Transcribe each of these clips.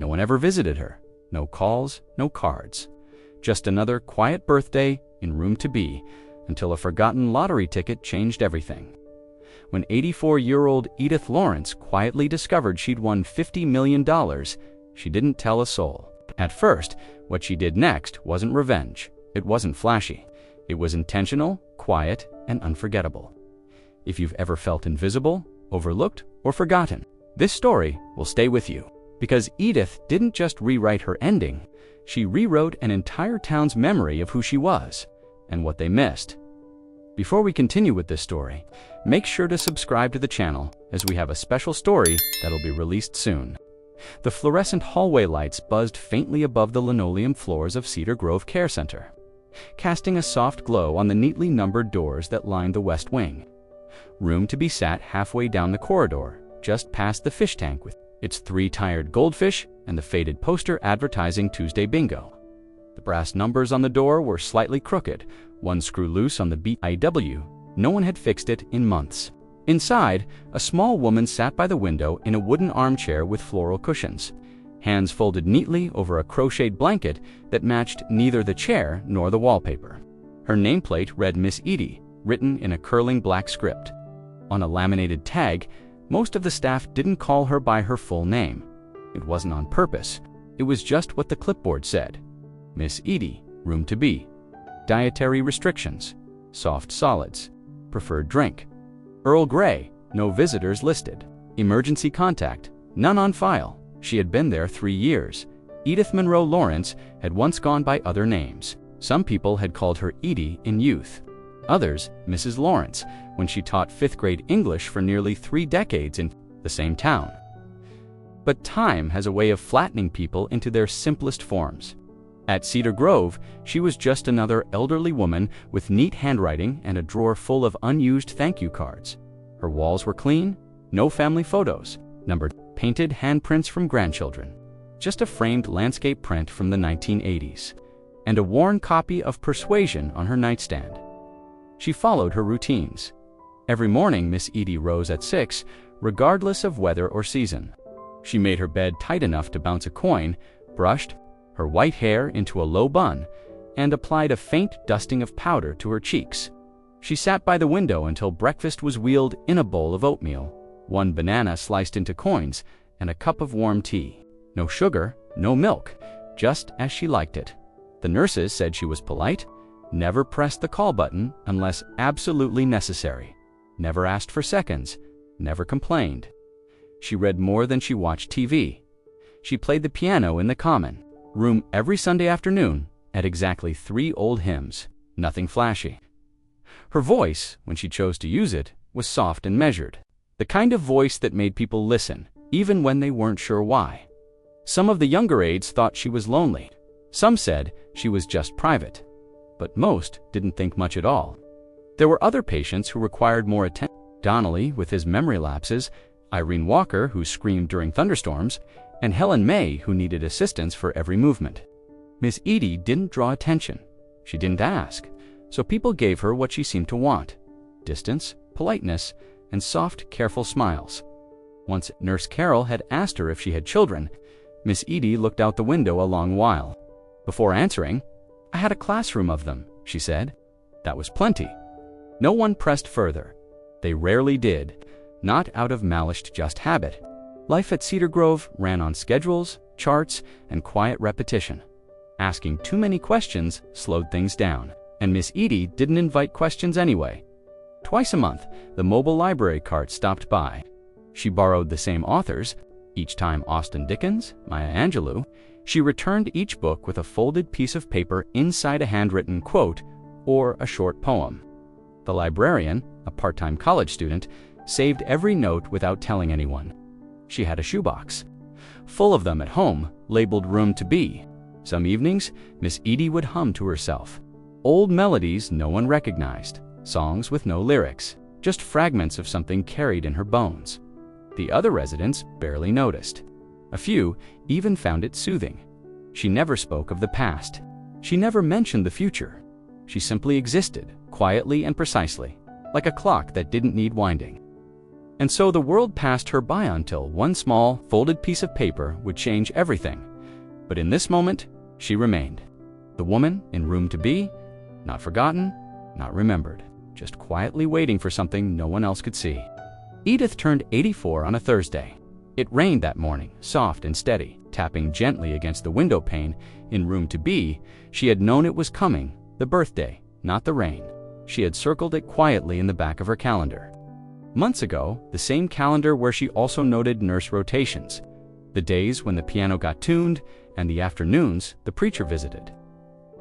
No one ever visited her. No calls, no cards. Just another quiet birthday in room to be, until a forgotten lottery ticket changed everything. When 84-year-old Edith Lawrence quietly discovered she'd won $50 million, she didn't tell a soul. At first, what she did next wasn't revenge. It wasn't flashy. It was intentional, quiet, and unforgettable. If you've ever felt invisible, overlooked, or forgotten, this story will stay with you. Because Edith didn't just rewrite her ending, she rewrote an entire town's memory of who she was and what they missed. Before we continue with this story, make sure to subscribe to the channel, as we have a special story that'll be released soon. The fluorescent hallway lights buzzed faintly above the linoleum floors of Cedar Grove Care Center, casting a soft glow on the neatly numbered doors that lined the west wing. Room to be sat halfway down the corridor, just past the fish tank with its 3 tired goldfish and the faded poster advertising Tuesday Bingo. The brass numbers on the door were slightly crooked, one screw loose on the BIW. No one had fixed it in months. Inside, a small woman sat by the window in a wooden armchair with floral cushions, hands folded neatly over a crocheted blanket that matched neither the chair nor the wallpaper. Her nameplate read Miss Edie, written in a curling black script. On a laminated tag, most of the staff didn't call her by her full name. It wasn't on purpose. It was just what the clipboard said. Miss Edie, room to be. Dietary restrictions. Soft solids. Preferred drink. Earl Grey, no visitors listed. Emergency contact, none on file. She had been there 3 years. Edith Monroe Lawrence had once gone by other names. Some people had called her Edie in youth. Others, Mrs. Lawrence, when she taught 5th grade English for nearly 3 decades in the same town. But time has a way of flattening people into their simplest forms. At Cedar Grove, she was just another elderly woman with neat handwriting and a drawer full of unused thank you cards. Her walls were clean, no family photos, numbered, painted handprints from grandchildren, just a framed landscape print from the 1980s, and a worn copy of Persuasion on her nightstand. She followed her routines. Every morning, Miss Edie rose at 6, regardless of weather or season. She made her bed tight enough to bounce a coin, brushed her white hair into a low bun, and applied a faint dusting of powder to her cheeks. She sat by the window until breakfast was wheeled in a bowl of oatmeal, 1 banana sliced into coins, and a cup of warm tea. No sugar, no milk, just as she liked it. The nurses said she was polite, never pressed the call button unless absolutely necessary, never asked for seconds, never complained. She read more than she watched TV. She played the piano in the common room every Sunday afternoon at exactly 3 old hymns, nothing flashy. Her voice, when she chose to use it, was soft and measured, the kind of voice that made people listen, even when they weren't sure why. Some of the younger aides thought she was lonely. Some said she was just private. But most didn't think much at all. There were other patients who required more attention. Donnelly, with his memory lapses, Irene Walker, who screamed during thunderstorms, and Helen May, who needed assistance for every movement. Miss Edie didn't draw attention. She didn't ask, so people gave her what she seemed to want: distance, politeness, and soft, careful smiles. Once Nurse Carol had asked her if she had children, Miss Edie looked out the window a long while. Before answering, "I had a classroom of them," she said. That was plenty. No one pressed further. They rarely did, not out of malice, just habit. Life at Cedar Grove ran on schedules, charts, and quiet repetition. Asking too many questions slowed things down, and Miss Edie didn't invite questions anyway. Twice a month, the mobile library cart stopped by. She borrowed the same authors, each time Austen Dickens, Maya Angelou. She returned each book with a folded piece of paper inside a handwritten quote or a short poem. The librarian, a part-time college student, saved every note without telling anyone. She had a shoebox full of them at home, labeled Room to Be. Some evenings, Miss Edie would hum to herself. Old melodies no one recognized, songs with no lyrics, just fragments of something carried in her bones. The other residents barely noticed. A few even found it soothing. She never spoke of the past. She never mentioned the future. She simply existed, quietly and precisely, like a clock that didn't need winding. And so the world passed her by until one small, folded piece of paper would change everything. But in this moment, she remained. The woman in room to be, not forgotten, not remembered, just quietly waiting for something no one else could see. Edith turned 84 on a Thursday. It rained that morning, soft and steady, tapping gently against the window pane in room to be. She had known it was coming, the birthday, not the rain. She had circled it quietly in the back of her calendar. Months ago, the same calendar where she also noted nurse rotations, the days when the piano got tuned and the afternoons the preacher visited.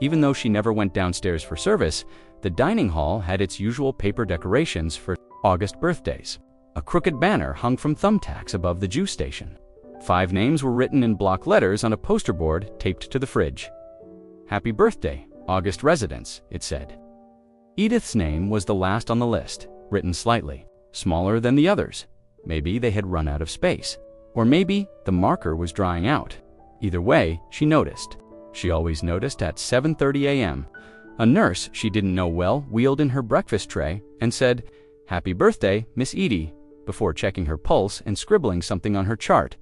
Even though she never went downstairs for service, the dining hall had its usual paper decorations for August birthdays. A crooked banner hung from thumbtacks above the juice station. 5 names were written in block letters on a poster board taped to the fridge. "Happy birthday, August residence," it said. Edith's name was the last on the list, written slightly, smaller than the others. Maybe they had run out of space. Or maybe the marker was drying out. Either way, she noticed. She always noticed at 7:30 a.m. A nurse she didn't know well wheeled in her breakfast tray and said, "Happy birthday, Miss Edie," before checking her pulse and scribbling something on her chart.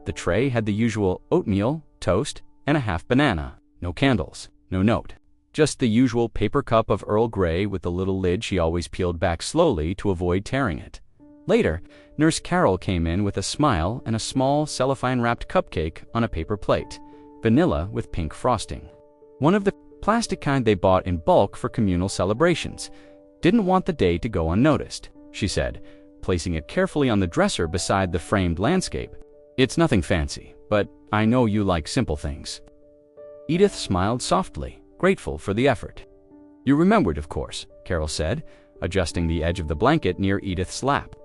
The tray had the usual oatmeal, toast, and a half banana. No candles, no note. Just the usual paper cup of Earl Grey with the little lid she always peeled back slowly to avoid tearing it. Later, Nurse Carol came in with a smile and a small cellophane-wrapped cupcake on a paper plate, vanilla with pink frosting. One of the plastic kind they bought in bulk for communal celebrations. "Didn't want the day to go unnoticed," she said, placing it carefully on the dresser beside the framed landscape. "It's nothing fancy, but I know you like simple things." Edith smiled softly, grateful for the effort. "You remembered, of course," Carol said, adjusting the edge of the blanket near Edith's lap.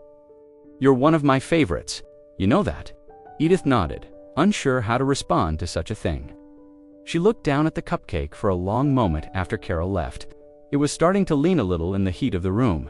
"You're one of my favorites. You know that?" Edith nodded, unsure how to respond to such a thing. She looked down at the cupcake for a long moment after Carol left. It was starting to lean a little in the heat of the room,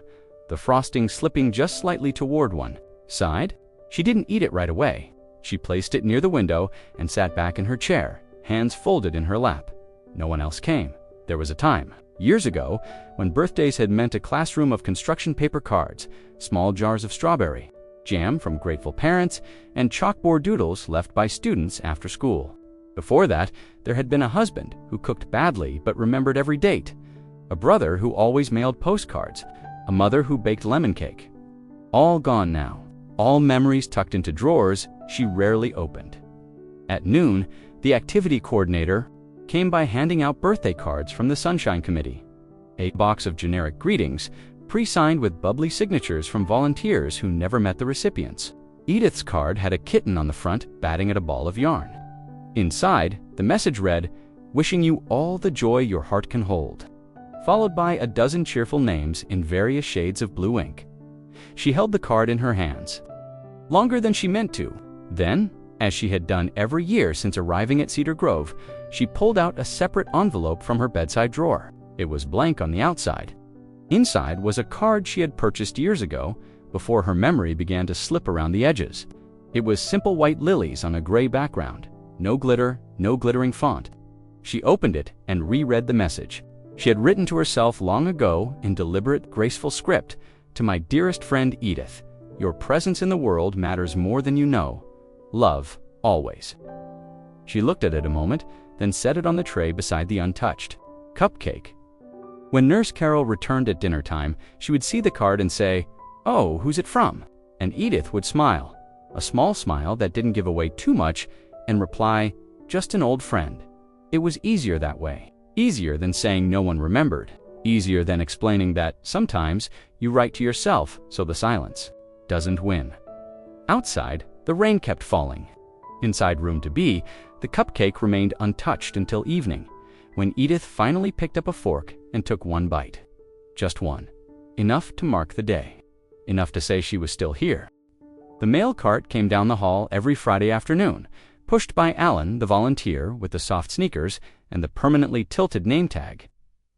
the frosting slipping just slightly toward one side. She didn't eat it right away. She placed it near the window and sat back in her chair, hands folded in her lap. No one else came. There was a time, years ago, when birthdays had meant a classroom of construction paper cards, small jars of strawberry, jam from grateful parents, and chalkboard doodles left by students after school. Before that, there had been a husband who cooked badly but remembered every date, a brother who always mailed postcards, a mother who baked lemon cake. All gone now, all memories tucked into drawers she rarely opened. At noon, the activity coordinator came by handing out birthday cards from the Sunshine Committee, a box of generic greetings, pre-signed with bubbly signatures from volunteers who never met the recipients. Edith's card had a kitten on the front batting at a ball of yarn. Inside, the message read, "Wishing you all the joy your heart can hold," followed by a dozen cheerful names in various shades of blue ink. She held the card in her hands, longer than she meant to. Then, as she had done every year since arriving at Cedar Grove, she pulled out a separate envelope from her bedside drawer. It was blank on the outside. Inside was a card she had purchased years ago, before her memory began to slip around the edges. It was simple white lilies on a gray background. No glitter, no glittering font. She opened it and reread the message. She had written to herself long ago in deliberate, graceful script, "To my dearest friend Edith, your presence in the world matters more than you know. Love, always." She looked at it a moment, then set it on the tray beside the untouched cupcake. When Nurse Carol returned at dinner time, she would see the card and say, "Oh, who's it from?" And Edith would smile, a small smile that didn't give away too much, and reply, "Just an old friend." It was easier that way. Easier than saying no one remembered. Easier than explaining that sometimes you write to yourself so the silence doesn't win. Outside, the rain kept falling. Inside room to be, the cupcake remained untouched until evening, when Edith finally picked up a fork and took one bite. Just one. Enough to mark the day. Enough to say she was still here. The mail cart came down the hall every Friday afternoon, pushed by Alan, the volunteer with the soft sneakers and the permanently tilted name tag.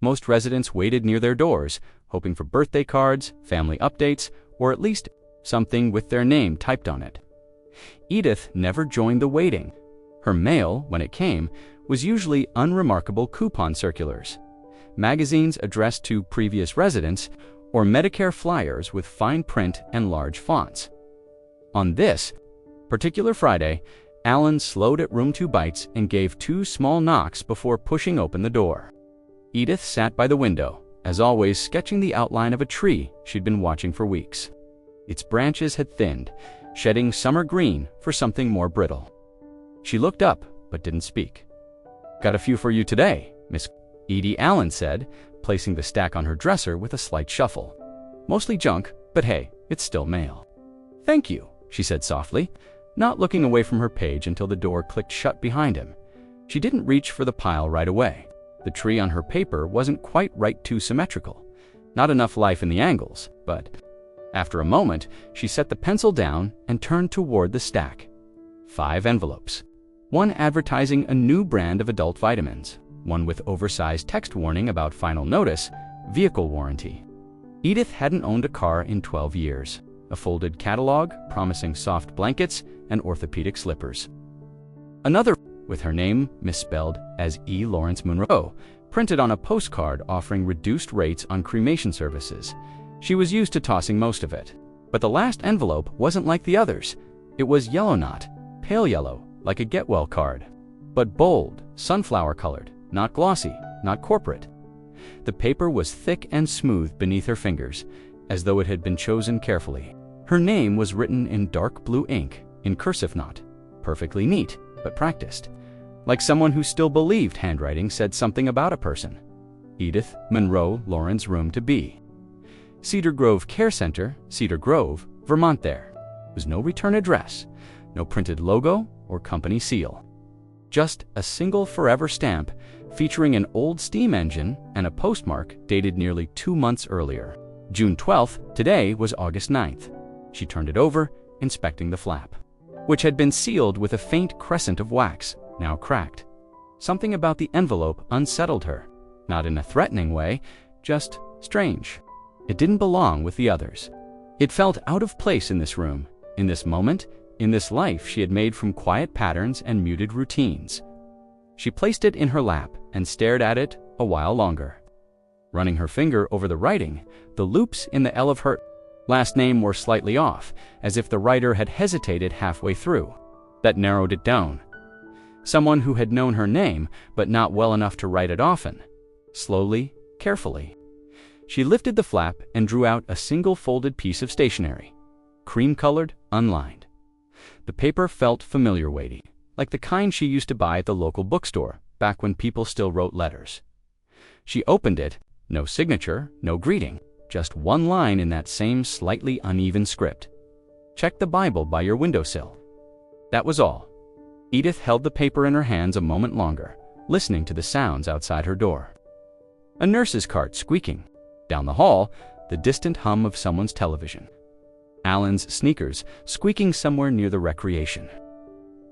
Most residents waited near their doors, hoping for birthday cards, family updates, or at least something with their name typed on it. Edith never joined the waiting. Her mail, when it came, was usually unremarkable coupon circulars, magazines addressed to previous residents, or Medicare flyers with fine print and large fonts. On this particular Friday, Alan slowed at room 2 bites and gave 2 small knocks before pushing open the door. Edith sat by the window, as always sketching the outline of a tree she'd been watching for weeks. Its branches had thinned, shedding summer green for something more brittle. She looked up, but didn't speak. "Got a few for you today, Miss Edie," Alan said, placing the stack on her dresser with a slight shuffle. "Mostly junk, but hey, it's still mail." "Thank you," she said softly, not looking away from her page until the door clicked shut behind him. She didn't reach for the pile right away. The tree on her paper wasn't quite right too symmetrical. Not enough life in the angles, but after a moment, she set the pencil down and turned toward the stack. 5 envelopes. One advertising a new brand of adult vitamins, one with oversized text warning about final notice, vehicle warranty. Edith hadn't owned a car in 12 years. A folded catalog promising soft blankets and orthopedic slippers. Another with her name misspelled as E. Lawrence Monroe, printed on a postcard offering reduced rates on cremation services. She was used to tossing most of it. But the last envelope wasn't like the others. It was yellow knot, pale yellow, like a get-well card. But bold, sunflower-colored, not glossy, not corporate. The paper was thick and smooth beneath her fingers, as though it had been chosen carefully. Her name was written in dark blue ink, in cursive knot, perfectly neat, but practiced. Like someone who still believed handwriting said something about a person. Edith Monroe Lawrence, room to be. Cedar Grove Care Center, Cedar Grove, Vermont. There was no return address, no printed logo or company seal. Just a single forever stamp featuring an old steam engine and a postmark dated nearly 2 months earlier. June 12th, today was August 9th. She turned it over, inspecting the flap, which had been sealed with a faint crescent of wax, now cracked. Something about the envelope unsettled her, not in a threatening way, just strange. It didn't belong with the others. It felt out of place in this room, in this moment, in this life she had made from quiet patterns and muted routines. She placed it in her lap and stared at it a while longer. Running her finger over the writing, the loops in the L of her last name were slightly off, as if the writer had hesitated halfway through. That narrowed it down. Someone who had known her name, but not well enough to write it often. Slowly, carefully. She lifted the flap and drew out a single folded piece of stationery, cream-colored, unlined. The paper felt familiar weighty, like the kind she used to buy at the local bookstore, back when people still wrote letters. She opened it, no signature, no greeting, just one line in that same slightly uneven script. "Check the Bible by your windowsill." That was all. Edith held the paper in her hands a moment longer, listening to the sounds outside her door. A nurse's cart squeaking. Down the hall, the distant hum of someone's television. Alan's sneakers squeaking somewhere near the recreation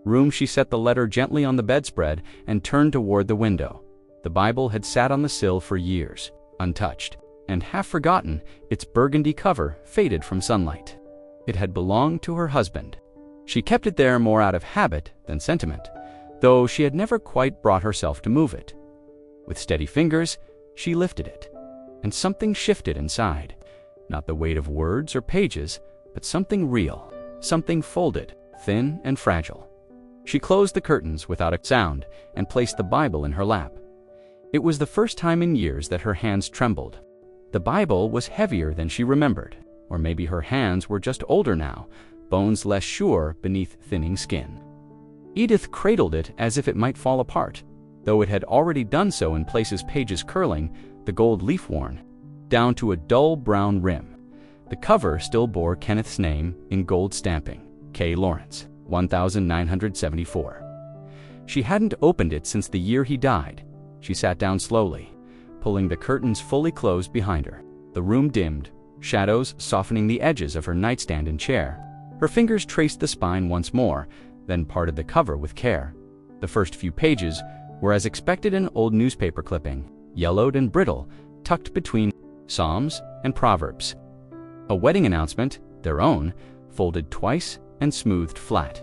room. She set the letter gently on the bedspread and turned toward the window. The Bible had sat on the sill for years, untouched, and half forgotten, its burgundy cover faded from sunlight. It had belonged to her husband. She kept it there more out of habit than sentiment, though she had never quite brought herself to move it. With steady fingers, she lifted it, and something shifted inside. Not the weight of words or pages, but something real, something folded, thin and fragile. She closed the curtains without a sound and placed the Bible in her lap. It was the first time in years that her hands trembled. The Bible was heavier than she remembered, or maybe her hands were just older now, bones less sure beneath thinning skin. Edith cradled it as if it might fall apart, though it had already done so in places, pages curling, the gold leaf worn, down to a dull brown rim. The cover still bore Kenneth's name in gold stamping, K. Lawrence, 1974. She hadn't opened it since the year he died. She sat down slowly, pulling the curtains fully closed behind her. The room dimmed, shadows softening the edges of her nightstand and chair. Her fingers traced the spine once more, then parted the cover with care. The first few pages were as expected, an old newspaper clipping, yellowed and brittle, tucked between Psalms and Proverbs. A wedding announcement, their own, folded twice and smoothed flat.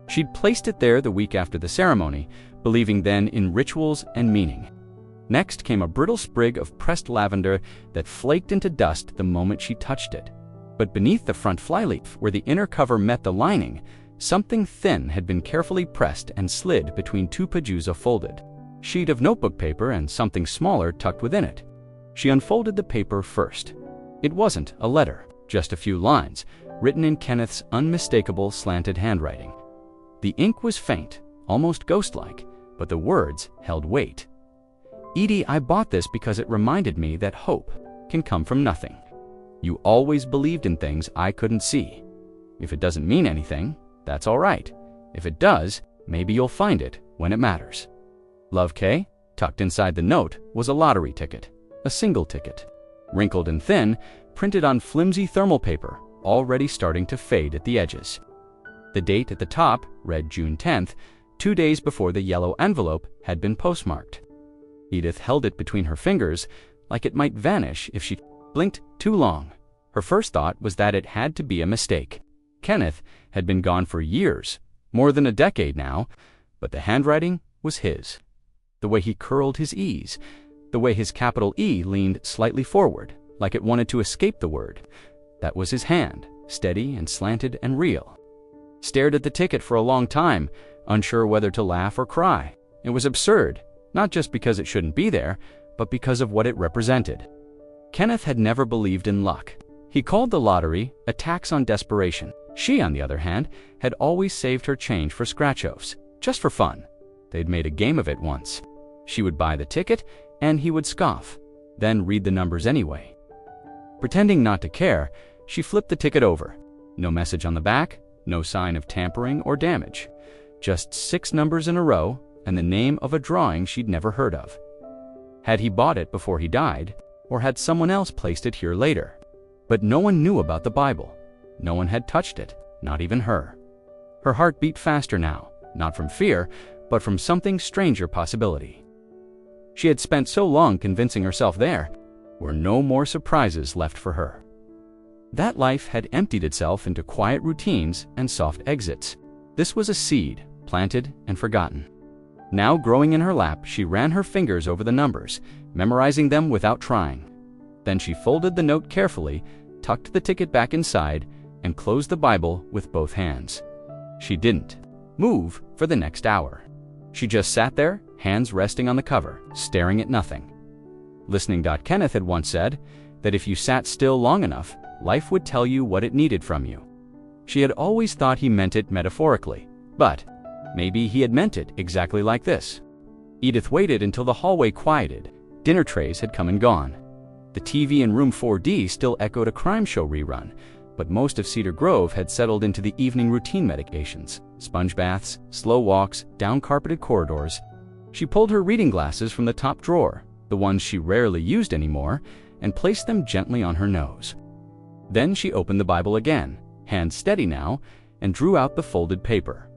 She'd placed it there the week after the ceremony, believing then in rituals and meaning. Next came a brittle sprig of pressed lavender that flaked into dust the moment she touched it. But beneath the front flyleaf, where the inner cover met the lining, something thin had been carefully pressed and slid between two pajusa folded sheet of notebook paper and something smaller tucked within it. She unfolded the paper first. It wasn't a letter, just a few lines, written in Kenneth's unmistakable slanted handwriting. The ink was faint, almost ghost-like, but the words held weight. "Edie, I bought this because it reminded me that hope can come from nothing. You always believed in things I couldn't see. If it doesn't mean anything, that's all right. If it does, maybe you'll find it when it matters. Love, Kay." Tucked inside the note was a lottery ticket, a single ticket, wrinkled and thin, printed on flimsy thermal paper, already starting to fade at the edges. The date at the top read June 10th, 2 days before the yellow envelope had been postmarked. Edith held it between her fingers like it might vanish if she blinked too long. Her first thought was that it had to be a mistake. Kenneth had been gone for years, more than a decade now, but the handwriting was his. The way he curled his E's, the way his capital E leaned slightly forward, like it wanted to escape the word. That was his hand, steady and slanted and real. Stared at the ticket for a long time, unsure whether to laugh or cry. It was absurd, not just because it shouldn't be there, but because of what it represented. Kenneth had never believed in luck. He called the lottery a tax on desperation. She, on the other hand, had always saved her change for scratch-offs, just for fun. They'd made a game of it once. She would buy the ticket, and he would scoff, then read the numbers anyway. Pretending not to care, she flipped the ticket over. No message on the back, no sign of tampering or damage. Just 6 numbers in a row, and the name of a drawing she'd never heard of. Had he bought it before he died, or had someone else placed it here later? But no one knew about the Bible. No one had touched it, not even her. Her heart beat faster now, not from fear, but from something stranger possibility. She had spent so long convincing herself there were no more surprises left for her. That life had emptied itself into quiet routines and soft exits. This was a seed, planted and forgotten. Now growing in her lap, she ran her fingers over the numbers, memorizing them without trying. Then she folded the note carefully, tucked the ticket back inside, and closed the Bible with both hands. She didn't move for the next hour. She just sat there, hands resting on the cover, staring at nothing. Listening. Kenneth had once said that if you sat still long enough, life would tell you what it needed from you. She had always thought he meant it metaphorically, but maybe he had meant it exactly like this. Edith waited until the hallway quieted. Dinner trays had come and gone. The TV in room 4D still echoed a crime show rerun, but most of Cedar Grove had settled into the evening routine medications, sponge baths, slow walks, down-carpeted corridors. She pulled her reading glasses from the top drawer, the ones she rarely used anymore, and placed them gently on her nose. Then she opened the Bible again, hand steady now, and drew out the folded paper.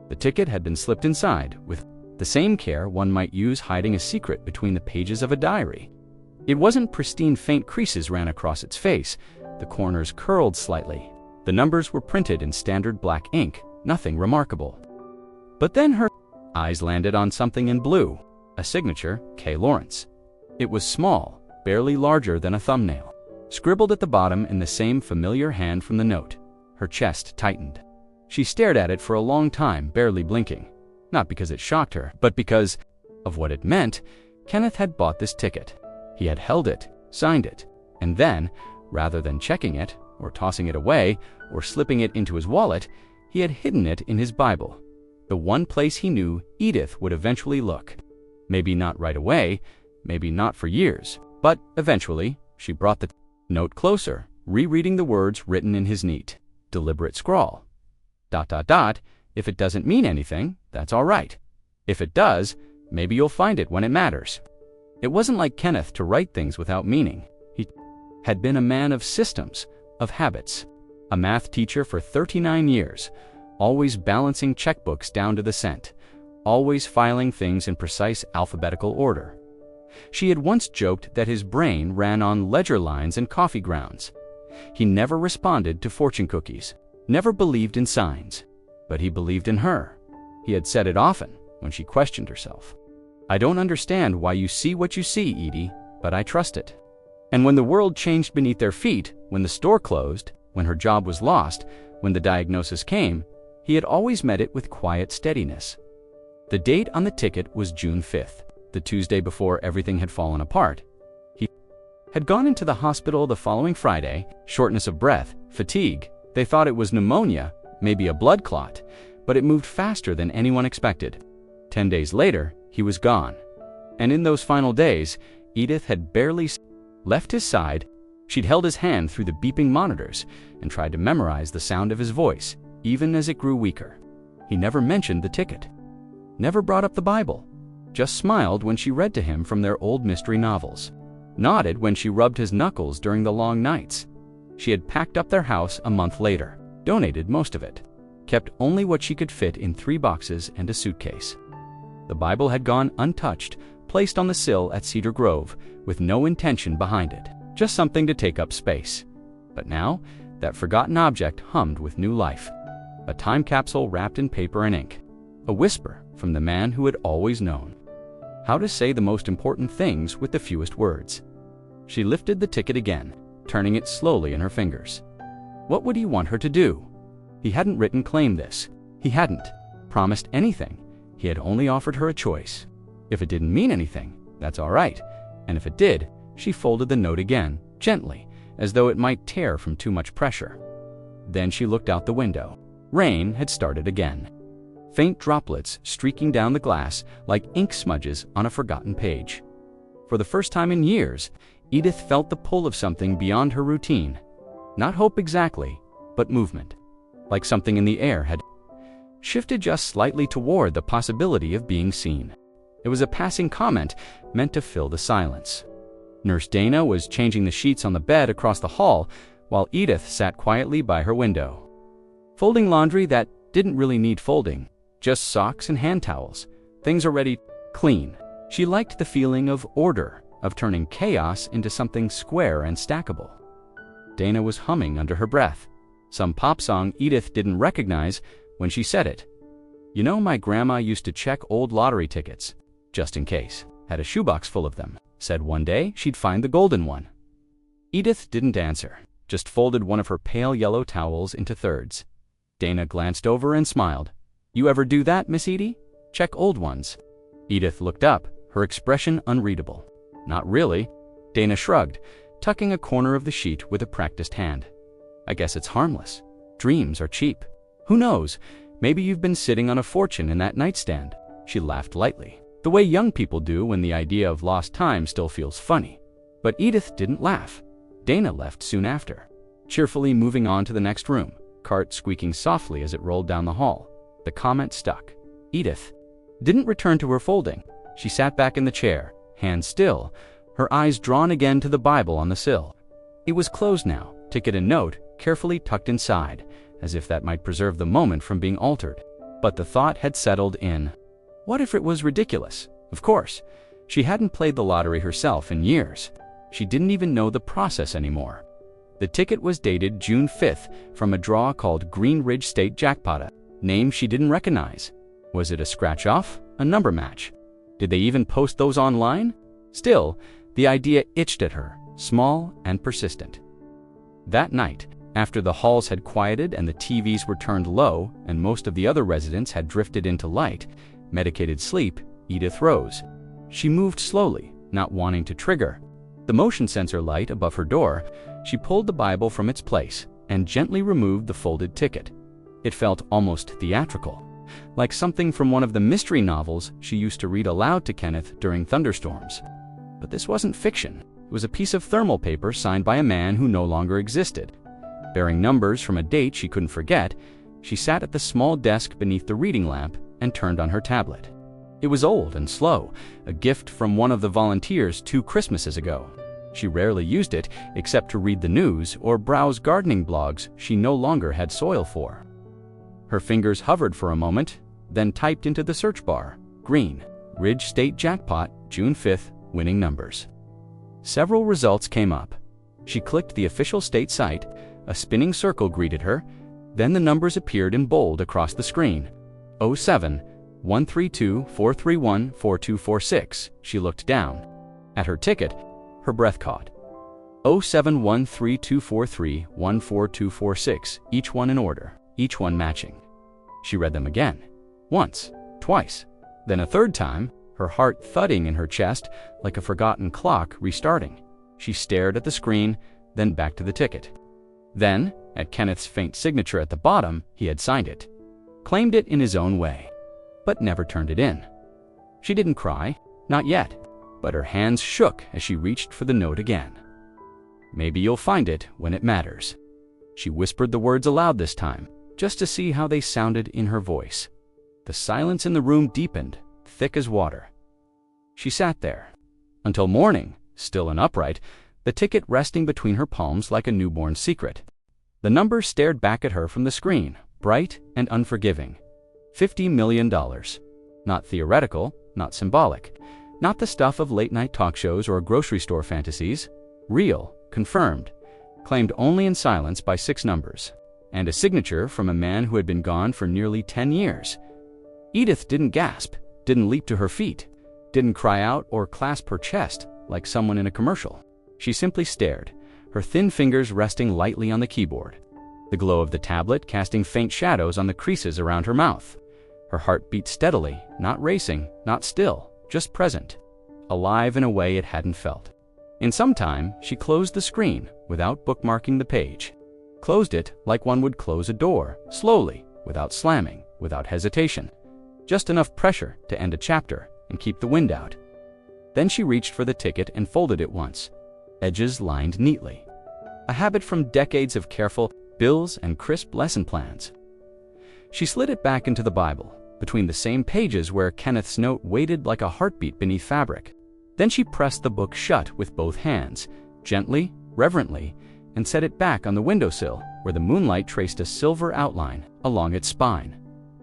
The ticket had been slipped inside, with the same care one might use hiding a secret between the pages of a diary. It wasn't pristine. Faint creases ran across its face, the corners curled slightly. The numbers were printed in standard black ink, nothing remarkable. But then her eyes landed on something in blue, a signature, K. Lawrence. It was small, barely larger than a thumbnail, scribbled at the bottom in the same familiar hand from the note. Her chest tightened. She stared at it for a long time, barely blinking. Not because it shocked her, but because of what it meant. Kenneth had bought this ticket. He had held it, signed it, and then, rather than checking it, or tossing it away, or slipping it into his wallet, he had hidden it in his Bible, the one place he knew Edith would eventually look. Maybe not right away, maybe not for years, but eventually she brought the note closer, rereading the words written in his neat, deliberate scrawl. ... If it doesn't mean anything, that's all right. If it does, maybe you'll find it when it matters. It wasn't like Kenneth to write things without meaning. He had been a man of systems, of habits, a math teacher for 39 years, always balancing checkbooks down to the cent, always filing things in precise alphabetical order. She had once joked that his brain ran on ledger lines and coffee grounds. He never responded to fortune cookies, never believed in signs, but he believed in her. He had said it often when she questioned herself. "I don't understand why you see what you see, Edie, but I trust it." And when the world changed beneath their feet, when the store closed, when her job was lost, when the diagnosis came, he had always met it with quiet steadiness. The date on the ticket was June 5th, the Tuesday before everything had fallen apart. He had gone into the hospital the following Friday, shortness of breath, fatigue. They thought it was pneumonia, maybe a blood clot, but it moved faster than anyone expected. 10 days later, he was gone. And in those final days, Edith had barely left his side. She'd held his hand through the beeping monitors and tried to memorize the sound of his voice, even as it grew weaker. He never mentioned the ticket, never brought up the Bible, just smiled when she read to him from their old mystery novels, nodded when she rubbed his knuckles during the long nights. She had packed up their house a month later, donated most of it, kept only what she could fit in 3 boxes and a suitcase. The Bible had gone untouched, placed on the sill at Cedar Grove, with no intention behind it, just something to take up space. But now, that forgotten object hummed with new life. A time capsule wrapped in paper and ink. A whisper from the man who had always known how to say the most important things with the fewest words. She lifted the ticket again, turning it slowly in her fingers. What would he want her to do? He hadn't written claim this. He hadn't promised anything. He had only offered her a choice. If it didn't mean anything, that's all right. And if it did, she folded the note again, gently, as though it might tear from too much pressure. Then she looked out the window. Rain had started again. Faint droplets streaking down the glass like ink smudges on a forgotten page. For the first time in years, Edith felt the pull of something beyond her routine. Not hope exactly, but movement. Like something in the air had shifted just slightly toward the possibility of being seen. It was a passing comment meant to fill the silence. Nurse Dana was changing the sheets on the bed across the hall while Edith sat quietly by her window, folding laundry that didn't really need folding, just socks and hand towels, things already clean. She liked the feeling of order, of turning chaos into something square and stackable. Dana was humming under her breath, some pop song Edith didn't recognize when she said it. "You know, my grandma used to check old lottery tickets, just in case. Had a shoebox full of them. Said one day she'd find the golden one." Edith didn't answer, just folded one of her pale yellow towels into thirds. Dana glanced over and smiled. "You ever do that, Miss Edie? Check old ones?" Edith looked up, her expression unreadable. "Not really." Dana shrugged, tucking a corner of the sheet with a practiced hand. "I guess it's harmless. Dreams are cheap. Who knows? Maybe you've been sitting on a fortune in that nightstand." She laughed lightly, the way young people do when the idea of lost time still feels funny. But Edith didn't laugh. Dana left soon after, cheerfully moving on to the next room, cart squeaking softly as it rolled down the hall. The comment stuck. Edith didn't return to her folding. She sat back in the chair, hands still, her eyes drawn again to the Bible on the sill. It was closed now, ticket and note carefully tucked inside, as if that might preserve the moment from being altered. But the thought had settled in. What if it was ridiculous? Of course. She hadn't played the lottery herself in years. She didn't even know the process anymore. The ticket was dated June 5th from a draw called Green Ridge State Jackpot, a name she didn't recognize. Was it a scratch-off? A number match? Did they even post those online? Still, the idea itched at her, small and persistent. That night, after the halls had quieted and the TVs were turned low and most of the other residents had drifted into light, medicated sleep, Edith rose. She moved slowly, not wanting to trigger the motion sensor light above her door. She pulled the Bible from its place and gently removed the folded ticket. It felt almost theatrical, like something from one of the mystery novels she used to read aloud to Kenneth during thunderstorms. But this wasn't fiction. It was a piece of thermal paper signed by a man who no longer existed. Bearing numbers from a date she couldn't forget, she sat at the small desk beneath the reading lamp and turned on her tablet. It was old and slow, a gift from one of the volunteers 2 Christmases ago. She rarely used it except to read the news or browse gardening blogs she no longer had soil for. Her fingers hovered for a moment, then typed into the search bar, Green Ridge State Jackpot, June 5th, winning numbers. Several results came up. She clicked the official state site, a spinning circle greeted her, then the numbers appeared in bold across the screen. 07, 132-431-4246. She looked down. At her ticket, her breath caught. 0713243-14246, each one in order, each one matching. She read them again. Once, twice, then a third time, her heart thudding in her chest like a forgotten clock restarting. She stared at the screen, then back to the ticket. Then, at Kenneth's faint signature at the bottom, he had signed it, claimed it in his own way, but never turned it in. She didn't cry, not yet, but her hands shook as she reached for the note again. Maybe you'll find it when it matters. She whispered the words aloud this time, just to see how they sounded in her voice. The silence in the room deepened, thick as water. She sat there, until morning, still and upright, the ticket resting between her palms like a newborn secret. The number stared back at her from the screen, bright and unforgiving. $50 million. Not theoretical, not symbolic, not the stuff of late-night talk shows or grocery store fantasies. Real, confirmed, claimed only in silence by 6 numbers, and a signature from a man who had been gone for nearly 10 years. Edith didn't gasp, didn't leap to her feet, didn't cry out or clasp her chest like someone in a commercial. She simply stared, her thin fingers resting lightly on the keyboard, the glow of the tablet casting faint shadows on the creases around her mouth. Her heart beat steadily, not racing, not still, just present, alive in a way it hadn't felt. In some time, she closed the screen without bookmarking the page. Closed it like one would close a door, slowly, without slamming, without hesitation. Just enough pressure to end a chapter and keep the wind out. Then she reached for the ticket and folded it once, edges lined neatly. A habit from decades of careful bills and crisp lesson plans. She slid it back into the Bible, between the same pages where Kenneth's note waited like a heartbeat beneath fabric. Then she pressed the book shut with both hands, gently, reverently, and set it back on the windowsill where the moonlight traced a silver outline along its spine.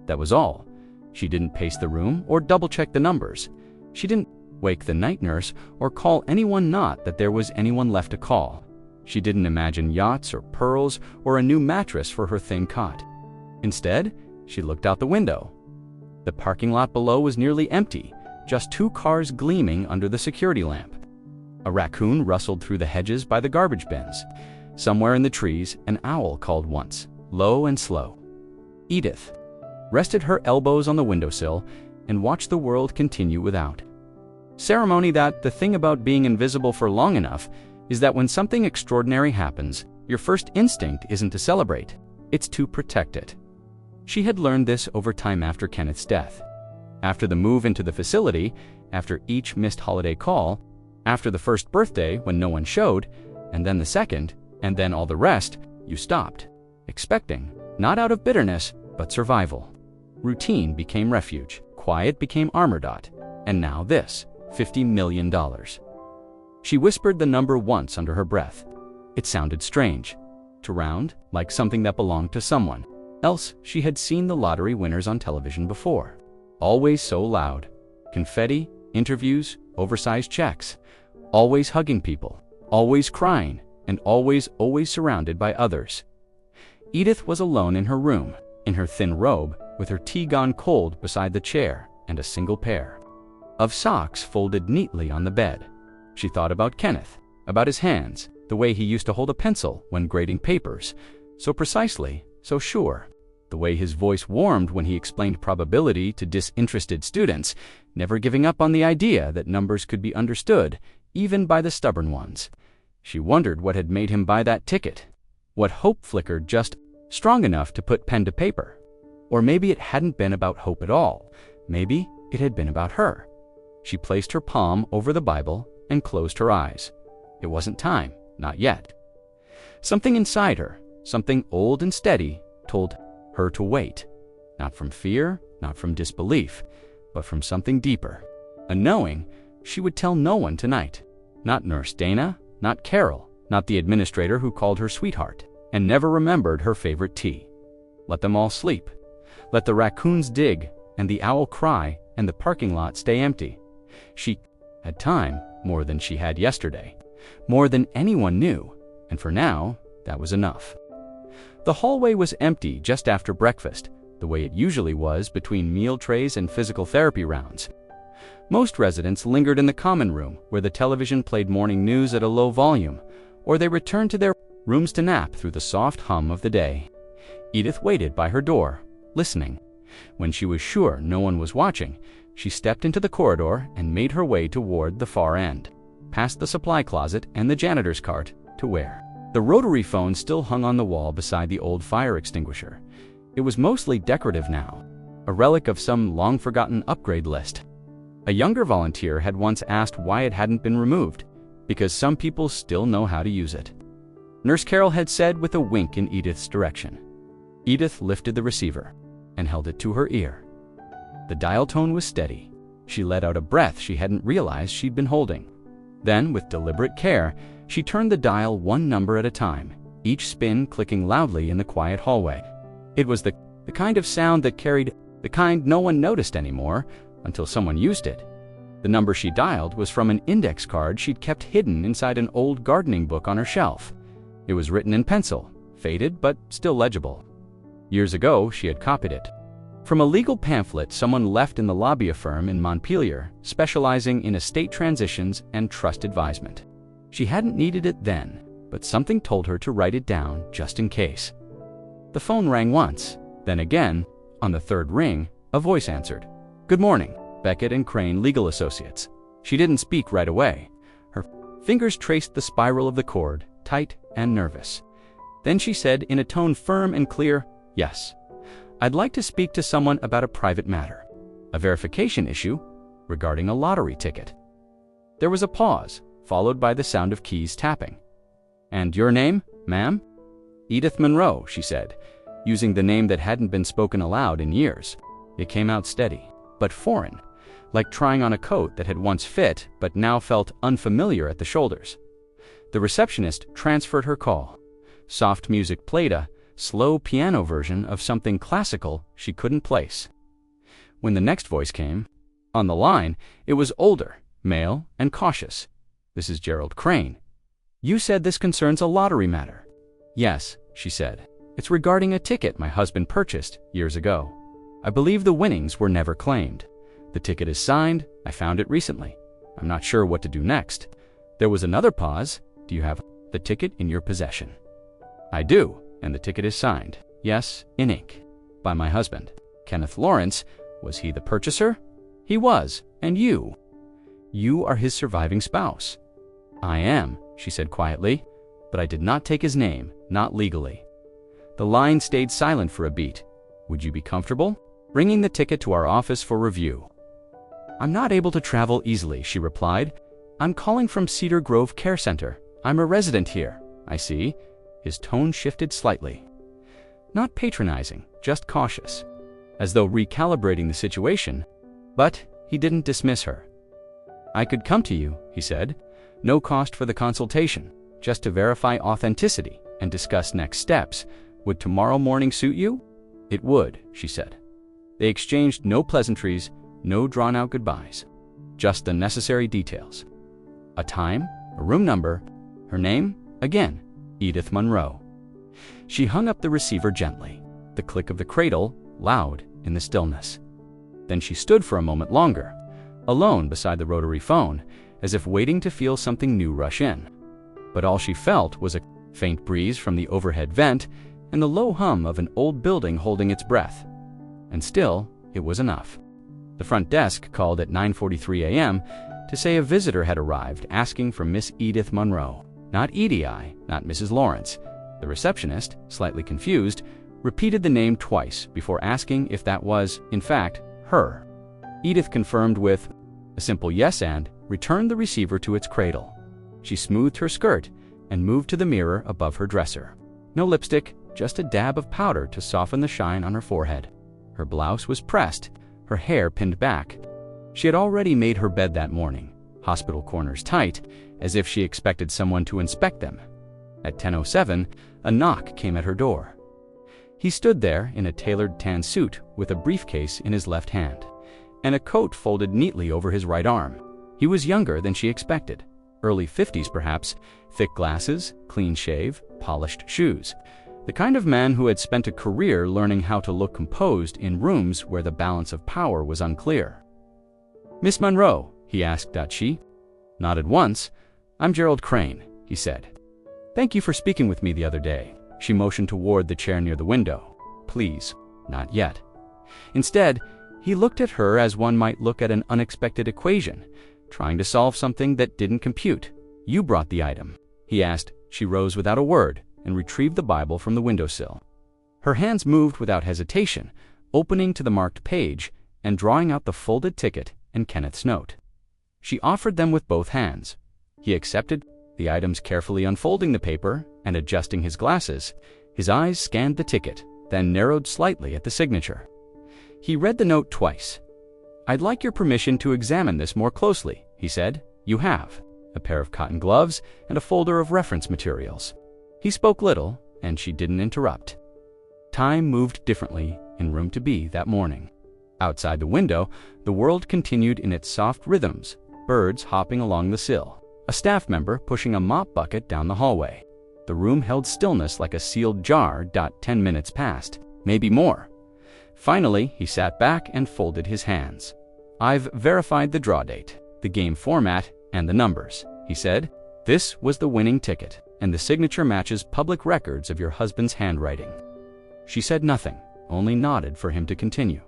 That was all. She didn't pace the room or double-check the numbers. She didn't wake the night nurse or call anyone, not that there was anyone left to call. She didn't imagine yachts or pearls or a new mattress for her thin cot. Instead, she looked out the window. The parking lot below was nearly empty, just 2 cars gleaming under the security lamp. A raccoon rustled through the hedges by the garbage bins. Somewhere in the trees, an owl called once, low and slow. Edith rested her elbows on the windowsill and watched the world continue without. Ceremony that the thing about being invisible for long enough is that when something extraordinary happens, your first instinct isn't to celebrate, it's to protect it. She had learned this over time after Kenneth's death. After the move into the facility, after each missed holiday call, after the first birthday when no one showed, and then the second, and then all the rest, you stopped, expecting, not out of bitterness, but survival. Routine became refuge, quiet became armor dot, and now this, $50 million. She whispered the number once under her breath. It sounded strange, to round, like something that belonged to someone else. She had seen the lottery winners on television before. Always so loud. Confetti, interviews, oversized checks. Always hugging people, always crying, and always surrounded by others. Edith was alone in her room, in her thin robe, with her tea gone cold beside the chair and a single pair of socks folded neatly on the bed. She thought about Kenneth, about his hands, the way he used to hold a pencil when grading papers, so precisely, so sure. The way his voice warmed when he explained probability to disinterested students, never giving up on the idea that numbers could be understood, even by the stubborn ones. She wondered what had made him buy that ticket. What hope flickered just strong enough to put pen to paper. Or maybe it hadn't been about hope at all. Maybe it had been about her. She placed her palm over the Bible and closed her eyes. It wasn't time, not yet. Something inside her, something old and steady, told her to wait. Not from fear, not from disbelief, but from something deeper. A knowing she would tell no one tonight. Not Nurse Dana, not Carol, not the administrator who called her sweetheart and never remembered her favorite tea. Let them all sleep. Let the raccoons dig and the owl cry and the parking lot stay empty. She had time, more than she had yesterday, more than anyone knew, and for now, that was enough. The hallway was empty just after breakfast. The the way it usually was between meal trays and physical therapy rounds. Most residents lingered in the common room, where the television played morning news at a low volume, or they returned to their rooms to nap through the soft hum of the day. Edith waited by her door, listening. When she was sure no one was watching, she stepped into the corridor and made her way toward the far end, past the supply closet and the janitor's cart, to where the rotary phone still hung on the wall beside the old fire extinguisher. It was mostly decorative now, a relic of some long-forgotten upgrade list. A younger volunteer had once asked why it hadn't been removed, because some people still know how to use it. Nurse Carol had said with a wink in Edith's direction. Edith lifted the receiver and held it to her ear. The dial tone was steady. She let out a breath she hadn't realized she'd been holding. Then, with deliberate care, she turned the dial one number at a time, each spin clicking loudly in the quiet hallway. It was the kind of sound that carried, the kind no one noticed anymore until someone used it. The number she dialed was from an index card she'd kept hidden inside an old gardening book on her shelf. It was written in pencil, faded but still legible. Years ago, she had copied it from a legal pamphlet someone left in the lobby of a firm in Montpelier, specializing in estate transitions and trust advisement. She hadn't needed it then, but something told her to write it down just in case. The phone rang once, then again. On the third ring, a voice answered. "Good morning, Beckett and Crane Legal Associates." She didn't speak right away. Her fingers traced the spiral of the cord, tight and nervous. Then she said in a tone firm and clear, "Yes, I'd like to speak to someone about a private matter, a verification issue regarding a lottery ticket." There was a pause, followed by the sound of keys tapping. "And your name, ma'am?" "Edith Monroe," she said, using the name that hadn't been spoken aloud in years. It came out steady, but foreign, like trying on a coat that had once fit but now felt unfamiliar at the shoulders. The receptionist transferred her call. Soft music played, a slow piano version of something classical she couldn't place. When the next voice came, on the line, it was older, male, and cautious. "This is Gerald Crane. You said this concerns a lottery matter." "Yes," she said. "It's regarding a ticket my husband purchased years ago. I believe the winnings were never claimed. The ticket is signed. I found it recently. I'm not sure what to do next." There was another pause. "Do you have the ticket in your possession?" "I do, and the ticket is signed. Yes, in ink. By my husband, Edith Lawrence. Was he the purchaser?" "He was. And you?" "You are his surviving spouse." "I am," she said quietly, "but I did not take his name, not legally." The line stayed silent for a beat. "Would you be comfortable bringing the ticket to our office for review?" "I'm not able to travel easily," she replied. "I'm calling from Cedar Grove Care Center. I'm a resident here." "I see." His tone shifted slightly. Not patronizing, just cautious, as though recalibrating the situation. But he didn't dismiss her. "I could come to you," he said. "No cost for the consultation, just to verify authenticity and discuss next steps. Would tomorrow morning suit you?" "It would," she said. They exchanged no pleasantries, no drawn-out goodbyes, just the necessary details. A time, a room number, her name, again, Edith Monroe. She hung up the receiver gently, the click of the cradle loud in the stillness. Then she stood for a moment longer, alone beside the rotary phone, as if waiting to feel something new rush in. But all she felt was a faint breeze from the overhead vent and the low hum of an old building holding its breath. And still, it was enough. The front desk called at 9:43 a.m. to say a visitor had arrived asking for Miss Edith Monroe. Not Edie, not Mrs. Lawrence. The receptionist, slightly confused, repeated the name twice before asking if that was, in fact, her. Edith confirmed with a simple yes and returned the receiver to its cradle. She smoothed her skirt and moved to the mirror above her dresser. No lipstick, just a dab of powder to soften the shine on her forehead. Her blouse was pressed, her hair pinned back. She had already made her bed that morning, hospital corners tight, as if she expected someone to inspect them. At 10:07, a knock came at her door. He stood there in a tailored tan suit with a briefcase in his left hand and a coat folded neatly over his right arm. He was younger than she expected, early 50s perhaps, thick glasses, clean shave, polished shoes. The kind of man who had spent a career learning how to look composed in rooms where the balance of power was unclear. "Miss Monroe," he asked. She nodded once. "I'm Gerald Crane," he said. "Thank you for speaking with me the other day." She motioned toward the chair near the window. "Please, not yet." Instead, he looked at her as one might look at an unexpected equation, trying to solve something that didn't compute. "You brought the item?" he asked. She rose without a word and retrieved the Bible from the windowsill. Her hands moved without hesitation, opening to the marked page and drawing out the folded ticket and Kenneth's note. She offered them with both hands. He accepted the items, carefully unfolding the paper and adjusting his glasses. His eyes scanned the ticket, then narrowed slightly at the signature. He read the note twice. "I'd like your permission to examine this more closely," he said. "You have a pair of cotton gloves and a folder of reference materials." He spoke little, and she didn't interrupt. Time moved differently in room to be that morning. Outside the window, the world continued in its soft rhythms, birds hopping along the sill, a staff member pushing a mop bucket down the hallway. The room held stillness like a sealed jar. 10 minutes passed, maybe more. Finally, he sat back and folded his hands. "I've verified the draw date, the game format, and the numbers," he said. "This was the winning ticket, and the signature matches public records of your husband's handwriting." She said nothing, only nodded for him to continue.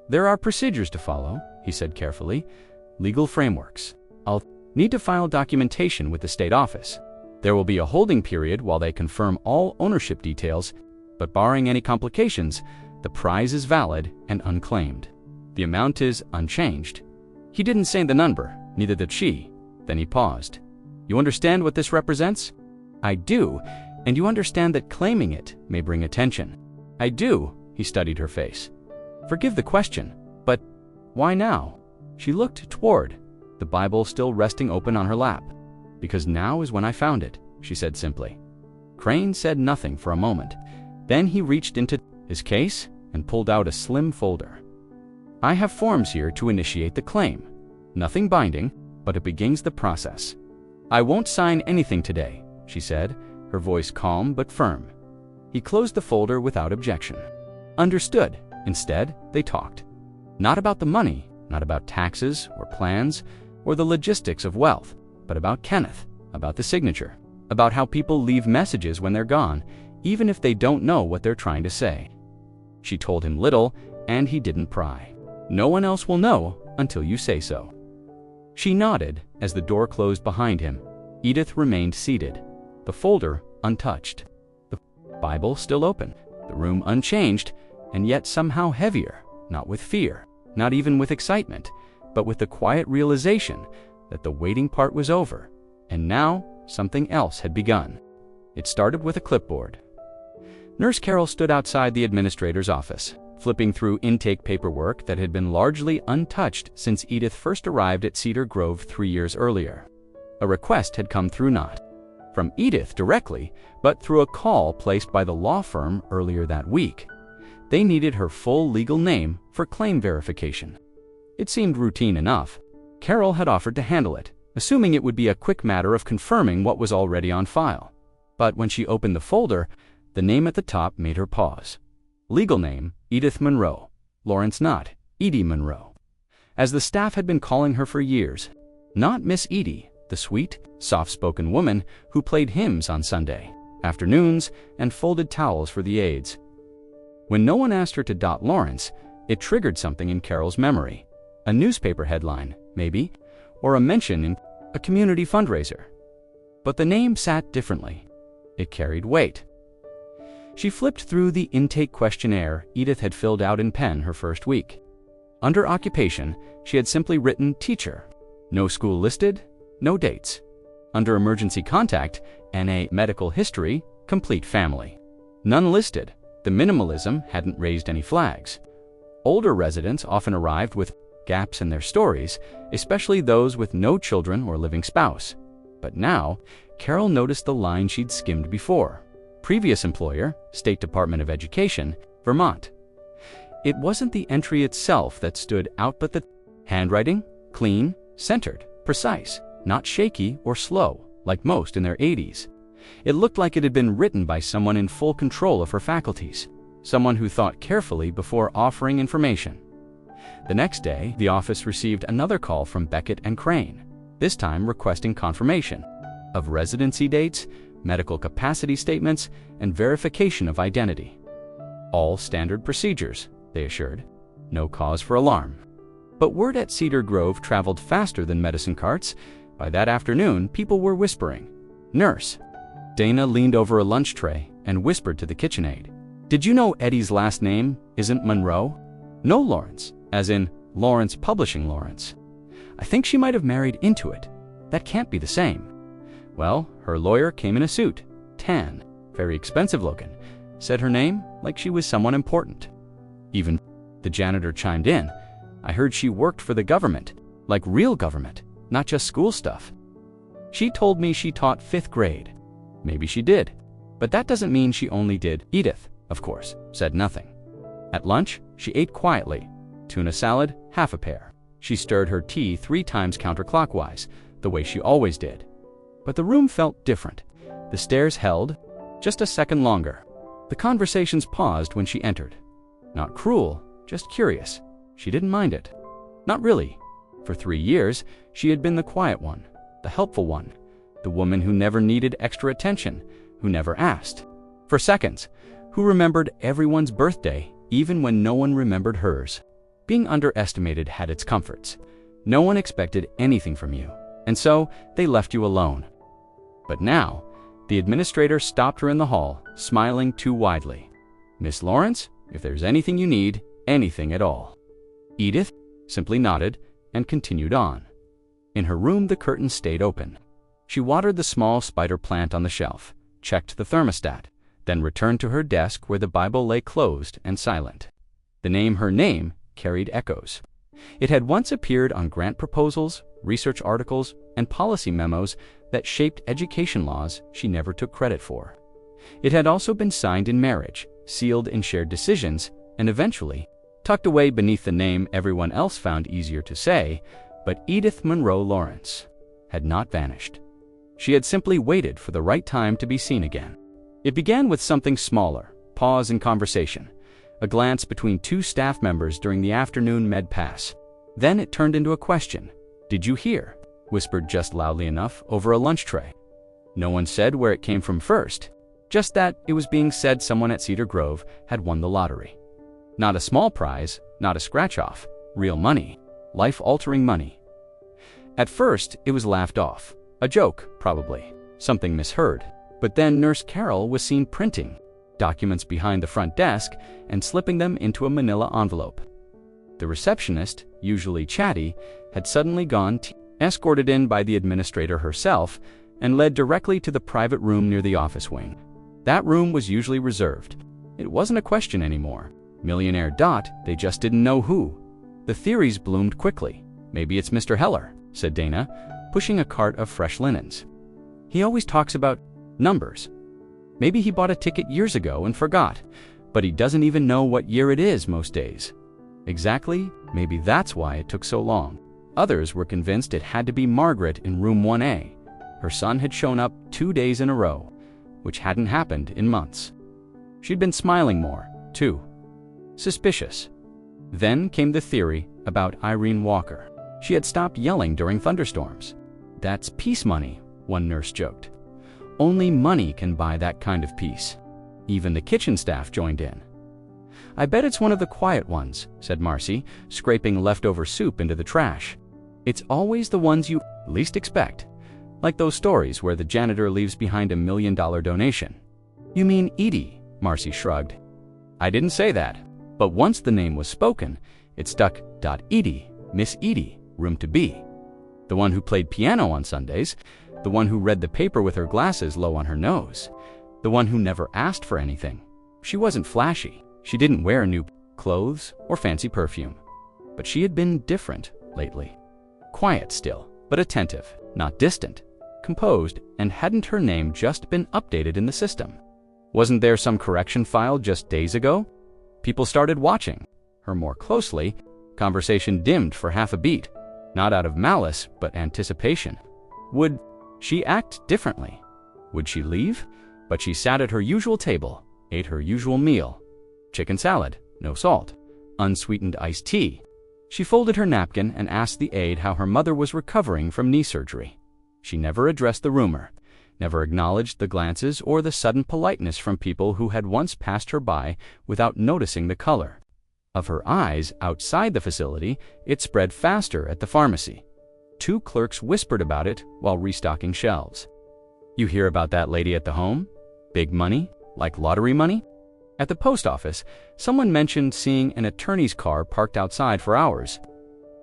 "There are procedures to follow," he said carefully. "Legal frameworks. I'll need to file documentation with the state office. There will be a holding period while they confirm all ownership details, but barring any complications, the prize is valid and unclaimed. The amount is unchanged." He didn't say the number, neither did she. Then he paused. "You understand what this represents?" "I do, and you understand that claiming it may bring attention." "I do," he studied her face. "Forgive the question, but why now?" She looked toward, the Bible still resting open on her lap. "Because now is when I found it," she said simply. Crane said nothing for a moment. Then he reached into his case and pulled out a slim folder. "I have forms here to initiate the claim. Nothing binding, but it begins the process." "I won't sign anything today," she said, her voice calm but firm. He closed the folder without objection. "Understood." Instead, they talked. Not about the money, not about taxes or plans or the logistics of wealth, but about Kenneth, about the signature, about how people leave messages when they're gone, even if they don't know what they're trying to say. She told him little, and he didn't pry. "No one else will know until you say so." She nodded as the door closed behind him. Edith remained seated, the folder untouched, the Bible still open, the room unchanged, and yet somehow heavier, not with fear, not even with excitement, but with the quiet realization that the waiting part was over, and now something else had begun. It started with a clipboard. Nurse Carol stood outside the administrator's office, flipping through intake paperwork that had been largely untouched since Edith first arrived at Cedar Grove 3 years earlier. A request had come through not from Edith directly, but through a call placed by the law firm earlier that week. They needed her full legal name for claim verification. It seemed routine enough. Carol had offered to handle it, assuming it would be a quick matter of confirming what was already on file. But when she opened the folder, the name at the top made her pause. Legal name, Edith Monroe. Lawrence, not Edie Monroe, as the staff had been calling her for years. Not Miss Edie, the sweet, soft-spoken woman who played hymns on Sunday afternoons and folded towels for the aides. When no one asked her to dot Lawrence, it triggered something in Carol's memory. A newspaper headline, maybe, or a mention in a community fundraiser. But the name sat differently. It carried weight. She flipped through the intake questionnaire Edith had filled out in pen her first week. Under occupation, she had simply written teacher. No school listed, no dates. Under emergency contact, NA medical history, complete family. None listed. The minimalism hadn't raised any flags. Older residents often arrived with gaps in their stories, especially those with no children or living spouse. But now, Carol noticed the line she'd skimmed before. Previous employer, State Department of Education, Vermont. It wasn't the entry itself that stood out, but the handwriting, clean, centered, precise, not shaky or slow, like most in their 80s. It looked like it had been written by someone in full control of her faculties, someone who thought carefully before offering information. The next day, the office received another call from Beckett and Crane, this time requesting confirmation of residency dates, medical capacity statements, and verification of identity. All standard procedures, they assured. No cause for alarm. But word at Cedar Grove traveled faster than medicine carts. By that afternoon, people were whispering, "Nurse." Dana leaned over a lunch tray and whispered to the KitchenAid, "Did you know Eddie's last name isn't Monroe? No Lawrence, as in Lawrence Publishing Lawrence. I think she might have married into it. That can't be the same." Well, her lawyer came in a suit, tan, very expensive looking, said her name like she was someone important. Even the janitor chimed in, "I heard she worked for the government, like real government, not just school stuff. She told me she taught 5th grade. Maybe she did, but that doesn't mean she only did." Edith, of course, said nothing. At lunch, she ate quietly. Tuna salad, half a pear. She stirred her tea 3 times counterclockwise, the way she always did. But the room felt different. The stares held just a second longer. The conversations paused when she entered. Not cruel, just curious. She didn't mind it. Not really. For 3 years, she had been the quiet one, the helpful one, the woman who never needed extra attention, who never asked. For seconds, who remembered everyone's birthday, even when no one remembered hers. Being underestimated had its comforts. No one expected anything from you, and so they left you alone. But now, the administrator stopped her in the hall, smiling too widely. "Miss Lawrence, if there's anything you need, anything at all." Edith simply nodded and continued on. In her room, the curtains stayed open. She watered the small spider plant on the shelf, checked the thermostat, then returned to her desk where the Bible lay closed and silent. Her name carried echoes. It had once appeared on grant proposals, research articles, and policy memos that shaped education laws she never took credit for. It had also been signed in marriage, sealed in shared decisions, and eventually tucked away beneath the name everyone else found easier to say, but Edith Monroe Lawrence had not vanished. She had simply waited for the right time to be seen again. It began with something smaller, pause in conversation, a glance between 2 staff members during the afternoon med pass. Then it turned into a question. "Did you hear?" whispered just loudly enough over a lunch tray. No one said where it came from first, just that it was being said someone at Cedar Grove had won the lottery. Not a small prize, not a scratch-off, real money, life-altering money. At first, it was laughed off. A joke, probably, something misheard. But then Nurse Carol was seen printing documents behind the front desk and slipping them into a manila envelope. The receptionist, usually chatty, had suddenly gone escorted in by the administrator herself and led directly to the private room near the office wing. That room was usually reserved. It wasn't a question anymore. Millionaire Dot, they just didn't know who. The theories bloomed quickly. "Maybe it's Mr. Heller," said Dana, pushing a cart of fresh linens. "He always talks about numbers. Maybe he bought a ticket years ago and forgot, but he doesn't even know what year it is most days." Exactly, maybe that's why it took so long. Others were convinced it had to be Margaret in room 1A. Her son had shown up 2 days in a row, which hadn't happened in months. She'd been smiling more, too. Suspicious. Then came the theory about Irene Walker. She had stopped yelling during thunderstorms. "That's peace money," one nurse joked. "Only money can buy that kind of peace." Even the kitchen staff joined in. "I bet it's one of the quiet ones," said Marcy, scraping leftover soup into the trash. "It's always the ones you least expect. Like those stories where the janitor leaves behind $1 million donation." "You mean Edie?" Marcy shrugged. "I didn't say that, but once the name was spoken, it stuck. Edie, Miss Edie, room to be. The one who played piano on Sundays, the one who read the paper with her glasses low on her nose, the one who never asked for anything. She wasn't flashy. She didn't wear new clothes or fancy perfume. But she had been different lately. Quiet still, but attentive, not distant, composed, and hadn't her name just been updated in the system? Wasn't there some correction filed just days ago? People started watching her more closely. Conversation dimmed for half a beat, not out of malice, but anticipation. Would she act differently? Would she leave? But she sat at her usual table, ate her usual meal. Chicken salad, no salt, unsweetened iced tea. She folded her napkin and asked the aide how her mother was recovering from knee surgery. She never addressed the rumor, never acknowledged the glances or the sudden politeness from people who had once passed her by without noticing the color of her eyes. Outside the facility, it spread faster at the pharmacy. 2 clerks whispered about it while restocking shelves. You hear about that lady at the home? Big money? Like lottery money? At the post office, someone mentioned seeing an attorney's car parked outside for hours.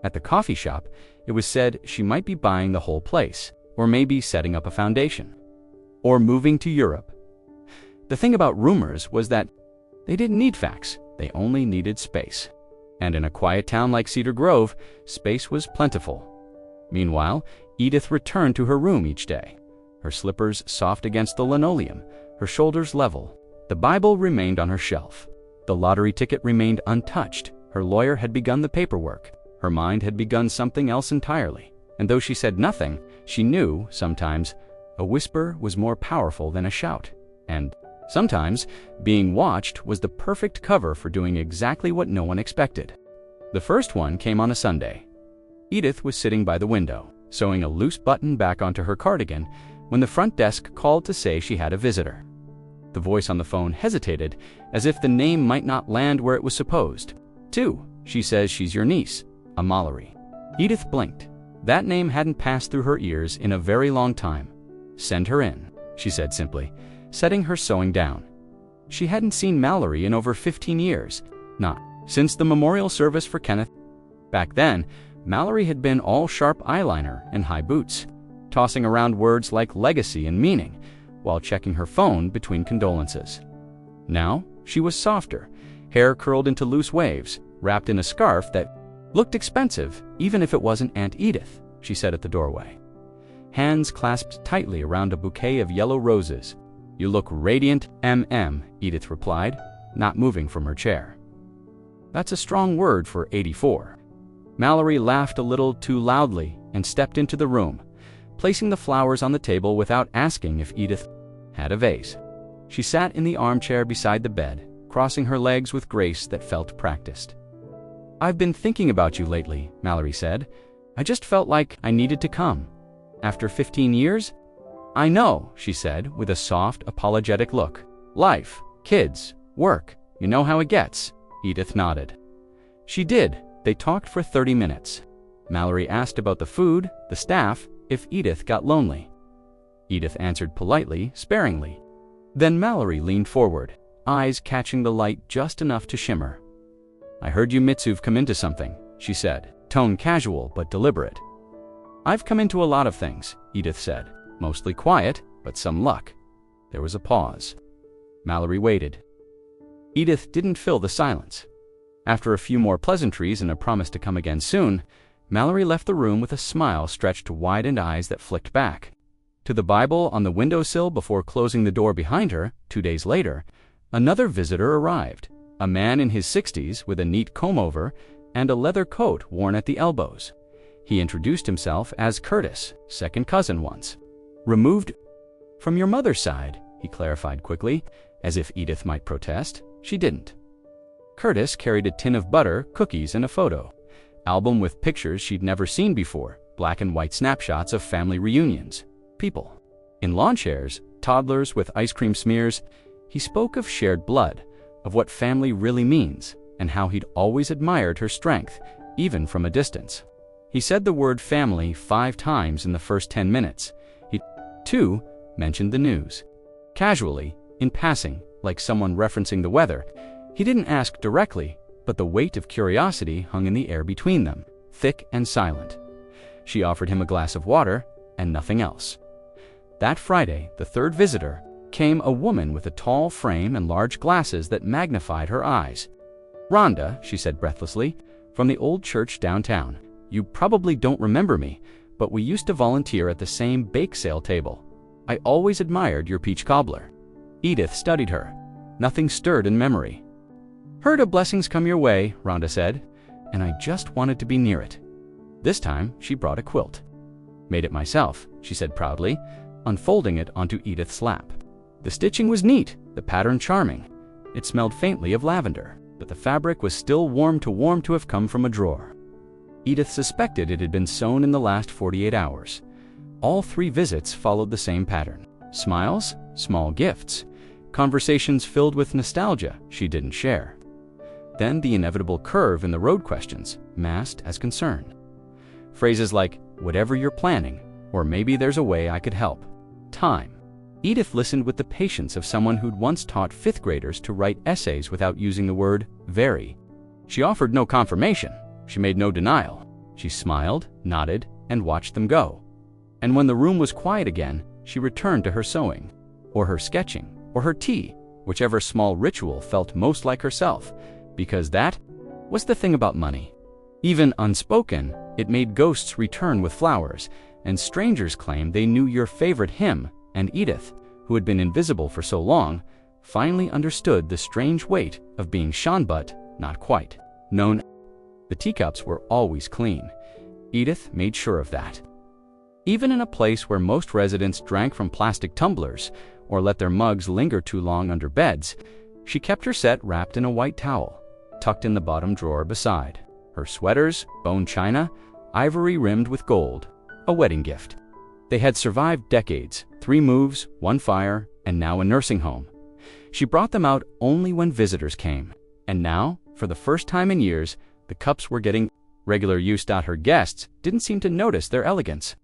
At the coffee shop, it was said she might be buying the whole place, or maybe setting up a foundation, or moving to Europe. The thing about rumors was that they didn't need facts, they only needed space. And in a quiet town like Cedar Grove, space was plentiful. Meanwhile, Edith returned to her room each day, her slippers soft against the linoleum, her shoulders level. The Bible remained on her shelf. The lottery ticket remained untouched. Her lawyer had begun the paperwork. Her mind had begun something else entirely. And though she said nothing, she knew, sometimes, a whisper was more powerful than a shout. And sometimes, being watched was the perfect cover for doing exactly what no one expected. The first one came on a Sunday. Edith was sitting by the window, sewing a loose button back onto her cardigan, when the front desk called to say she had a visitor. The voice on the phone hesitated, as if the name might not land where it was supposed. She says she's your niece, a Mallory. Edith blinked. That name hadn't passed through her ears in a very long time. Send her in, she said simply, setting her sewing down. She hadn't seen Mallory in over 15 years, not since the memorial service for Kenneth. Back then, Mallory had been all sharp eyeliner and high boots, tossing around words like legacy and meaning, while checking her phone between condolences. Now, she was softer, hair curled into loose waves, wrapped in a scarf that looked expensive, even if it wasn't Aunt Edith, she said at the doorway. Hands clasped tightly around a bouquet of yellow roses. You look radiant, Edith replied, not moving from her chair. That's a strong word for 84. Mallory laughed a little too loudly and stepped into the room, placing the flowers on the table without asking if Edith had a vase. She sat in the armchair beside the bed, crossing her legs with grace that felt practiced. I've been thinking about you lately, Mallory said. I just felt like I needed to come. After 15 years? I know, she said, with a soft, apologetic look. Life, kids, work, you know how it gets. Edith nodded. She did. They talked for 30 minutes. Mallory asked about the food, the staff, if Edith got lonely. Edith answered politely, sparingly. Then Mallory leaned forward, eyes catching the light just enough to shimmer. I heard you Mitsu've come into something, she said, tone casual but deliberate. I've come into a lot of things, Edith said, mostly quiet, but some luck. There was a pause. Mallory waited. Edith didn't fill the silence. After a few more pleasantries and a promise to come again soon, Mallory left the room with a smile stretched to widened eyes that flicked back. To the Bible on the windowsill before closing the door behind her, 2 days later, another visitor arrived, a man in his 60s with a neat comb-over and a leather coat worn at the elbows. He introduced himself as Curtis, second cousin once. Removed from your mother's side, he clarified quickly, as if Edith might protest. She didn't. Curtis carried a tin of butter, cookies, and a photo album with pictures she'd never seen before, black and white snapshots of family reunions, people in lawn chairs, toddlers with ice cream smears. He spoke of shared blood, of what family really means, and how he'd always admired her strength, even from a distance. He said the word family 5 times in the first 10 minutes. He, too, mentioned the news. Casually, in passing, like someone referencing the weather. He didn't ask directly, but the weight of curiosity hung in the air between them, thick and silent. She offered him a glass of water, and nothing else. That Friday, the third visitor, came a woman with a tall frame and large glasses that magnified her eyes. Rhonda, she said breathlessly, from the old church downtown. You probably don't remember me, but we used to volunteer at the same bake sale table. I always admired your peach cobbler. Edith studied her. Nothing stirred in memory. Heard a blessings come your way, Rhonda said, and I just wanted to be near it. This time, she brought a quilt. Made it myself, she said proudly. unfolding it onto Edith's lap. The stitching was neat, the pattern charming. It smelled faintly of lavender, but the fabric was still warm to have come from a drawer. Edith suspected it had been sewn in the last 48 hours. All 3 visits followed the same pattern. Smiles, small gifts, conversations filled with nostalgia she didn't share. Then the inevitable curve in the road questions, masked as concern. Phrases like, "Whatever you're planning," or "Maybe there's a way I could help." Time. Edith listened with the patience of someone who'd once taught 5th graders to write essays without using the word very. She offered no confirmation. She made no denial. She smiled, nodded, and watched them go. And when the room was quiet again, she returned to her sewing, or her sketching, or her tea, whichever small ritual felt most like herself, because that was the thing about money. Even unspoken, it made ghosts return with flowers, and strangers claimed they knew your favorite hymn, and Edith, who had been invisible for so long, finally understood the strange weight of being shone but not quite known. The teacups were always clean. Edith made sure of that. Even in a place where most residents drank from plastic tumblers or let their mugs linger too long under beds, she kept her set wrapped in a white towel, tucked in the bottom drawer beside. Her sweaters, bone china, ivory rimmed with gold, a wedding gift. They had survived decades, 3 moves, 1 fire, and now a nursing home. She brought them out only when visitors came. And now, for the first time in years, the cups were getting regular use. Her guests didn't seem to notice their elegance.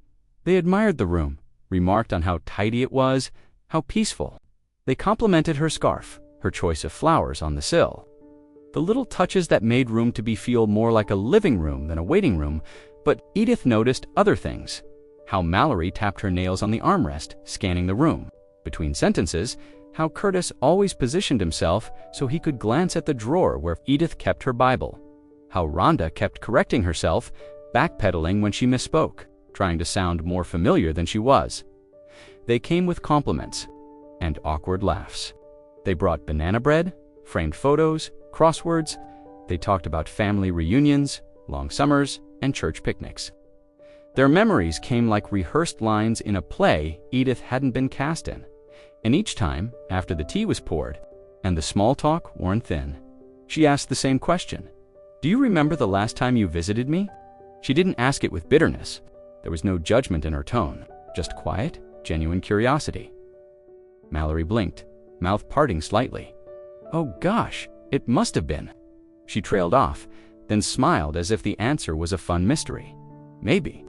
They admired the room, remarked on how tidy it was, how peaceful. They complimented her scarf, her choice of flowers on the sill. The little touches that made room to be feel more like a living room than a waiting room. But Edith noticed other things. How Mallory tapped her nails on the armrest, scanning the room. Between sentences, how Curtis always positioned himself so he could glance at the drawer where Edith kept her Bible. How Rhonda kept correcting herself, backpedaling when she misspoke, trying to sound more familiar than she was. They came with compliments and awkward laughs. They brought banana bread, framed photos, crosswords. They talked about family reunions, long summers, and church picnics. Their memories came like rehearsed lines in a play Edith hadn't been cast in. And each time, after the tea was poured and the small talk worn thin, she asked the same question. "Do you remember the last time you visited me?" She didn't ask it with bitterness. There was no judgment in her tone, just quiet, genuine curiosity. Mallory blinked, mouth parting slightly. "Oh gosh, it must have been." She trailed off, then smiled as if the answer was a fun mystery. "Maybe.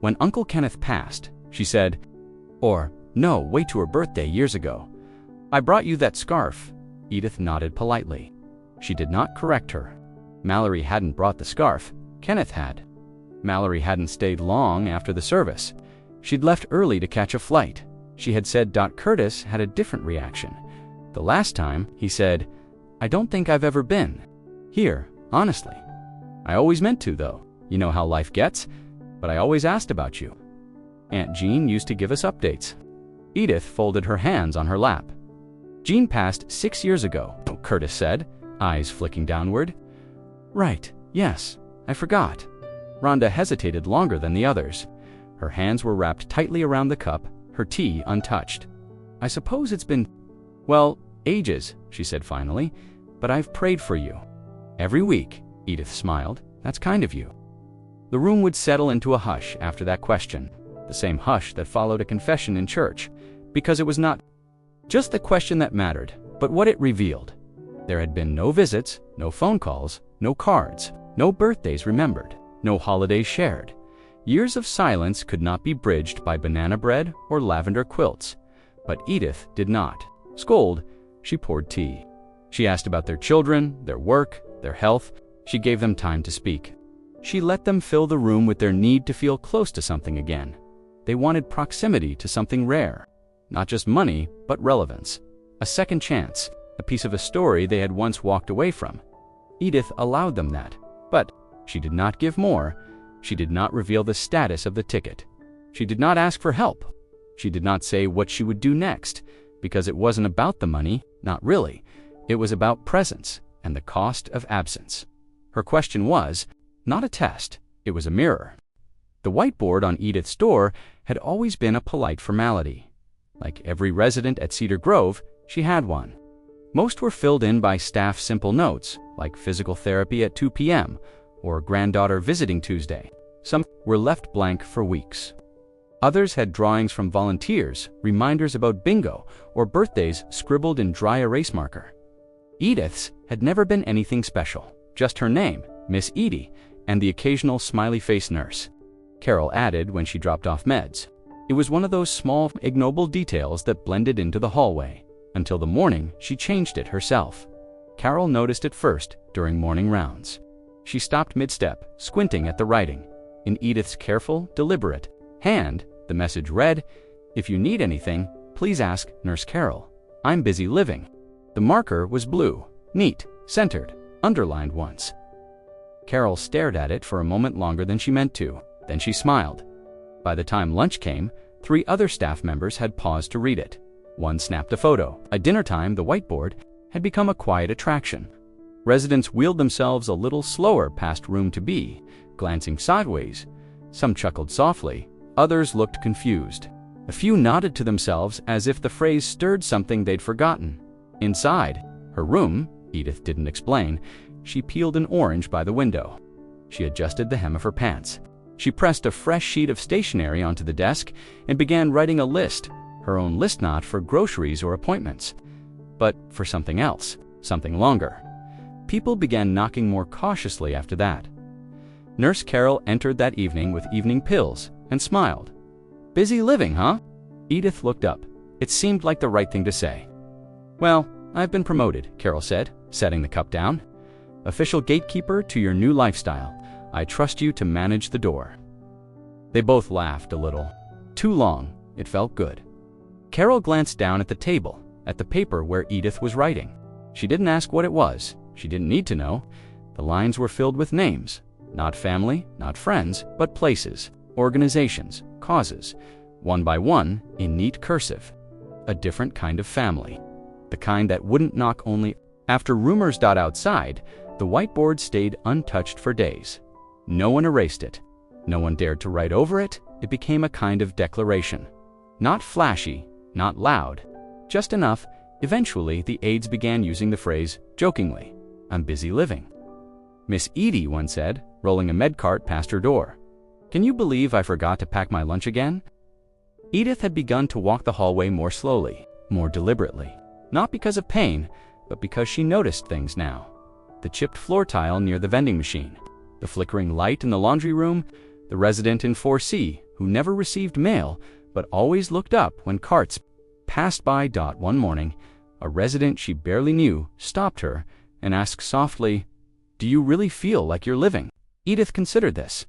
When Uncle Kenneth passed," she said, "or no, wait to her birthday years ago. I brought you that scarf." Edith nodded politely. She did not correct her. Mallory hadn't brought the scarf. Kenneth had. Mallory hadn't stayed long after the service. She'd left early to catch a flight. She had said Curtis had a different reaction. The last time, he said, "I don't think I've ever been here, honestly. I always meant to, though. You know how life gets. But I always asked about you. Aunt Jean used to give us updates." Edith folded her hands on her lap. "Jean passed 6 years ago," Curtis said, eyes flicking downward. "Right, yes, I forgot." Rhonda hesitated longer than the others. Her hands were wrapped tightly around the cup, her tea untouched. "I suppose it's been, well, ages," she said finally, "but I've prayed for you." "Every week," Edith smiled. "That's kind of you." The room would settle into a hush after that question, the same hush that followed a confession in church, because it was not just the question that mattered, but what it revealed. There had been no visits, no phone calls, no cards, no birthdays remembered, no holidays shared. Years of silence could not be bridged by banana bread or lavender quilts. But Edith did not scold. She poured tea. She asked about their children, their work, their health. She gave them time to speak. She let them fill the room with their need to feel close to something again. They wanted proximity to something rare. Not just money, but relevance. A second chance, a piece of a story they had once walked away from. Edith allowed them that, but she did not give more. She did not reveal the status of the ticket. She did not ask for help. She did not say what she would do next, because it wasn't about the money, not really. It was about presence and the cost of absence. Her question was not a test, it was a mirror. The whiteboard on Edith's door had always been a polite formality. Like every resident at Cedar Grove, she had one. Most were filled in by staff simple notes, like physical therapy at 2 p.m. or granddaughter visiting Tuesday. Some were left blank for weeks. Others had drawings from volunteers, reminders about bingo, or birthdays scribbled in dry erase marker. Edith's had never been anything special, just her name, Miss Edie, and the occasional smiley face nurse. Carol added when she dropped off meds. It was one of those small, ignoble details that blended into the hallway, until the morning she changed it herself. Carol noticed it first during morning rounds. She stopped mid-step, squinting at the writing. In Edith's careful, deliberate hand, the message read, "If you need anything, please ask Nurse Carol. I'm busy living." The marker was blue, neat, centered, underlined once. Carol stared at it for a moment longer than she meant to. Then she smiled. By the time lunch came, 3 other staff members had paused to read it. One snapped a photo. At dinner time, the whiteboard had become a quiet attraction. Residents wheeled themselves a little slower past room to be, glancing sideways. Some chuckled softly, others looked confused. A few nodded to themselves as if the phrase stirred something they'd forgotten. Inside her room, Edith didn't explain, she peeled an orange by the window. She adjusted the hem of her pants. She pressed a fresh sheet of stationery onto the desk and began writing a list, her own list not for groceries or appointments, but for something else, something longer. People began knocking more cautiously after that. Nurse Carol entered that evening with evening pills and smiled. "Busy living, huh?" Edith looked up. It seemed like the right thing to say. "Well, I've been promoted," Carol said, setting the cup down. "Official gatekeeper to your new lifestyle. I trust you to manage the door." They both laughed a little. Too long, it felt good. Carol glanced down at the table, at the paper where Edith was writing. She didn't ask what it was. She didn't need to know. The lines were filled with names. Not family, not friends, but places, organizations, causes, one by one, in neat cursive. A different kind of family. The kind that wouldn't knock only after rumors got outside. The whiteboard stayed untouched for days. No one erased it. No one dared to write over it. It became a kind of declaration. Not flashy, not loud, just enough. Eventually, the aides began using the phrase jokingly, "I'm busy living." Miss Edie once said, rolling a med cart past her door, "Can you believe I forgot to pack my lunch again?" Edith had begun to walk the hallway more slowly, more deliberately, not because of pain, but because she noticed things now. The chipped floor tile near the vending machine, the flickering light in the laundry room, the resident in 4C who never received mail but always looked up when carts passed by. One morning, a resident she barely knew stopped her and asked softly, "Do you really feel like you're living?" Edith considered this.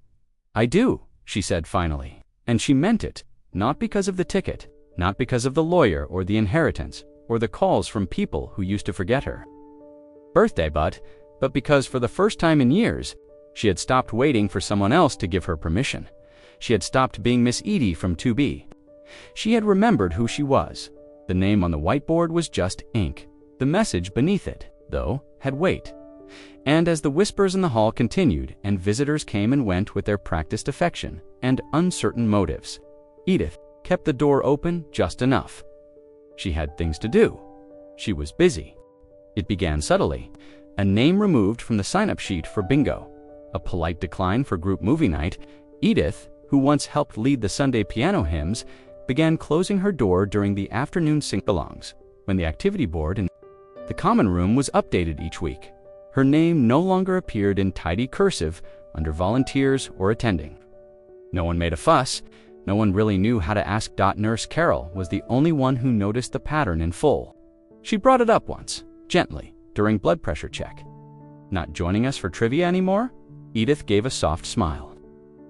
"I do," she said finally. And she meant it, not because of the ticket, not because of the lawyer or the inheritance, or the calls from people who used to forget her birthday, but because for the first time in years, she had stopped waiting for someone else to give her permission. She had stopped being Miss Edie from 2B. She had remembered who she was. The name on the whiteboard was just ink. The message beneath it, though, had weight. And as the whispers in the hall continued and visitors came and went with their practiced affection and uncertain motives, Edith kept the door open just enough. She had things to do. She was busy. It began subtly. A name removed from the sign-up sheet for bingo. A polite decline for group movie night. Edith, who once helped lead the Sunday piano hymns, began closing her door during the afternoon sing-alongs, when the activity board in the common room was updated each week. Her name no longer appeared in tidy cursive under volunteers or attending. No one made a fuss. No one really knew how to ask. Nurse Carol was the only one who noticed the pattern in full. She brought it up once, gently, during blood pressure check. "Not joining us for trivia anymore?" Edith gave a soft smile.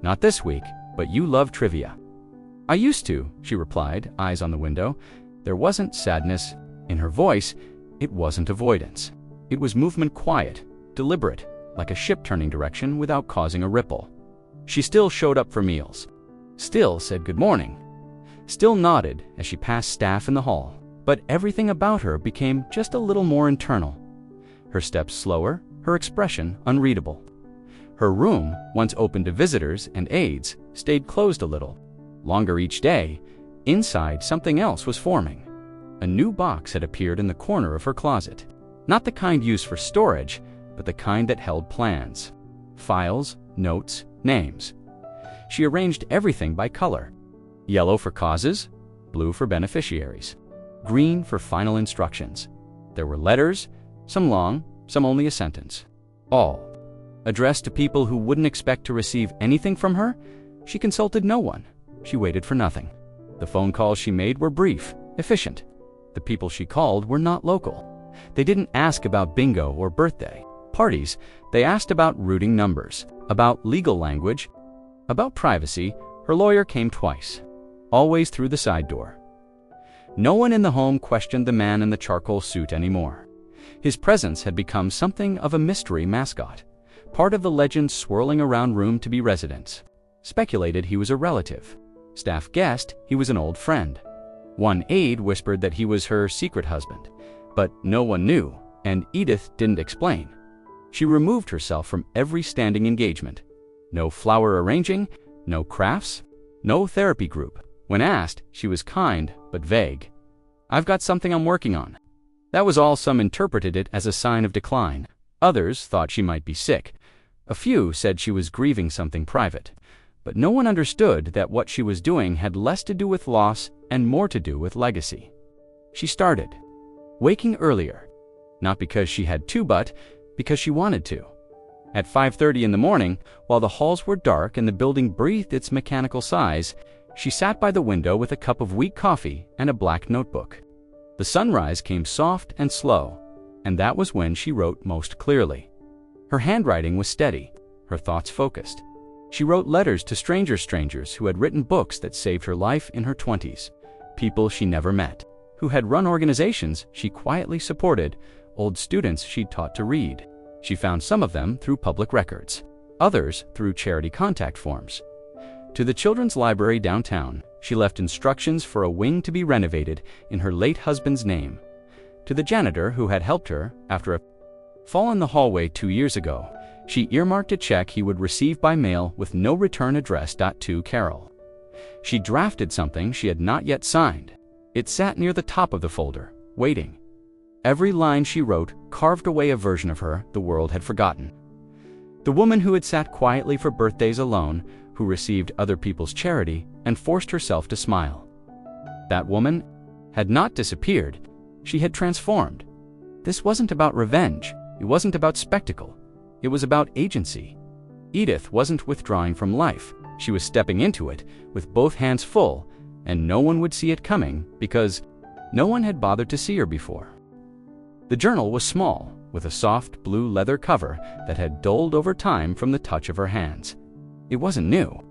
"Not this week, but you love trivia." "I used to," she replied, eyes on the window. There wasn't sadness in her voice. It wasn't avoidance. It was movement, quiet, deliberate, like a ship turning direction without causing a ripple. She still showed up for meals. Still said good morning. Still nodded as she passed staff in the hall. But everything about her became just a little more internal. Her steps slower, her expression unreadable. Her room, once open to visitors and aides, stayed closed a little. Longer each day, inside something else was forming. A new box had appeared in the corner of her closet. Not the kind used for storage, but the kind that held plans. Files, notes, names. She arranged everything by color. Yellow for causes, blue for beneficiaries, green for final instructions. There were letters, some long, some only a sentence. All addressed to people who wouldn't expect to receive anything from her. She consulted no one. She waited for nothing. The phone calls she made were brief, efficient. The people she called were not local. They didn't ask about bingo or birthday parties. They asked about routing numbers, about legal language, about privacy. Her lawyer came twice, always through the side door. No one in the home questioned the man in the charcoal suit anymore. His presence had become something of a mystery mascot, part of the legend swirling around room-to-be residents. Speculated he was a relative. Staff guessed he was an old friend. One aide whispered that he was her secret husband, but no one knew, and Edith didn't explain. She removed herself from every standing engagement. No flower arranging, no crafts, no therapy group. When asked, she was kind but vague. "I've got something I'm working on." That was all. Some interpreted it as a sign of decline. Others thought she might be sick. A few said she was grieving something private. But no one understood that what she was doing had less to do with loss and more to do with legacy. She started waking earlier, not because she had to, but because she wanted to. At 5:30 in the morning, while the halls were dark and the building breathed its mechanical sighs, she sat by the window with a cup of weak coffee and a black notebook. The sunrise came soft and slow, and that was when she wrote most clearly. Her handwriting was steady, her thoughts focused. She wrote letters to strangers who had written books that saved her life in her 20s, people she never met, who had run organizations she quietly supported, old students she'd taught to read. She found some of them through public records, others through charity contact forms. To the children's library downtown, she left instructions for a wing to be renovated in her late husband's name. To the janitor who had helped her after a fall in the hallway 2 years ago, she earmarked a check he would receive by mail with no return address. To Carol. She drafted something she had not yet signed. It sat near the top of the folder, waiting. Every line she wrote carved away a version of her the world had forgotten. The woman who had sat quietly for birthdays alone, who received other people's charity and forced herself to smile. That woman had not disappeared. She had transformed. This wasn't about revenge. It wasn't about spectacle. It was about agency. Edith wasn't withdrawing from life. She was stepping into it with both hands full, and no one would see it coming because no one had bothered to see her before. The journal was small, with a soft blue leather cover that had dulled over time from the touch of her hands. It wasn't new.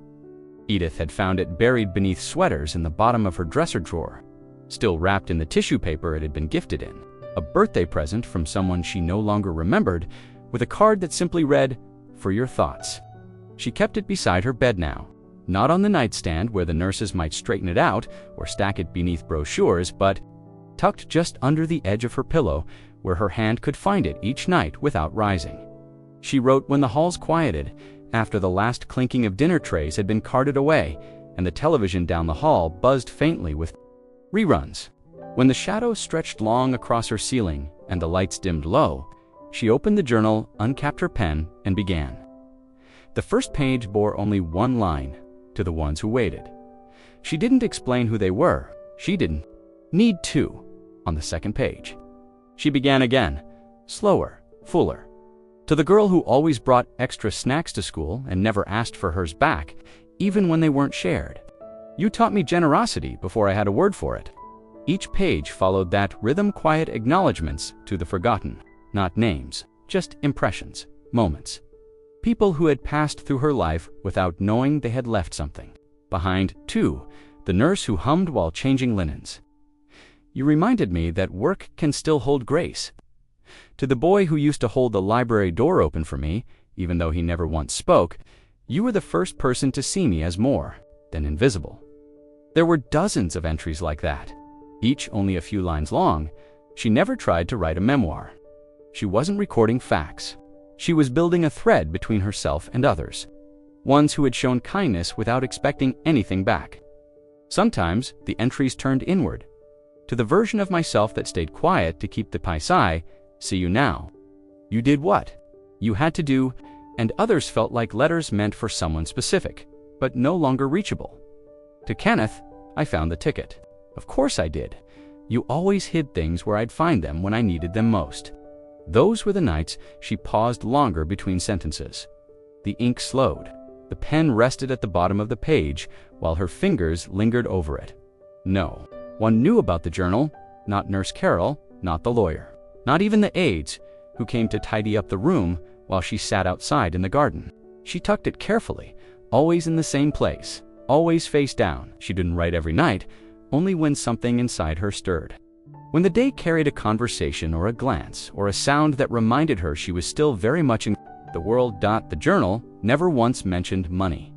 Edith had found it buried beneath sweaters in the bottom of her dresser drawer, still wrapped in the tissue paper it had been gifted in, a birthday present from someone she no longer remembered, with a card that simply read, "For your thoughts." She kept it beside her bed now, not on the nightstand where the nurses might straighten it out or stack it beneath brochures, but tucked just under the edge of her pillow where her hand could find it each night without rising. She wrote when the halls quieted, after the last clinking of dinner trays had been carted away and the television down the hall buzzed faintly with reruns. When the shadows stretched long across her ceiling and the lights dimmed low, she opened the journal, uncapped her pen, and began. The first page bore only one line, to the ones who waited. She didn't explain who they were. She didn't need to. On the second page, she began again, slower, fuller. To the girl who always brought extra snacks to school and never asked for hers back, even when they weren't shared. You taught me generosity before I had a word for it. Each page followed that rhythm, quiet acknowledgments to the forgotten. Not names, just impressions, moments. People who had passed through her life without knowing they had left something behind. Too, the nurse who hummed while changing linens. You reminded me that work can still hold grace. To the boy who used to hold the library door open for me, even though he never once spoke, you were the first person to see me as more than invisible. There were dozens of entries like that, each only a few lines long. She never tried to write a memoir. She wasn't recording facts. She was building a thread between herself and others, ones who had shown kindness without expecting anything back. Sometimes the entries turned inward, to the version of myself that stayed quiet to keep the paisai, see you now. You did what you had to do, and others felt like letters meant for someone specific, but no longer reachable. To Kenneth, I found the ticket. Of course I did. You always hid things where I'd find them when I needed them most. Those were the nights she paused longer between sentences. The ink slowed. The pen rested at the bottom of the page while her fingers lingered over it. No one knew about the journal, not Nurse Carol, not the lawyer, not even the aides who came to tidy up the room while she sat outside in the garden. She tucked it carefully, always in the same place, always face down. She didn't write every night, only when something inside her stirred. When the day carried a conversation or a glance or a sound that reminded her she was still very much in the world. The journal never once mentioned money.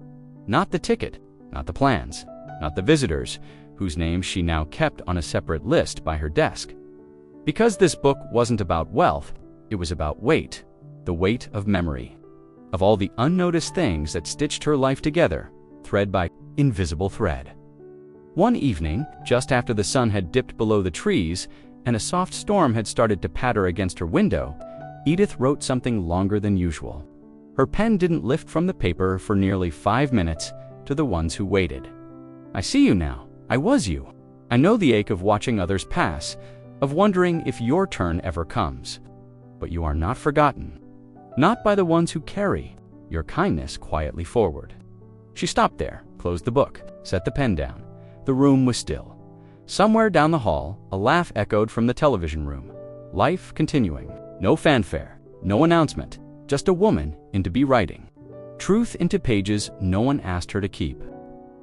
Not the ticket, not the plans, not the visitors, whose names she now kept on a separate list by her desk. Because this book wasn't about wealth, it was about weight, the weight of memory, of all the unnoticed things that stitched her life together, thread by invisible thread. One evening, just after the sun had dipped below the trees and a soft storm had started to patter against her window, Edith wrote something longer than usual. Her pen didn't lift from the paper for nearly 5 minutes. To the ones who waited. I see you now. I was you. I know the ache of watching others pass, of wondering if your turn ever comes. But you are not forgotten. Not by the ones who carry your kindness quietly forward. She stopped there, closed the book, set the pen down. The room was still. Somewhere down the hall, a laugh echoed from the television room. Life continuing. No fanfare, no announcement, just a woman into be writing. Truth into pages no one asked her to keep.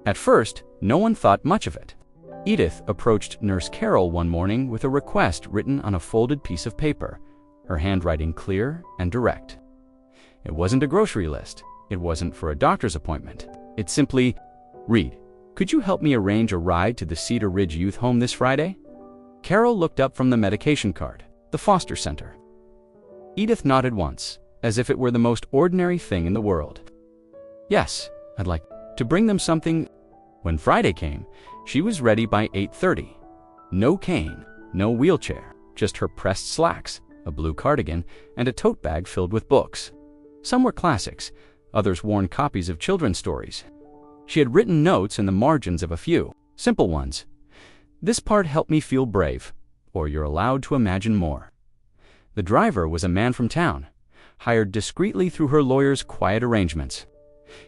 At first, no one thought much of it. Edith approached Nurse Carol one morning with a request written on a folded piece of paper, her handwriting clear and direct. It wasn't a grocery list. It wasn't for a doctor's appointment. It simply, read, could you help me arrange a ride to the Cedar Ridge Youth Home this Friday? Carol looked up from the medication card, the foster center. Edith nodded once, as if it were the most ordinary thing in the world. Yes, I'd like to bring them something. When Friday came, she was ready by 8:30. No cane, no wheelchair, just her pressed slacks, a blue cardigan, and a tote bag filled with books. Some were classics, others worn copies of children's stories. She had written notes in the margins of a few, simple ones. This part helped me feel brave, or you're allowed to imagine more. The driver was a man from town, hired discreetly through her lawyer's quiet arrangements.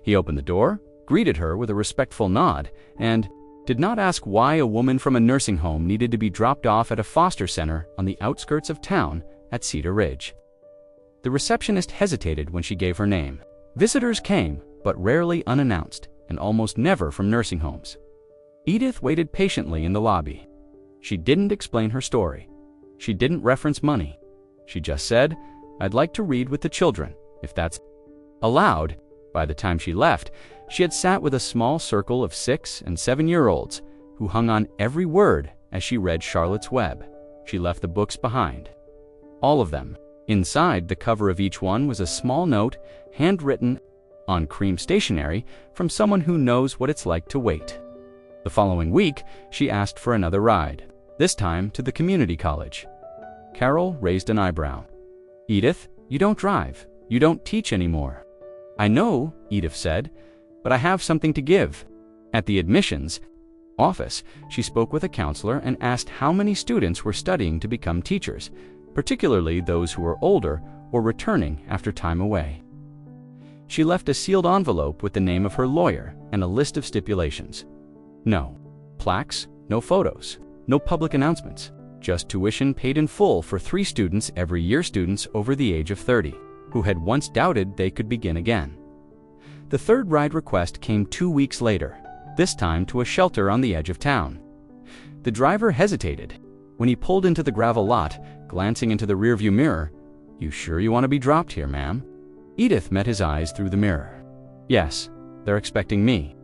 He opened the door, greeted her with a respectful nod, and did not ask why a woman from a nursing home needed to be dropped off at a foster center on the outskirts of town at Cedar Ridge. The receptionist hesitated when she gave her name. Visitors came, but rarely unannounced, and almost never from nursing homes. Edith waited patiently in the lobby. She didn't explain her story. She didn't reference money. She just said, I'd like to read with the children, if that's allowed. By the time she left, she had sat with a small circle of 6- and 7-year-olds who hung on every word as she read Charlotte's Web. She left the books behind. All of them. Inside the cover of each one was a small note, handwritten on cream stationery from someone who knows what it's like to wait. The following week, she asked for another ride, this time to the community college. Carol raised an eyebrow. Edith, you don't drive. You don't teach anymore. I know, Edith said, but I have something to give. At the admissions office, she spoke with a counselor and asked how many students were studying to become teachers, particularly those who were older or returning after time away. She left a sealed envelope with the name of her lawyer and a list of stipulations. No plaques, no photos, no public announcements, just tuition paid in full for 3 students every year, students over the age of 30, who had once doubted they could begin again. The third ride request came 2 weeks later, this time to a shelter on the edge of town. The driver hesitated. When he pulled into the gravel lot, glancing into the rearview mirror, "You sure you want to be dropped here, ma'am?" Edith met his eyes through the mirror. "Yes, they're expecting me."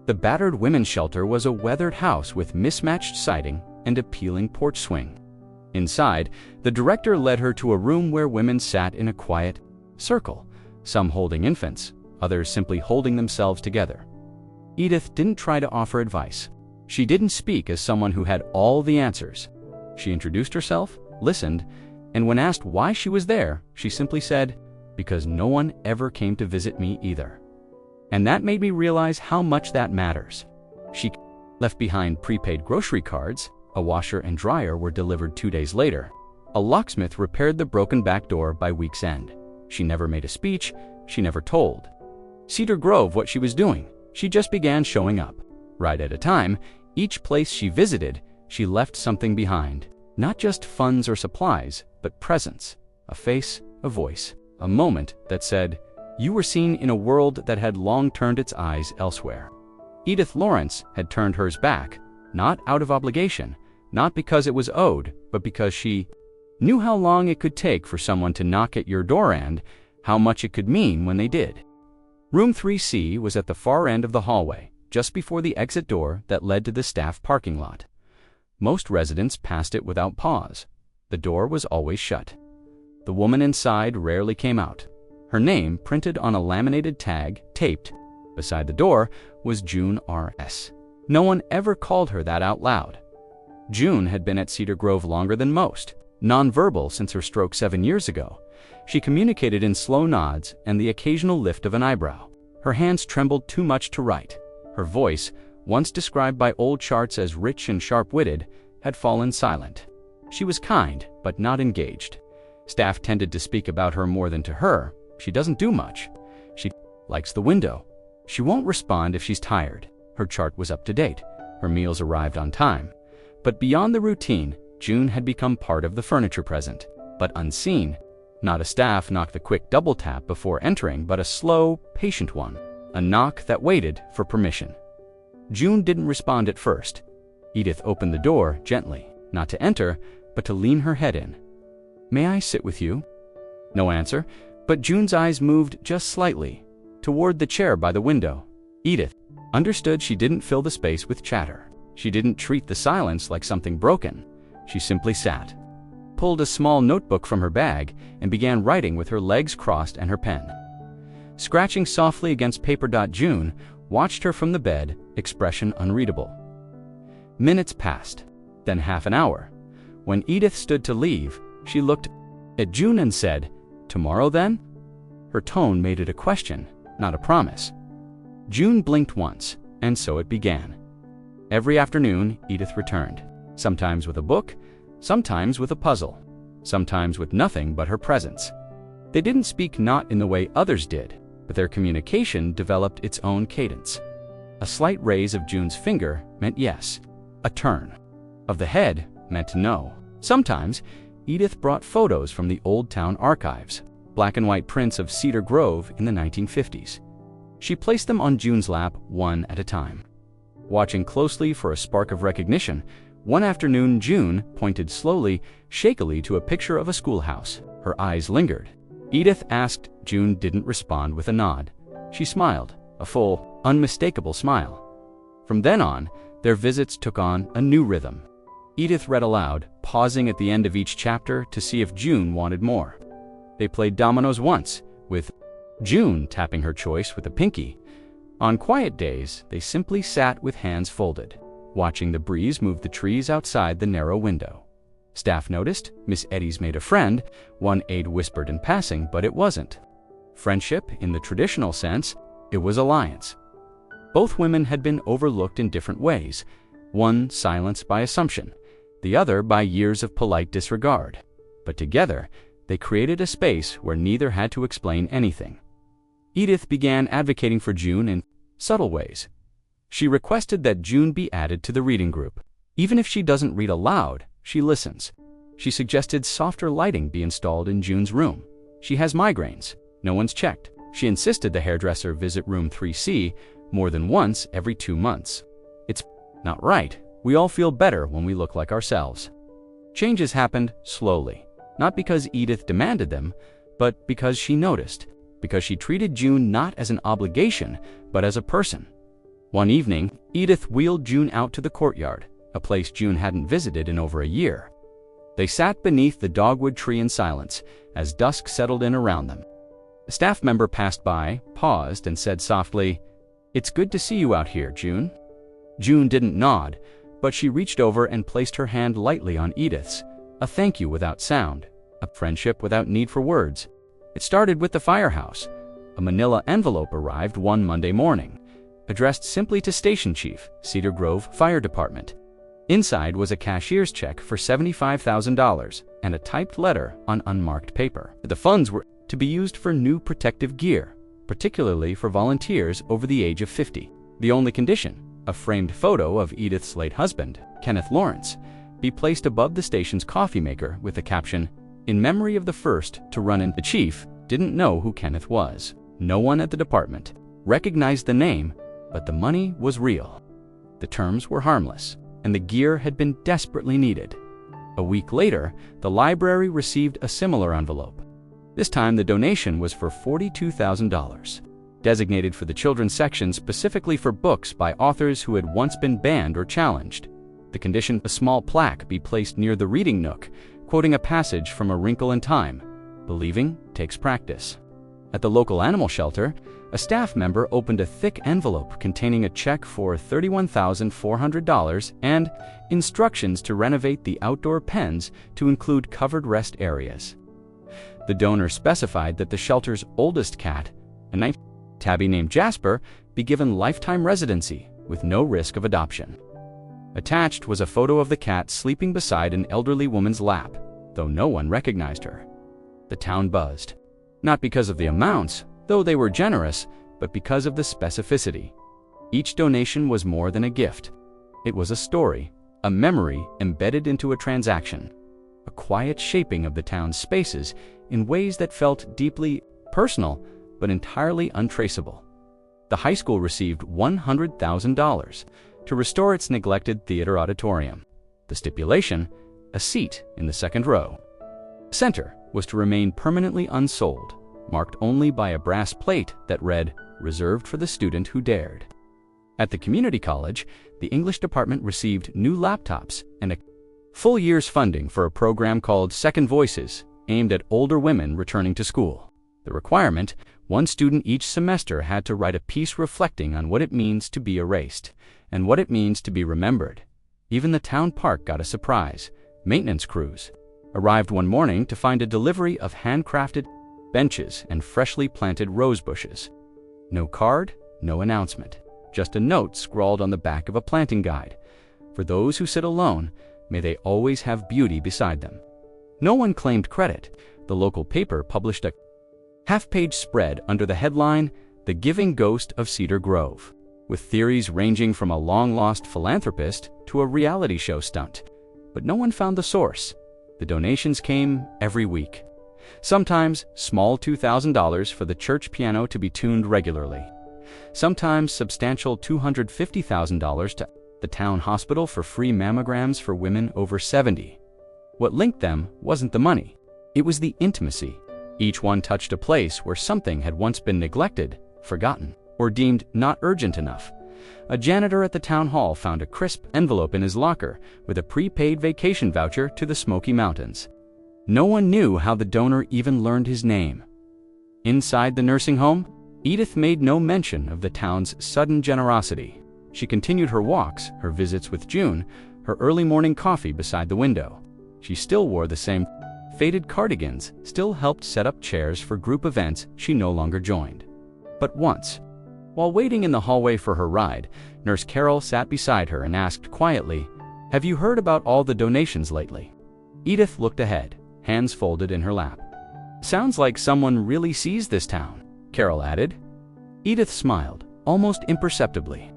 The battered women's shelter was a weathered house with mismatched siding and a peeling porch swing. Inside, the director led her to a room where women sat in a quiet circle, some holding infants, others simply holding themselves together. Edith didn't try to offer advice. She didn't speak as someone who had all the answers. She introduced herself, listened, and when asked why she was there, she simply said, "Because no one ever came to visit me either." And that made me realize how much that matters. She left behind prepaid grocery cards, a washer and dryer were delivered 2 days later. A locksmith repaired the broken back door by week's end. She never made a speech, she never told Cedar Grove what she was doing. She just began showing up. Right at a time, each place she visited, she left something behind. Not just funds or supplies, but presence, a face, a voice, a moment that said, "You were seen in a world that had long turned its eyes elsewhere." Edith Lawrence had turned hers back, not out of obligation, not because it was owed, but because she knew how long it could take for someone to knock at your door and how much it could mean when they did. Room 3C was at the far end of the hallway, just before the exit door that led to the staff parking lot. Most residents passed it without pause. The door was always shut. The woman inside rarely came out. Her name, printed on a laminated tag, taped beside the door, was June R.S. No one ever called her that out loud. June had been at Cedar Grove longer than most, nonverbal since her stroke 7 years ago. She communicated in slow nods and the occasional lift of an eyebrow. Her hands trembled too much to write. Her voice, once described by old charts as rich and sharp-witted, had fallen silent. She was kind, but not engaged. Staff tended to speak about her more than to her. She doesn't do much. She likes the window. She won't respond if she's tired. Her chart was up to date. Her meals arrived on time. But beyond the routine, June had become part of the furniture present, but unseen. Not a staff knock the quick double tap before entering, but a slow, patient one. A knock that waited for permission. June didn't respond at first. Edith opened the door gently, not to enter, but to lean her head in. "May I sit with you?" No answer, but June's eyes moved just slightly, toward the chair by the window. Edith understood she didn't fill the space with chatter. She didn't treat the silence like something broken. She simply sat, pulled a small notebook from her bag, and began writing with her legs crossed and her pen. Scratching softly against paper. June watched her from the bed, expression unreadable. Minutes passed, then half an hour. When Edith stood to leave, she looked at June and said, "Tomorrow then?" Her tone made it a question, not a promise. June blinked once, and so it began. Every afternoon, Edith returned, sometimes with a book, sometimes with a puzzle, sometimes with nothing but her presence. They didn't speak not in the way others did, but their communication developed its own cadence. A slight raise of June's finger meant yes. A turn of the head meant no. Sometimes, Edith brought photos from the Old Town archives, black and white prints of Cedar Grove in the 1950s. She placed them on June's lap one at a time. Watching closely for a spark of recognition, one afternoon June pointed slowly, shakily to a picture of a schoolhouse. Her eyes lingered. Edith asked. June didn't respond with a nod. She smiled, a full, unmistakable smile. From then on, their visits took on a new rhythm. Edith read aloud, pausing at the end of each chapter to see if June wanted more. They played dominoes once, with June tapping her choice with a pinky. On quiet days, they simply sat with hands folded, watching the breeze move the trees outside the narrow window. Staff noticed, Miss Eddie's made a friend, one aide whispered in passing, but it wasn't friendship in the traditional sense, it was alliance. Both women had been overlooked in different ways, one silenced by assumption, the other by years of polite disregard. But together, they created a space where neither had to explain anything. Edith began advocating for June in subtle ways. She requested that June be added to the reading group. Even if she doesn't read aloud, she listens. She suggested softer lighting be installed in June's room. She has migraines. No one's checked. She insisted the hairdresser visit room 3C more than once every 2 months. It's not right. We all feel better when we look like ourselves. Changes happened slowly, not because Edith demanded them, but because she noticed, because she treated June not as an obligation, but as a person. One evening, Edith wheeled June out to the courtyard, a place June hadn't visited in over a year. They sat beneath the dogwood tree in silence as dusk settled in around them. A staff member passed by, paused, and said softly, "It's good to see you out here, June." June didn't nod, but she reached over and placed her hand lightly on Edith's, a thank you without sound, a friendship without need for words. It started with the firehouse. A manila envelope arrived one Monday morning, addressed simply to Station Chief, Cedar Grove Fire Department. Inside was a cashier's check for $75,000 and a typed letter on unmarked paper. The funds were to be used for new protective gear, particularly for volunteers over the age of 50. The only condition, a framed photo of Edith's late husband, Edith Lawrence, be placed above the station's coffee maker with the caption, "In memory of the first to run in." The chief didn't know who Kenneth was. No one at the department recognized the name, but the money was real. The terms were harmless, and the gear had been desperately needed. A week later, the library received a similar envelope. This time the donation was for $42,000, designated for the children's section specifically for books by authors who had once been banned or challenged. The condition a small plaque be placed near the reading nook, quoting a passage from A Wrinkle in Time, "Believing takes practice." At the local animal shelter, a staff member opened a thick envelope containing a check for $31,400 and instructions to renovate the outdoor pens to include covered rest areas. The donor specified that the shelter's oldest cat, a nice tabby named Jasper, be given lifetime residency with no risk of adoption. Attached was a photo of the cat sleeping beside an elderly woman's lap, though no one recognized her. The town buzzed. Not because of the amounts, though they were generous, but because of the specificity. Each donation was more than a gift. It was a story, a memory embedded into a transaction, a quiet shaping of the town's spaces in ways that felt deeply personal but entirely untraceable. The high school received $100,000 to restore its neglected theater auditorium. The stipulation, a seat in the second row. Center was to remain permanently unsold, marked only by a brass plate that read, "Reserved for the student who dared." At the community college, the English department received new laptops and a full year's funding for a program called Second Voices, aimed at older women returning to school. The requirement, one student each semester had to write a piece reflecting on what it means to be erased and what it means to be remembered. Even the town park got a surprise. Maintenance crews arrived one morning to find a delivery of handcrafted benches and freshly planted rose bushes. No card, no announcement, just a note scrawled on the back of a planting guide. For those who sit alone, may they always have beauty beside them. No one claimed credit. The local paper published a half-page spread under the headline, "The Giving Ghost of Cedar Grove," with theories ranging from a long-lost philanthropist to a reality show stunt. But no one found the source. The donations came every week. Sometimes small $2,000 for the church piano to be tuned regularly. Sometimes substantial $250,000 to the town hospital for free mammograms for women over 70. What linked them wasn't the money. It was the intimacy. Each one touched a place where something had once been neglected, forgotten, or deemed not urgent enough. A janitor at the town hall found a crisp envelope in his locker with a prepaid vacation voucher to the Smoky Mountains. No one knew how the donor even learned his name. Inside the nursing home, Edith made no mention of the town's sudden generosity. She continued her walks, her visits with June, her early morning coffee beside the window. She still wore the same faded cardigans, still helped set up chairs for group events she no longer joined. But once, while waiting in the hallway for her ride, Nurse Carol sat beside her and asked quietly, "Have you heard about all the donations lately?" Edith looked ahead, hands folded in her lap. "Sounds like someone really sees this town," Carol added. Edith smiled, almost imperceptibly.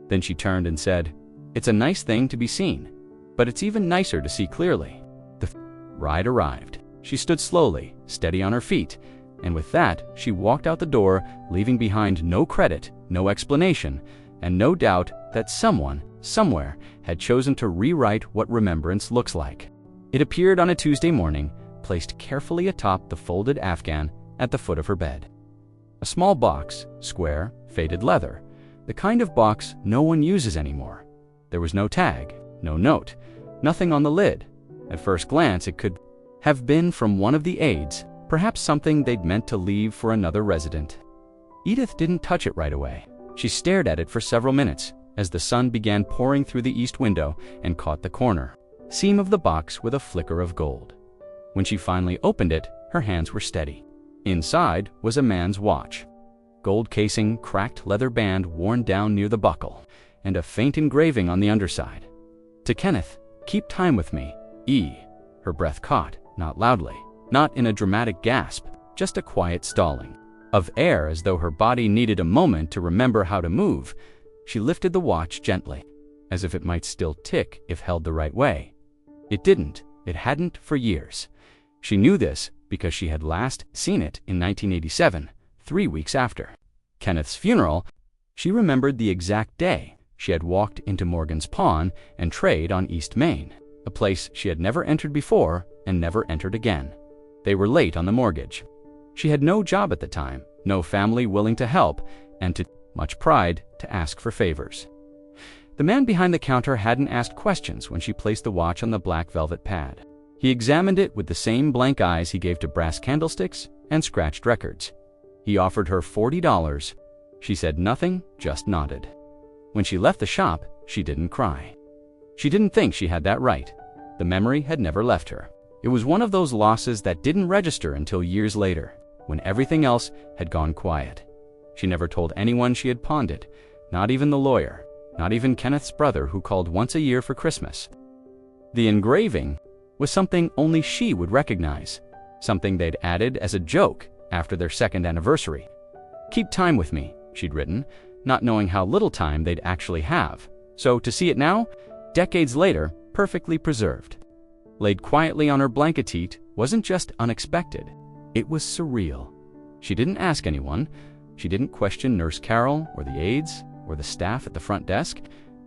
Then she turned and said, "It's a nice thing to be seen, but it's even nicer to see clearly." The ride arrived. She stood slowly, steady on her feet, and with that, she walked out the door, leaving behind no credit, no explanation, and no doubt that someone, somewhere, had chosen to rewrite what remembrance looks like. It appeared on a Tuesday morning, placed carefully atop the folded afghan at the foot of her bed. A small box, square, faded leather, the kind of box no one uses anymore. There was no tag, no note, nothing on the lid, At first glance, it could have been from one of the aides, perhaps something they'd meant to leave for another resident. Edith didn't touch it right away. She stared at it for several minutes as the sun began pouring through the east window and caught the corner seam of the box with a flicker of gold. When she finally opened it, her hands were steady. Inside was a man's watch. Gold casing, cracked leather band worn down near the buckle, and a faint engraving on the underside. To Kenneth, keep time with me, E. Her breath caught, not loudly, not in a dramatic gasp, just a quiet stalling of air as though her body needed a moment to remember how to move. She lifted the watch gently, as if it might still tick if held the right way. It didn't. It hadn't for years. She knew this because she had last seen it in 1987, 3 weeks after Kenneth's funeral. She remembered the exact day she had walked into Morgan's Pawn and Trade on East Main, a place she had never entered before and never entered again. They were late on the mortgage. She had no job at the time, no family willing to help, and too much pride to ask for favors. The man behind the counter hadn't asked questions when she placed the watch on the black velvet pad. He examined it with the same blank eyes he gave to brass candlesticks and scratched records. He offered her $40. She said nothing, just nodded. When she left the shop, she didn't cry. She didn't think she had that right. The memory had never left her. It was one of those losses that didn't register until years later, when everything else had gone quiet. She never told anyone she had pawned it, not even the lawyer, not even Kenneth's brother who called once a year for Christmas. The engraving was something only she would recognize, something they'd added as a joke after their second anniversary. "Keep time with me," she'd written, not knowing how little time they'd actually have. So to see it now, decades later, perfectly preserved, laid quietly on her blanket, wasn't just unexpected. It was surreal. She didn't ask anyone. She didn't question Nurse Carol or the aides or the staff at the front desk.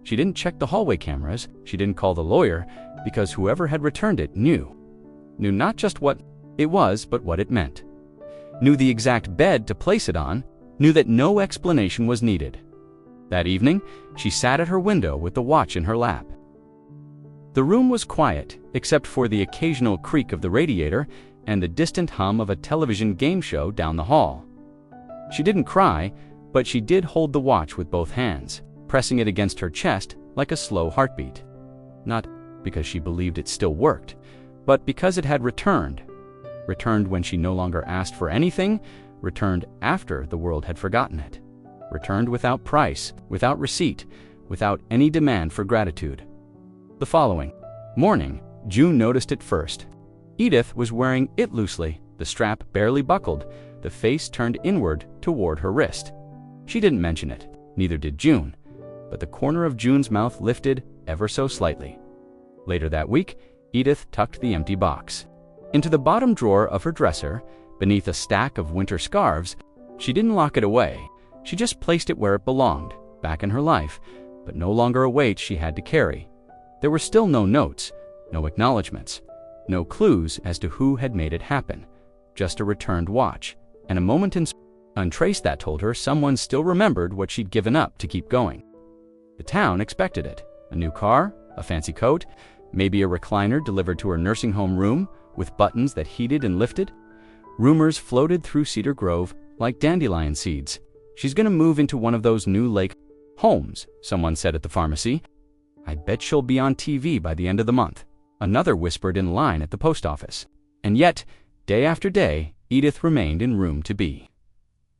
She didn't check the hallway cameras. She didn't call the lawyer, because whoever had returned it knew not just what it was, but what it meant. Knew the exact bed to place it on, knew that no explanation was needed. That evening, she sat at her window with the watch in her lap. The room was quiet, except for the occasional creak of the radiator and the distant hum of a television game show down the hall. She didn't cry, but she did hold the watch with both hands, pressing it against her chest like a slow heartbeat. Not because she believed it still worked, but because it had returned. Returned when she no longer asked for anything, returned after the world had forgotten it. Returned without price, without receipt, without any demand for gratitude. The following morning, June noticed it first. Edith was wearing it loosely, the strap barely buckled, the face turned inward toward her wrist. She didn't mention it, neither did June, but the corner of June's mouth lifted ever so slightly. Later that week, Edith tucked the empty box into the bottom drawer of her dresser, beneath a stack of winter scarves. She didn't lock it away. She just placed it where it belonged, back in her life, but no longer a weight she had to carry. There were still no notes, no acknowledgments, no clues as to who had made it happen, just a returned watch, and a moment in untraced that told her someone still remembered what she'd given up to keep going. The town expected it. A new car, a fancy coat, maybe a recliner delivered to her nursing home room with buttons that heated and lifted. Rumors floated through Cedar Grove like dandelion seeds. "She's going to move into one of those new lake homes," someone said at the pharmacy. "I bet she'll be on TV by the end of the month," another whispered in line at the post office. And yet, day after day, Edith remained in room to be.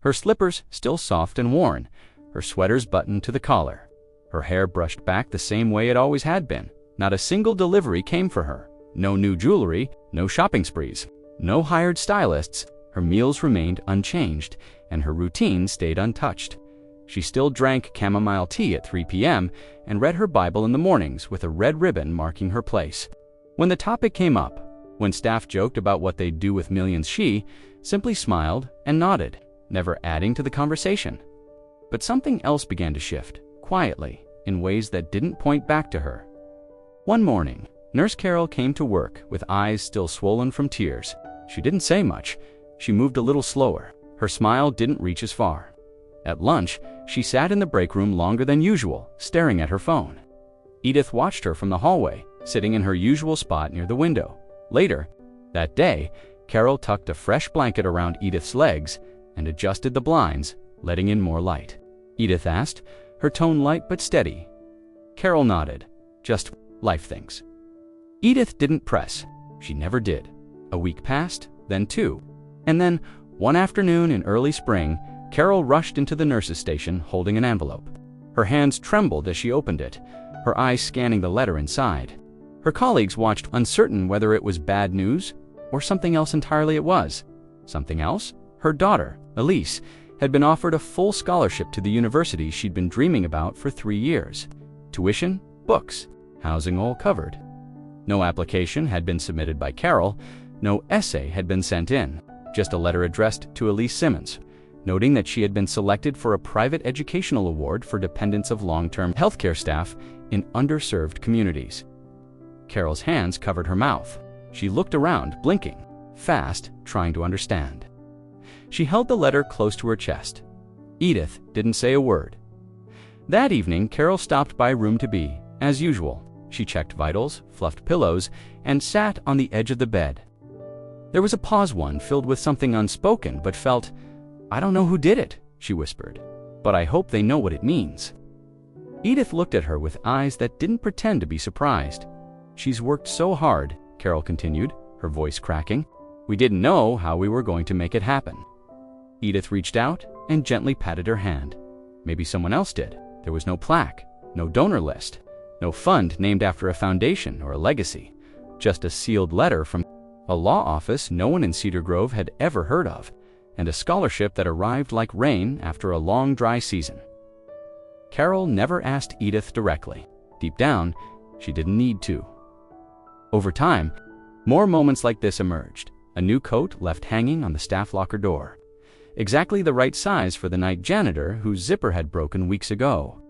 Her slippers still soft and worn, her sweaters buttoned to the collar, her hair brushed back the same way it always had been. Not a single delivery came for her. No new jewelry, no shopping sprees, no hired stylists. Her meals remained unchanged, and her routine stayed untouched. She still drank chamomile tea at 3 p.m. and read her Bible in the mornings with a red ribbon marking her place. When the topic came up, when staff joked about what they'd do with millions, she simply smiled and nodded, never adding to the conversation. But something else began to shift, quietly, in ways that didn't point back to her. One morning, Nurse Carol came to work with eyes still swollen from tears. She didn't say much. She moved a little slower. Her smile didn't reach as far. At lunch, she sat in the break room longer than usual, staring at her phone. Edith watched her from the hallway, sitting in her usual spot near the window. Later that day, Carol tucked a fresh blanket around Edith's legs and adjusted the blinds, letting in more light. Edith asked, her tone light but steady. Carol nodded. Just life things. Edith didn't press. She never did. A week passed, then two. And then, one afternoon in early spring, Carol rushed into the nurse's station holding an envelope. Her hands trembled as she opened it, her eyes scanning the letter inside. Her colleagues watched, uncertain whether it was bad news or something else entirely it was. Something else? Her daughter, Elise, had been offered a full scholarship to the university she'd been dreaming about for 3 years. Tuition, books, housing all covered. No application had been submitted by Carol, no essay had been sent in, just a letter addressed to Elise Simmons, noting that she had been selected for a private educational award for dependents of long-term healthcare staff in underserved communities. Carol's hands covered her mouth. She looked around, blinking, fast, trying to understand. She held the letter close to her chest. Edith didn't say a word. That evening, Carol stopped by room to be, as usual. She checked vitals, fluffed pillows, and sat on the edge of the bed. There was a pause, one filled with something unspoken, but felt, "I don't know who did it," she whispered, "but I hope they know what it means." Edith looked at her with eyes that didn't pretend to be surprised. "She's worked so hard," Carol continued, her voice cracking. "We didn't know how we were going to make it happen." Edith reached out and gently patted her hand. Maybe someone else did. There was no plaque, no donor list, no fund named after a foundation or a legacy, just a sealed letter from a law office no one in Cedar Grove had ever heard of, and a scholarship that arrived like rain after a long dry season. Carol never asked Edith directly. Deep down, she didn't need to. Over time, more moments like this emerged. A new coat left hanging on the staff locker door. Exactly the right size for the night janitor whose zipper had broken weeks ago.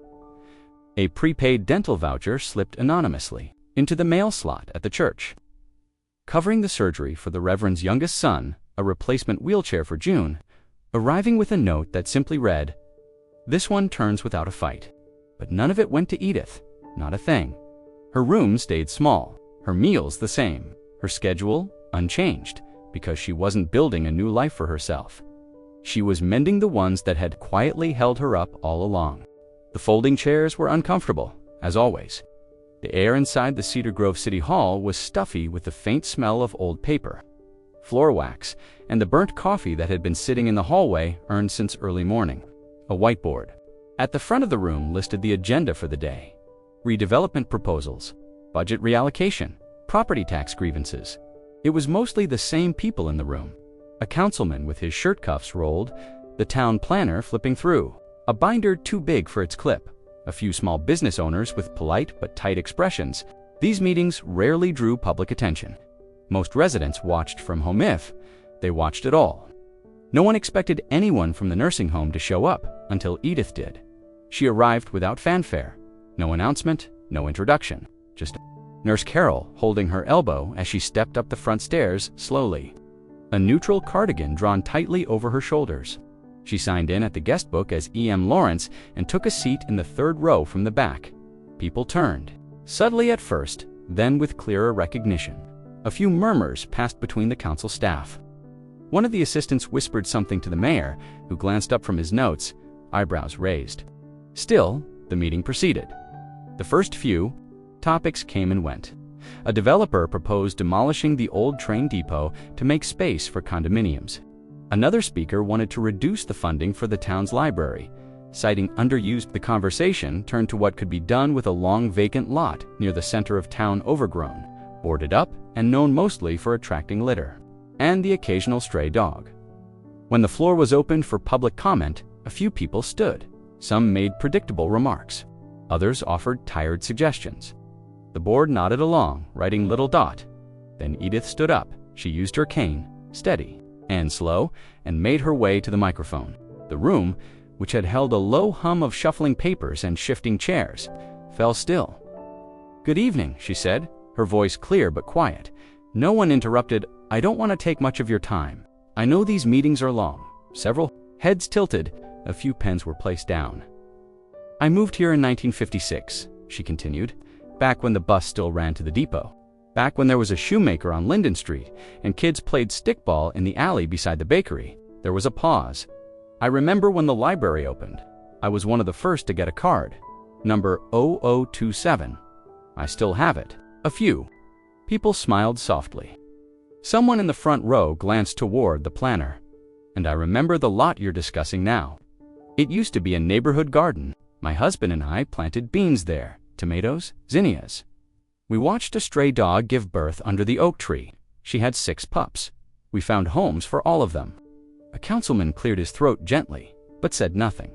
A prepaid dental voucher slipped anonymously into the mail slot at the church. Covering the surgery for the Reverend's youngest son, a replacement wheelchair for June, arriving with a note that simply read, "This one turns without a fight." But none of it went to Edith, not a thing. Her room stayed small, her meals the same, her schedule unchanged, because she wasn't building a new life for herself. She was mending the ones that had quietly held her up all along. The folding chairs were uncomfortable, as always. The air inside the Cedar Grove City Hall was stuffy with the faint smell of old paper, floor wax, and the burnt coffee that had been sitting in the hallway earned since early morning. A whiteboard. At the front of the room listed the agenda for the day. Redevelopment proposals, budget reallocation, property tax grievances. It was mostly the same people in the room. A councilman with his shirt cuffs rolled, the town planner flipping through, a binder too big for its clip, a few small business owners with polite but tight expressions. These meetings rarely drew public attention. Most residents watched from home if they watched at all. No one expected anyone from the nursing home to show up until Edith did. She arrived without fanfare. No announcement, no introduction, just Nurse Carol holding her elbow as she stepped up the front stairs slowly. A neutral cardigan drawn tightly over her shoulders. She signed in at the guest book as E.M. Lawrence and took a seat in the third row from the back. People turned, subtly at first, then with clearer recognition. A few murmurs passed between the council staff. One of the assistants whispered something to the mayor, who glanced up from his notes, eyebrows raised. Still, the meeting proceeded. The first few topics came and went. A developer proposed demolishing the old train depot to make space for condominiums. Another speaker wanted to reduce the funding for the town's library, citing underused. The conversation turned to what could be done with a long vacant lot near the center of town, overgrown, boarded up, and known mostly for attracting litter, and the occasional stray dog. When the floor was opened for public comment, a few people stood. Some made predictable remarks. Others offered tired suggestions. The board nodded along, writing little dot. Then Edith stood up. She used her cane, steady and slow, and made her way to the microphone. The room, which had held a low hum of shuffling papers and shifting chairs, fell still. "Good evening," she said, her voice clear but quiet. No one interrupted. "I don't want to take much of your time. I know these meetings are long." Several heads tilted. A few pens were placed down. "I moved here in 1956, she continued. Back when the bus still ran to the depot. Back when there was a shoemaker on Linden Street and kids played stickball in the alley beside the bakery. There was a pause. I remember when the library opened. I was one of the first to get a card. Number 0027. I still have it. A few. People smiled softly. Someone in the front row glanced toward the planter. And I remember the lot you're discussing now. It used to be a neighborhood garden. My husband and I planted beans there, tomatoes, zinnias. We watched a stray dog give birth under the oak tree. She had 6 pups. We found homes for all of them. A councilman cleared his throat gently, but said nothing.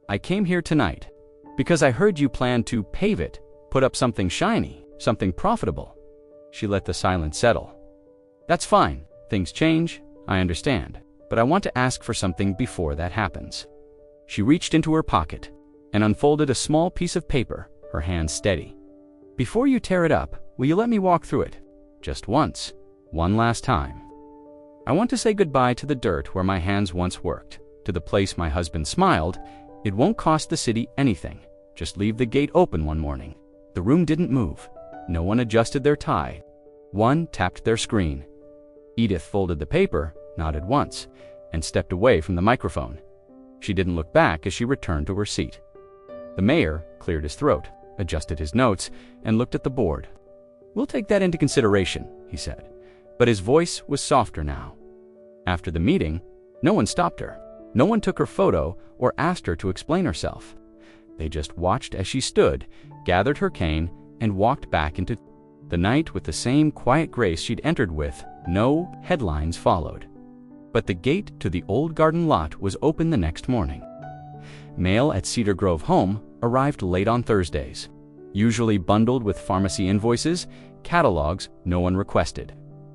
I came here tonight because I heard you plan to pave it, put up something shiny, something profitable. She let the silence settle. That's fine. Things change. I understand. But I want to ask for something before that happens. She reached into her pocket and unfolded a small piece of paper, her hand steady. Before you tear it up, will you let me walk through it? Just once. One last time. I want to say goodbye to the dirt where my hands once worked, to the place my husband smiled. It won't cost the city anything. Just leave the gate open one morning. The room didn't move. No one adjusted their tie. One tapped their screen. Edith folded the paper, nodded once, and stepped away from the microphone. She didn't look back as she returned to her seat. The mayor cleared his throat, adjusted his notes, and looked at the board. We'll take that into consideration, he said, but his voice was softer now. After the meeting, no one stopped her. No one took her photo or asked her to explain herself. They just watched as she stood, gathered her cane, and walked back into the night with the same quiet grace she'd entered with. No headlines followed. But the gate to the old garden lot was open the next morning. Mail at Cedar Grove home arrived late on Thursdays, usually bundled with pharmacy invoices, catalogs no one requested,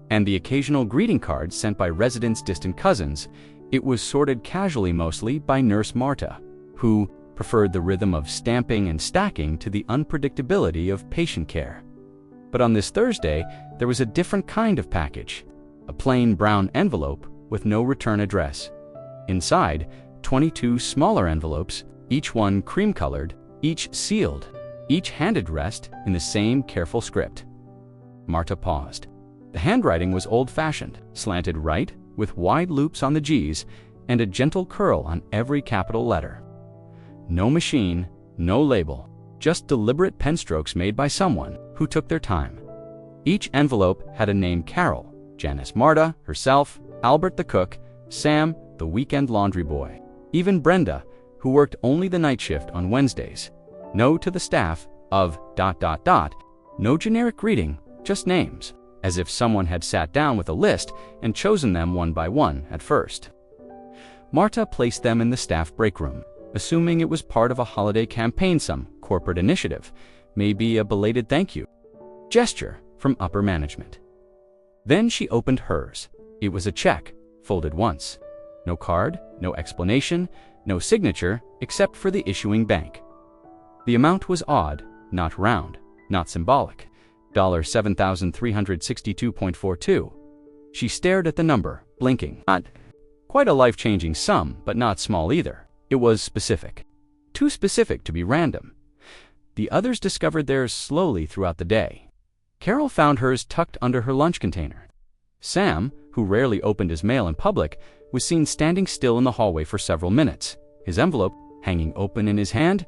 and the occasional greeting cards sent by residents' distant cousins. It was sorted casually mostly by Nurse Marta, who preferred the rhythm of stamping and stacking to the unpredictability of patient care. But on this Thursday, there was a different kind of package, a plain brown envelope with no return address. Inside, 22 smaller envelopes, each one cream-colored, each sealed, each hand-addressed in the same careful script. Marta paused. The handwriting was old-fashioned, slanted right, with wide loops on the G's and a gentle curl on every capital letter. No machine, no label, just deliberate pen strokes made by someone who took their time. Each envelope had a name: Carol, Janice Marta, herself, Albert the cook, Sam, the weekend laundry boy, even Brenda, who worked only the night shift on Wednesdays. No to the staff of ... No generic greeting, just names, as if someone had sat down with a list and chosen them one by one at first. Marta placed them in the staff break room, assuming it was part of a holiday campaign, some corporate initiative, maybe a belated thank you gesture from upper management. Then she opened hers. It was a check, folded once. No card, no explanation, no signature except for the issuing bank. The amount was odd, not round, not symbolic. $7,362.42. She stared at the number, blinking. Not quite a life-changing sum, but not small either. It was specific. Too specific to be random. The others discovered theirs slowly throughout the day. Carol found hers tucked under her lunch container. Sam, who rarely opened his mail in public, was seen standing still in the hallway for several minutes, his envelope hanging open in his hand.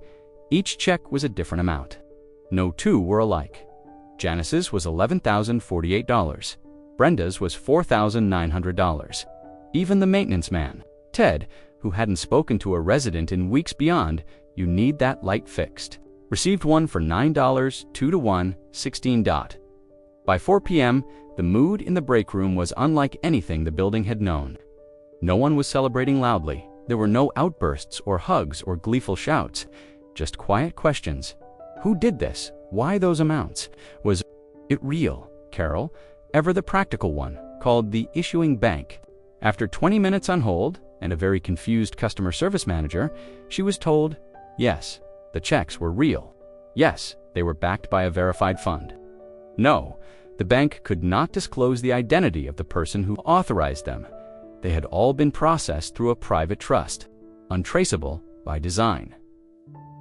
Each check was a different amount. No two were alike. Janice's was $11,048. Brenda's was $4,900. Even the maintenance man, Ted, who hadn't spoken to a resident in weeks beyond, you need that light fixed, received one for $9, 2-to-1, 16. By 4 p.m., the mood in the break room was unlike anything the building had known. No one was celebrating loudly. There were no outbursts or hugs or gleeful shouts, just quiet questions. Who did this? Why those amounts? Was it real? Carol, ever the practical one, called the issuing bank. After 20 minutes on hold and a very confused customer service manager, she was told, yes, the checks were real. Yes, they were backed by a verified fund. No, the bank could not disclose the identity of the person who authorized them. They had all been processed through a private trust, untraceable by design.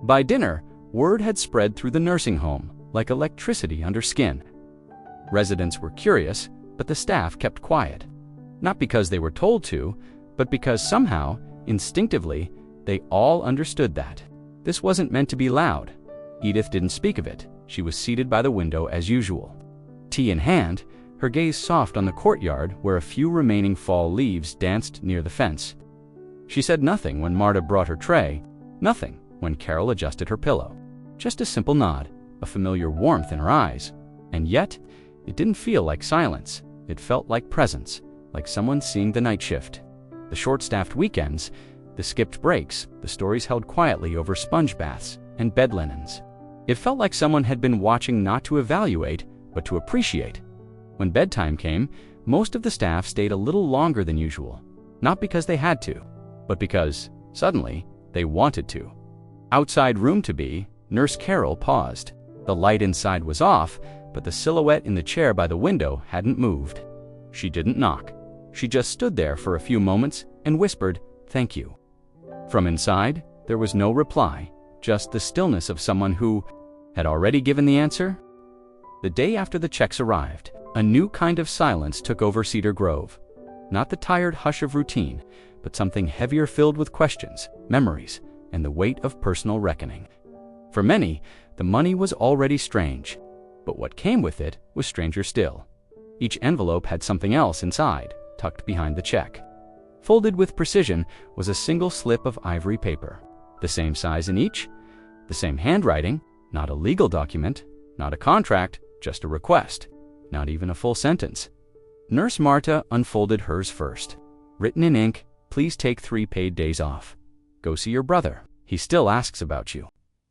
By dinner, word had spread through the nursing home, like electricity under skin. Residents were curious, but the staff kept quiet. Not because they were told to, but because somehow, instinctively, they all understood that this wasn't meant to be loud. Edith didn't speak of it. She was seated by the window as usual, tea in hand, her gaze soft on the courtyard where a few remaining fall leaves danced near the fence. She said nothing when Marta brought her tray, nothing when Carol adjusted her pillow. Just a simple nod, a familiar warmth in her eyes. And yet, it didn't feel like silence. It felt like presence, like someone seeing the night shift. The short-staffed weekends, the skipped breaks, the stories held quietly over sponge baths and bed linens. It felt like someone had been watching not to evaluate, but to appreciate. When bedtime came, most of the staff stayed a little longer than usual, not because they had to, but because, suddenly, they wanted to. Outside room to be, Nurse Carol paused. The light inside was off, but the silhouette in the chair by the window hadn't moved. She didn't knock. She just stood there for a few moments and whispered, "Thank you." From inside, there was no reply, just the stillness of someone who had already given the answer. The day after the checks arrived, a new kind of silence took over Cedar Grove. Not the tired hush of routine, but something heavier filled with questions, memories, and the weight of personal reckoning. For many, the money was already strange, but what came with it was stranger still. Each envelope had something else inside, tucked behind the check. Folded with precision was a single slip of ivory paper, the same size in each, the same handwriting, not a legal document, not a contract, just a request, not even a full sentence. Nurse Marta unfolded hers first. Written in ink, "Please take 3 paid days off. Go see your brother. He still asks about you."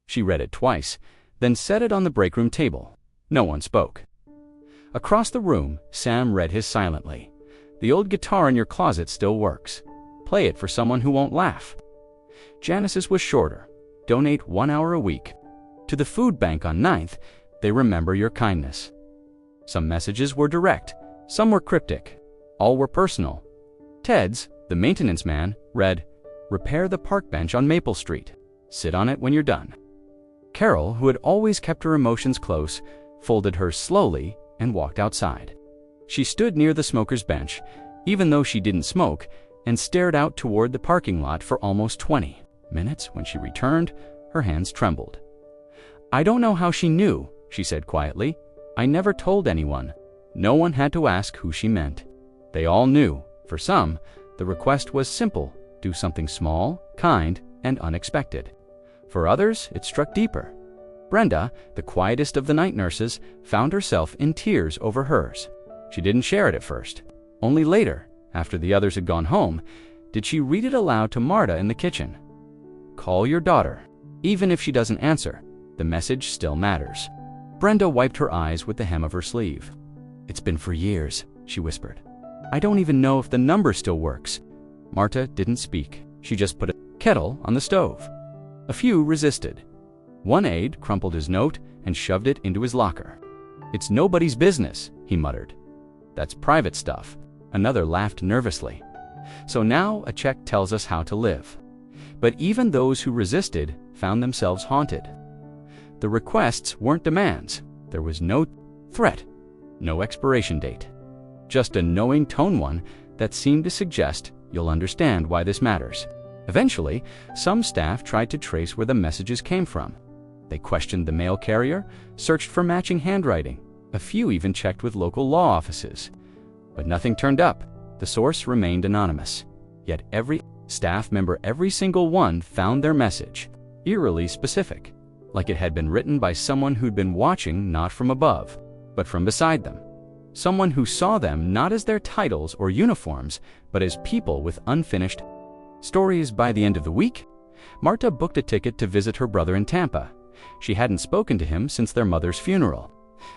She read it twice, then set it on the break room table. No one spoke. Across the room, Sam read his silently. "The old guitar in your closet still works. Play it for someone who won't laugh." Janice's was shorter. "Donate 1 hour a week. To the food bank on 9th, they remember your kindness." Some messages were direct, some were cryptic, all were personal. Ted's, the maintenance man, read, "Repair the park bench on Maple Street. Sit on it when you're done." Carol, who had always kept her emotions close, folded hers slowly and walked outside. She stood near the smoker's bench, even though she didn't smoke, and stared out toward the parking lot for almost 20 minutes. When she returned, her hands trembled. "I don't know how she knew," she said quietly. "I never told anyone." No one had to ask who she meant. They all knew. For some, the request was simple: do something small, kind, and unexpected. For others, it struck deeper. Brenda, the quietest of the night nurses, found herself in tears over hers. She didn't share it at first. Only later, after the others had gone home, did she read it aloud to Marta in the kitchen. "Call your daughter. Even if she doesn't answer, the message still matters." Brenda wiped her eyes with the hem of her sleeve. "It's been for years," she whispered. "I don't even know if the number still works." Marta didn't speak. She just put a kettle on the stove. A few resisted. One aide crumpled his note and shoved it into his locker. "It's nobody's business," he muttered. "That's private stuff." Another laughed nervously. "So now a check tells us how to live." But even those who resisted found themselves haunted. The requests weren't demands. There was no threat, no expiration date. Just a knowing tone, one that seemed to suggest, "You'll understand why this matters." Eventually, some staff tried to trace where the messages came from. They questioned the mail carrier, searched for matching handwriting. A few even checked with local law offices. But nothing turned up. The source remained anonymous. Yet every staff member, every single one, found their message, eerily specific, like it had been written by someone who'd been watching not from above, but from beside them. Someone who saw them not as their titles or uniforms, but as people with unfinished stories. By the end of the week, Marta booked a ticket to visit her brother in Tampa. She hadn't spoken to him since their mother's funeral.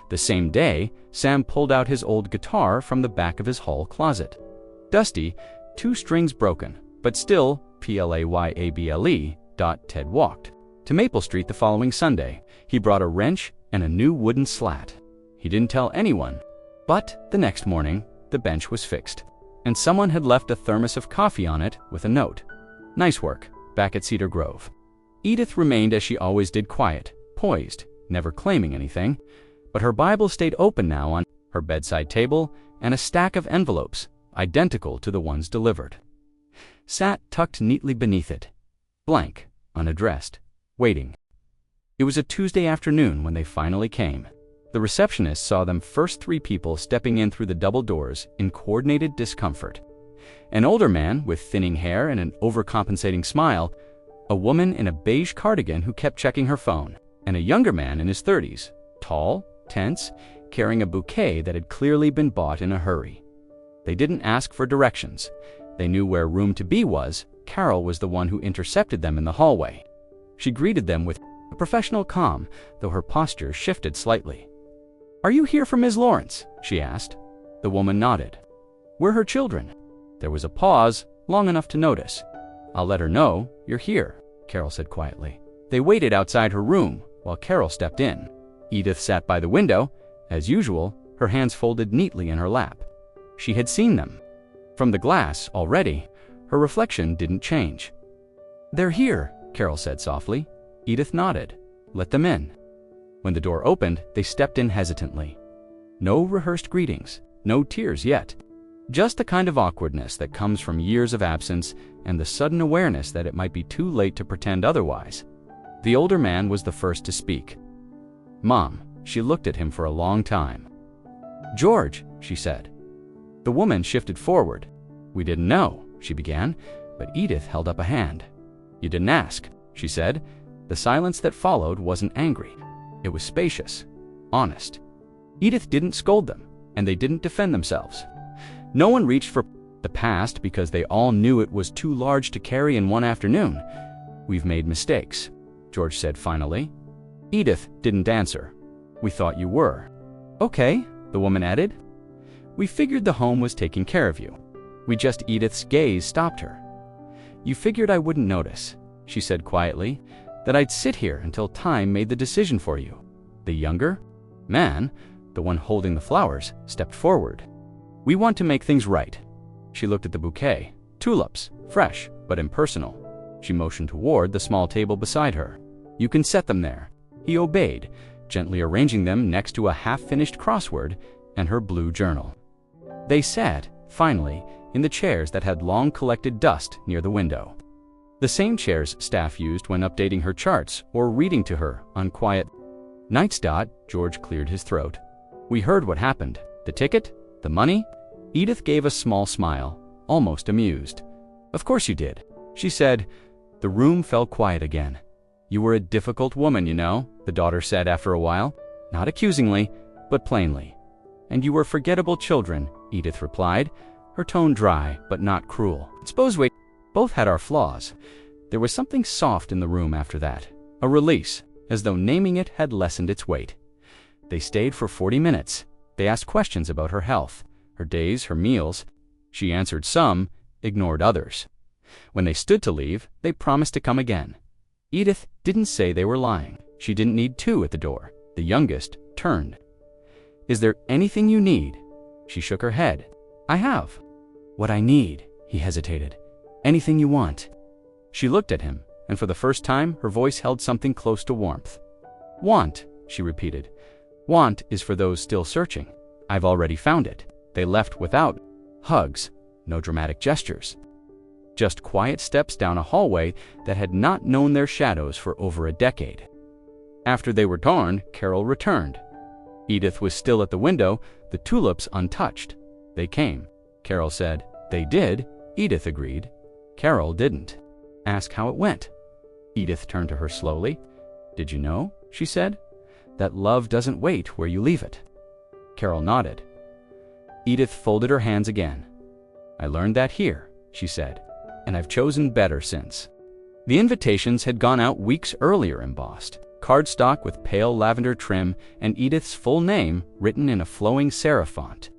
The same day, Sam pulled out his old guitar from the back of his hall closet. Dusty, 2 strings broken, but still playable. Ted walked to Maple Street the following Sunday. He brought a wrench and a new wooden slat. He didn't tell anyone, but the next morning, the bench was fixed, and someone had left a thermos of coffee on it with a note. "Nice work, back at Cedar Grove." Edith remained as she always did, quiet, poised, never claiming anything, but her Bible stayed open now on her bedside table, and a stack of envelopes, identical to the ones delivered, sat tucked neatly beneath it, blank, unaddressed, waiting. It was a Tuesday afternoon when they finally came. The receptionist saw them first, three people stepping in through the double doors in coordinated discomfort. An older man with thinning hair and an overcompensating smile, a woman in a beige cardigan who kept checking her phone, and a younger man in his 30s, tall, tense, carrying a bouquet that had clearly been bought in a hurry. They didn't ask for directions. They knew where room to be was. Carol was the one who intercepted them in the hallway. She greeted them with a professional calm, though her posture shifted slightly. "Are you here for Ms. Lawrence?" she asked. The woman nodded. "We're her children." There was a pause, long enough to notice. "I'll let her know you're here," Carol said quietly. They waited outside her room while Carol stepped in. Edith sat by the window, as usual, her hands folded neatly in her lap. She had seen them. From the glass, already, her reflection didn't change. "They're here," Carol said softly. Edith nodded. "Let them in." When the door opened, they stepped in hesitantly. No rehearsed greetings, no tears yet. Just the kind of awkwardness that comes from years of absence and the sudden awareness that it might be too late to pretend otherwise. The older man was the first to speak. "Mom," she looked at him for a long time. "George," she said. The woman shifted forward. "We didn't know," she began, but Edith held up a hand. "You didn't ask," she said. The silence that followed wasn't angry. It was spacious, honest. Edith didn't scold them, and they didn't defend themselves. No one reached for the past because they all knew it was too large to carry in one afternoon. "We've made mistakes," George said finally. Edith didn't answer. "We thought you were." "Okay," the woman added. "We figured the home was taking care of you. We just..." Edith's gaze stopped her. "You figured I wouldn't notice," she said quietly, "that I'd sit here until time made the decision for you." The younger man, the one holding the flowers, stepped forward. "We want to make things right." She looked at the bouquet. Tulips, fresh but impersonal. She motioned toward the small table beside her. "You can set them there." He obeyed, gently arranging them next to a half-finished crossword and her blue journal. They sat, finally, in the chairs that had long collected dust near the window. The same chairs staff used when updating her charts or reading to her on quiet nights. George cleared his throat. "We heard what happened. The ticket? The money?" Edith gave a small smile, almost amused. "Of course you did," she said. The room fell quiet again. "You were a difficult woman, you know," the daughter said after a while, not accusingly, but plainly. "And you were forgettable children," Edith replied, her tone dry but not cruel. "Suppose we both had our flaws." There was something soft in the room after that, a release, as though naming it had lessened its weight. They stayed for 40 minutes. They asked questions about her health, her days, her meals. She answered some, ignored others. When they stood to leave, they promised to come again. Edith didn't say they were lying. She didn't need to at the door. The youngest turned. "Is there anything you need?" She shook her head. "I have." "What I need," he hesitated. "Anything you want." She looked at him, and for the first time her voice held something close to warmth. "Want," she repeated. "Want is for those still searching. I've already found it." They left without hugs, no dramatic gestures. Just quiet steps down a hallway that had not known their shadows for over a decade. After they were gone, Carol returned. Edith was still at the window, the tulips untouched. They came. Carol said. "They did," Edith agreed. Carol didn't. "Ask how it went." Edith turned to her slowly. "Did you know," she said, "that love doesn't wait where you leave it?" Carol nodded. Edith folded her hands again. "I learned that here," she said, "and I've chosen better since." The invitations had gone out weeks earlier embossed, cardstock with pale lavender trim and Edith's full name written in a flowing serif font.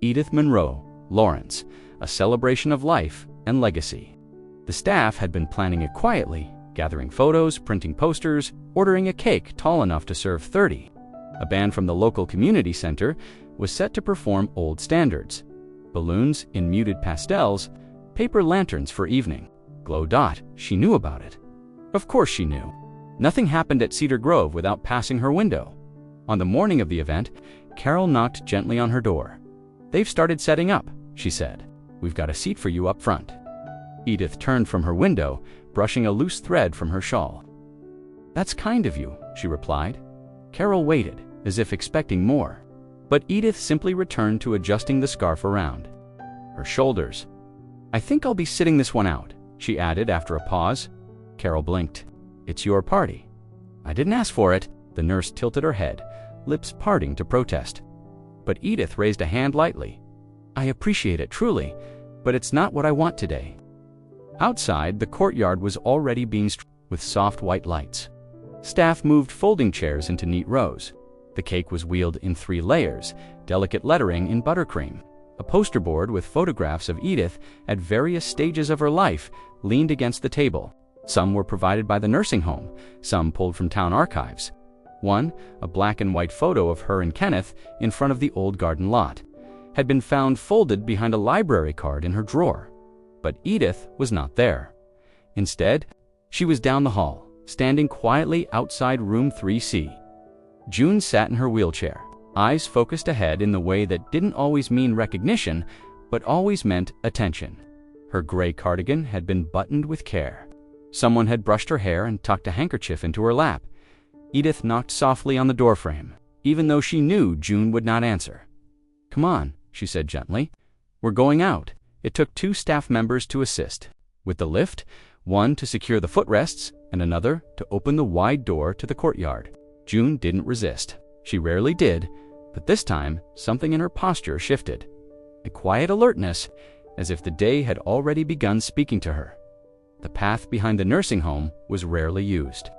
Edith Monroe, Lawrence, a celebration of life and legacy. The staff had been planning it quietly, gathering photos, printing posters, ordering a cake tall enough to serve 30. A band from the local community center was set to perform old standards. Balloons in muted pastels, paper lanterns for evening. Glow dot, she knew about it. Of course she knew. Nothing happened at Cedar Grove without passing her window. On the morning of the event, Carol knocked gently on her door. "They've started setting up," she said. "We've got a seat for you up front." Edith turned from her window, brushing a loose thread from her shawl. "That's kind of you," she replied. Carol waited, as if expecting more. But Edith simply returned to adjusting the scarf around her shoulders. "I think I'll be sitting this one out," she added after a pause. Carol blinked. "It's your party." "I didn't ask for it." The nurse tilted her head, lips parting to protest. But Edith raised a hand lightly. "I appreciate it truly, but it's not what I want today." Outside, the courtyard was already being strewn with soft white lights. Staff moved folding chairs into neat rows. The cake was wheeled in 3 layers, delicate lettering in buttercream. A poster board with photographs of Edith at various stages of her life leaned against the table. Some were provided by the nursing home, some pulled from town archives. One, a black and white photo of her and Kenneth in front of the old garden lot, had been found folded behind a library card in her drawer. But Edith was not there. Instead, she was down the hall, standing quietly outside room 3C. June sat in her wheelchair, eyes focused ahead in the way that didn't always mean recognition, but always meant attention. Her gray cardigan had been buttoned with care. Someone had brushed her hair and tucked a handkerchief into her lap. Edith knocked softly on the doorframe, even though she knew June would not answer. "Come on," she said gently. "We're going out." It took 2 staff members to assist with the lift, one to secure the footrests and another to open the wide door to the courtyard. June didn't resist. She rarely did, but this time something in her posture shifted. A quiet alertness, as if the day had already begun speaking to her. The path behind the nursing home was rarely used.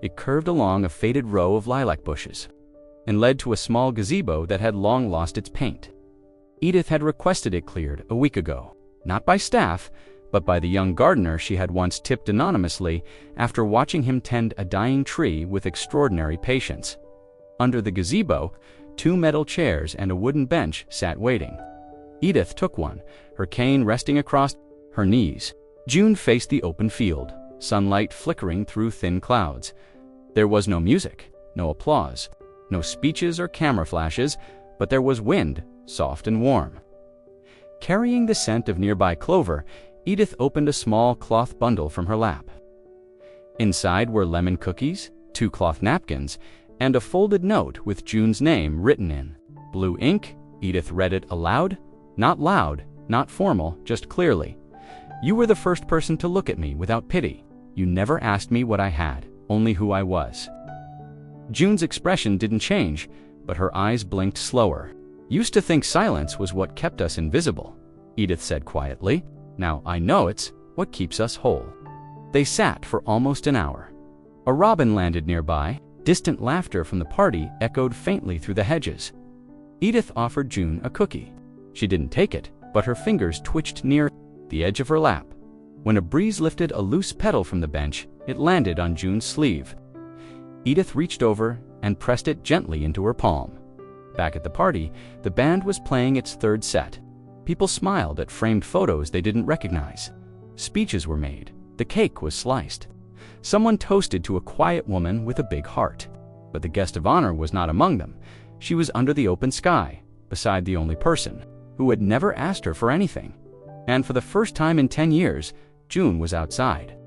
It curved along a faded row of lilac bushes and led to a small gazebo that had long lost its paint. Edith had requested it cleared a week ago, not by staff, but by the young gardener she had once tipped anonymously after watching him tend a dying tree with extraordinary patience. Under the gazebo, 2 metal chairs and a wooden bench sat waiting. Edith took one, her cane resting across her knees. June faced the open field, sunlight flickering through thin clouds. There was no music, no applause, no speeches or camera flashes, but there was wind, soft and warm. Carrying the scent of nearby clover, Edith opened a small cloth bundle from her lap. Inside were lemon cookies, 2 cloth napkins, and a folded note with June's name written in blue ink. Edith read it aloud, not loud, not formal, just clearly. "You were the first person to look at me without pity. You never asked me what I had, only who I was." June's expression didn't change, but her eyes blinked slower. "Used to think silence was what kept us invisible," Edith said quietly. "Now I know it's what keeps us whole." They sat for almost an hour. A robin landed nearby. Distant laughter from the party echoed faintly through the hedges. Edith offered June a cookie. She didn't take it, but her fingers twitched near the edge of her lap. When a breeze lifted a loose petal from the bench, it landed on June's sleeve. Edith reached over and pressed it gently into her palm. Back at the party, the band was playing its 3rd set. People smiled at framed photos they didn't recognize. Speeches were made. The cake was sliced. Someone toasted to a quiet woman with a big heart. But the guest of honor was not among them. She was under the open sky, beside the only person who had never asked her for anything. And for the first time in 10 years, June was outside.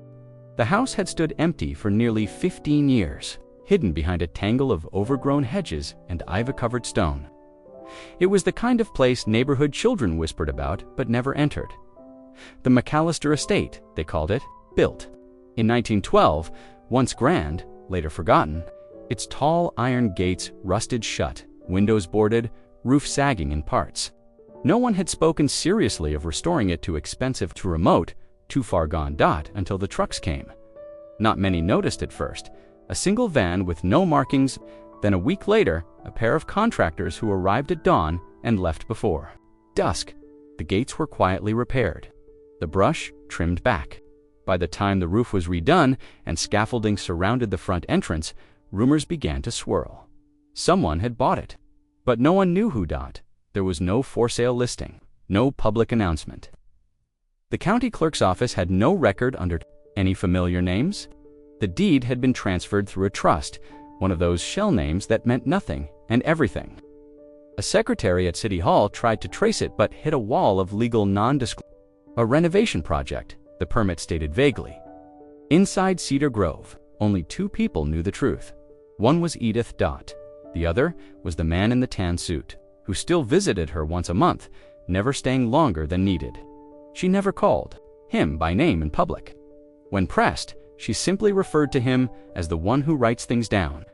The house had stood empty for nearly 15 years, hidden behind a tangle of overgrown hedges and ivy-covered stone. It was the kind of place neighborhood children whispered about but never entered. The McAllister Estate, they called it, built. In 1912, once grand, later forgotten, its tall iron gates rusted shut, windows boarded, roof sagging in parts. No one had spoken seriously of restoring it too expensive, too remote, too far gone until the trucks came. Not many noticed at first. A single van with no markings, then a week later, a pair of contractors who arrived at dawn and left before dusk. The gates were quietly repaired, the brush trimmed back. By the time the roof was redone and scaffolding surrounded the front entrance, rumors began to swirl. Someone had bought it, but no one knew who. There was no for sale listing, no public announcement. The county clerk's office had no record under any familiar names. The deed had been transferred through a trust, one of those shell names that meant nothing and everything. A secretary at City Hall tried to trace it but hit a wall of legal non-disclosure. A renovation project, the permit stated vaguely. Inside Cedar Grove, only 2 people knew the truth. One was Edith. The other was the man in the tan suit, who still visited her once a month, never staying longer than needed. She never called him by name in public. When pressed, she simply referred to him as the one who writes things down.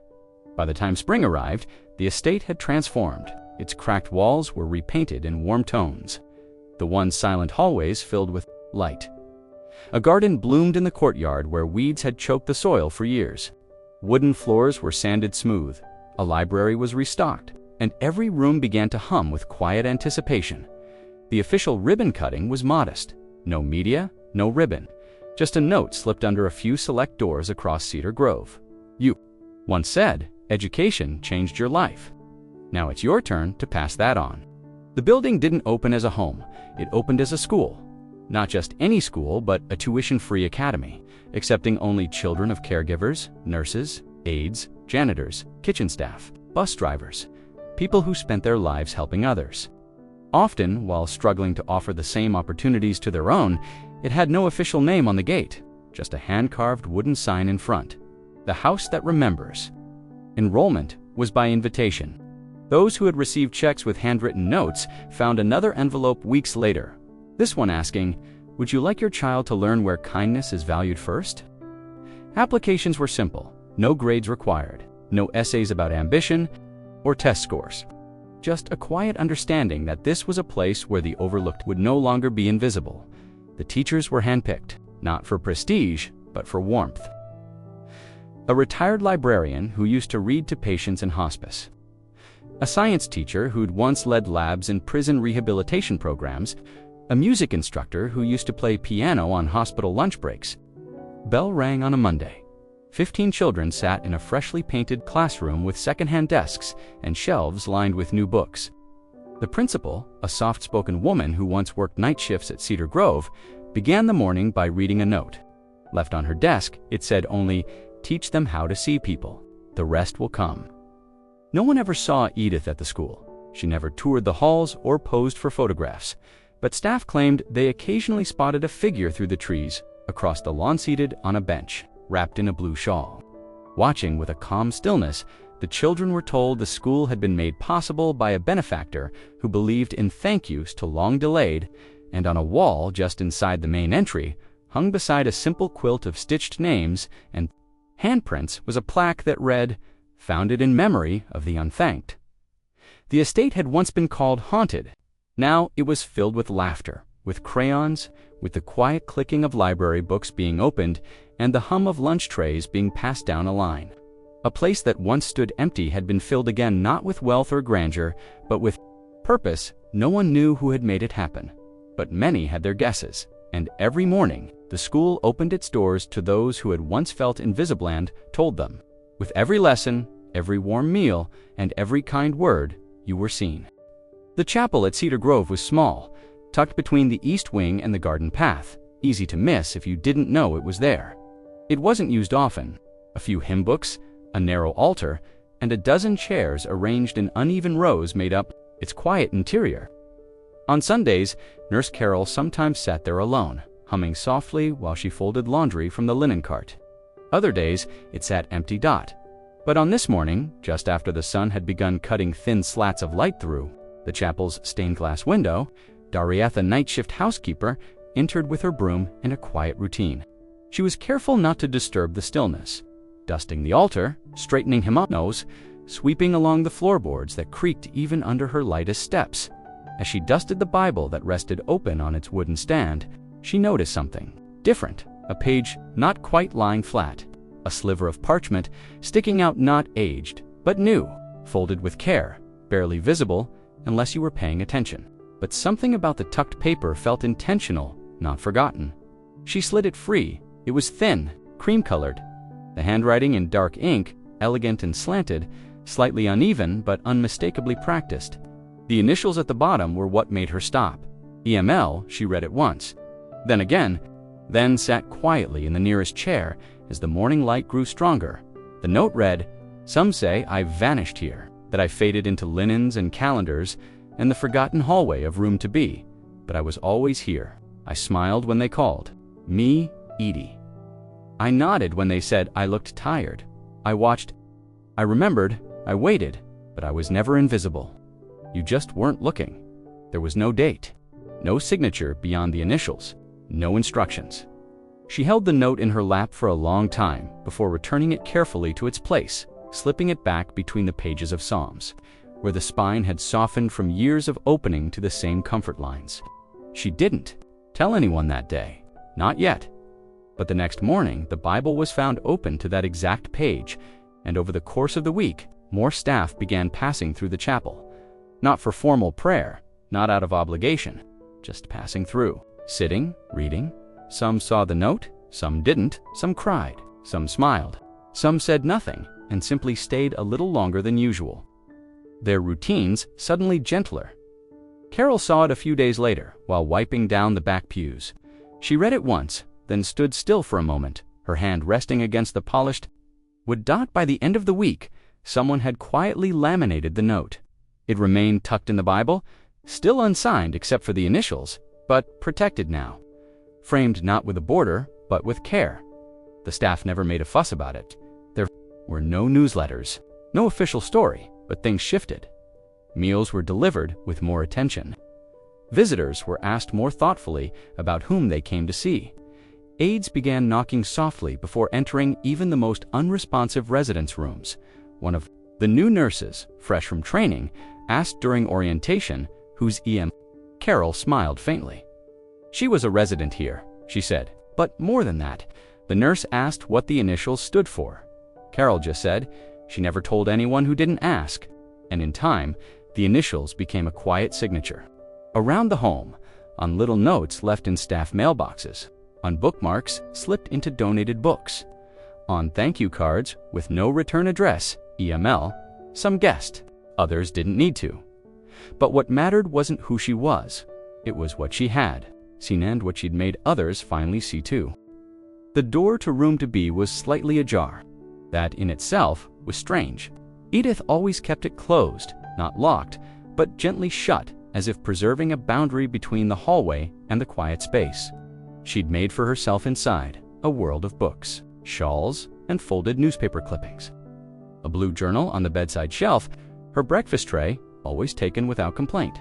By the time spring arrived, the estate had transformed. Its cracked walls were repainted in warm tones. The once silent hallways filled with light. A garden bloomed in the courtyard where weeds had choked the soil for years. Wooden floors were sanded smooth. A library was restocked, and every room began to hum with quiet anticipation. The official ribbon cutting was modest. No media, no ribbon. Just a note slipped under a few select doors across Cedar Grove. You once said, education changed your life. Now it's your turn to pass that on. The building didn't open as a home. It opened as a school. Not just any school, but a tuition-free academy, accepting only children of caregivers, nurses, aides, janitors, kitchen staff, bus drivers, people who spent their lives helping others. Often, while struggling to offer the same opportunities to their own, it had no official name on the gate, just a hand-carved wooden sign in front. The House That Remembers. Enrollment was by invitation. Those who had received checks with handwritten notes found another envelope weeks later, this one asking, "Would you like your child to learn where kindness is valued first?" Applications were simple, no grades required, no essays about ambition or test scores. Just a quiet understanding that this was a place where the overlooked would no longer be invisible. The teachers were handpicked, not for prestige, but for warmth. A retired librarian who used to read to patients in hospice. A science teacher who'd once led labs in prison rehabilitation programs. A music instructor who used to play piano on hospital lunch breaks. Bell rang on a Monday. 15 children sat in a freshly painted classroom with second-hand desks and shelves lined with new books. The principal, a soft-spoken woman who once worked night shifts at Cedar Grove, began the morning by reading a note. Left on her desk, it said only, "Teach them how to see people. The rest will come." No one ever saw Edith at the school. She never toured the halls or posed for photographs, but staff claimed they occasionally spotted a figure through the trees, across the lawn seated on a bench, wrapped in a blue shawl. Watching with a calm stillness, the children were told the school had been made possible by a benefactor who believed in thank yous to long delayed, and on a wall just inside the main entry, hung beside a simple quilt of stitched names and handprints, was a plaque that read, "Founded in memory of the unthanked." The estate had once been called haunted. Now it was filled with laughter, with crayons, with the quiet clicking of library books being opened, and the hum of lunch trays being passed down a line. A place that once stood empty had been filled again, not with wealth or grandeur, but with purpose. No one knew who had made it happen, but many had their guesses, and every morning the school opened its doors to those who had once felt invisible and told them, with every lesson, every warm meal, and every kind word, you were seen. The chapel at Cedar Grove was small, tucked between the east wing and the garden path, easy to miss if you didn't know it was there. It wasn't used often. A few hymn books, a narrow altar, and a dozen chairs arranged in uneven rows made up its quiet interior. On Sundays, Nurse Carol sometimes sat there alone, humming softly while she folded laundry from the linen cart. Other days, it sat empty. But on this morning, just after the sun had begun cutting thin slats of light through the chapel's stained glass window, Darietha, night shift housekeeper, entered with her broom and a quiet routine. She was careful not to disturb the stillness, dusting the altar, straightening hymnos, sweeping along the floorboards that creaked even under her lightest steps. As she dusted the Bible that rested open on its wooden stand, she noticed something different, a page not quite lying flat, a sliver of parchment sticking out, not aged, but new, folded with care, barely visible unless you were paying attention. But something about the tucked paper felt intentional, not forgotten. She slid it free. It was thin, cream-colored. The handwriting in dark ink, elegant and slanted, slightly uneven but unmistakably practiced. The initials at the bottom were what made her stop. EML, she read it once. Then again, then sat quietly in the nearest chair As the morning light grew stronger, the note read, "Some say I've vanished here, that I faded into linens and calendars and the forgotten hallway of room to be, but I was always here. I smiled when they called. Me, Edie. I nodded when they said I looked tired. I watched. I remembered. I waited, but I was never invisible. You just weren't looking. There was no date, no signature beyond the initials, no instructions." She held the note in her lap for a long time before returning it carefully to its place, slipping it back between the pages of Psalms, where the spine had softened from years of opening to the same comfort lines. She didn't tell anyone that day, not yet. But the next morning, the Bible was found open to that exact page, and over the course of the week, more staff began passing through the chapel. Not for formal prayer, not out of obligation, just passing through, sitting, reading. Some saw the note, some didn't, some cried, some smiled, some said nothing and simply stayed a little longer than usual. Their routines suddenly gentler. Carol saw it a few days later while wiping down the back pews. She read it once, then stood still for a moment, her hand resting against the polished wood dot. By the end of the week, someone had quietly laminated the note. It remained tucked in the Bible, still unsigned except for the initials, but protected now. Framed not with a border, but with care. The staff never made a fuss about it. There were no newsletters, no official story, but things shifted. Meals were delivered with more attention. Visitors were asked more thoughtfully about whom they came to see. Aides began knocking softly before entering even the most unresponsive residence rooms. One of the new nurses, fresh from training, asked during orientation whose EM. Carol smiled faintly. She was a resident here, she said, but more than that. The nurse asked what the initials stood for. Carol just said she never told anyone who didn't ask, and in time, the initials became a quiet signature. Around the home, on little notes left in staff mailboxes, on bookmarks slipped into donated books, on thank you cards with no return address, EML, some guessed, others didn't need to. But what mattered wasn't who she was, it was what she had seen and what she'd made others finally see too. The door to room to be was slightly ajar. That in itself was strange. Edith always kept it closed, not locked, but gently shut, as if preserving a boundary between the hallway and the quiet space. She'd made for herself inside a world of books, shawls, and folded newspaper clippings. A blue journal on the bedside shelf, her breakfast tray always taken without complaint,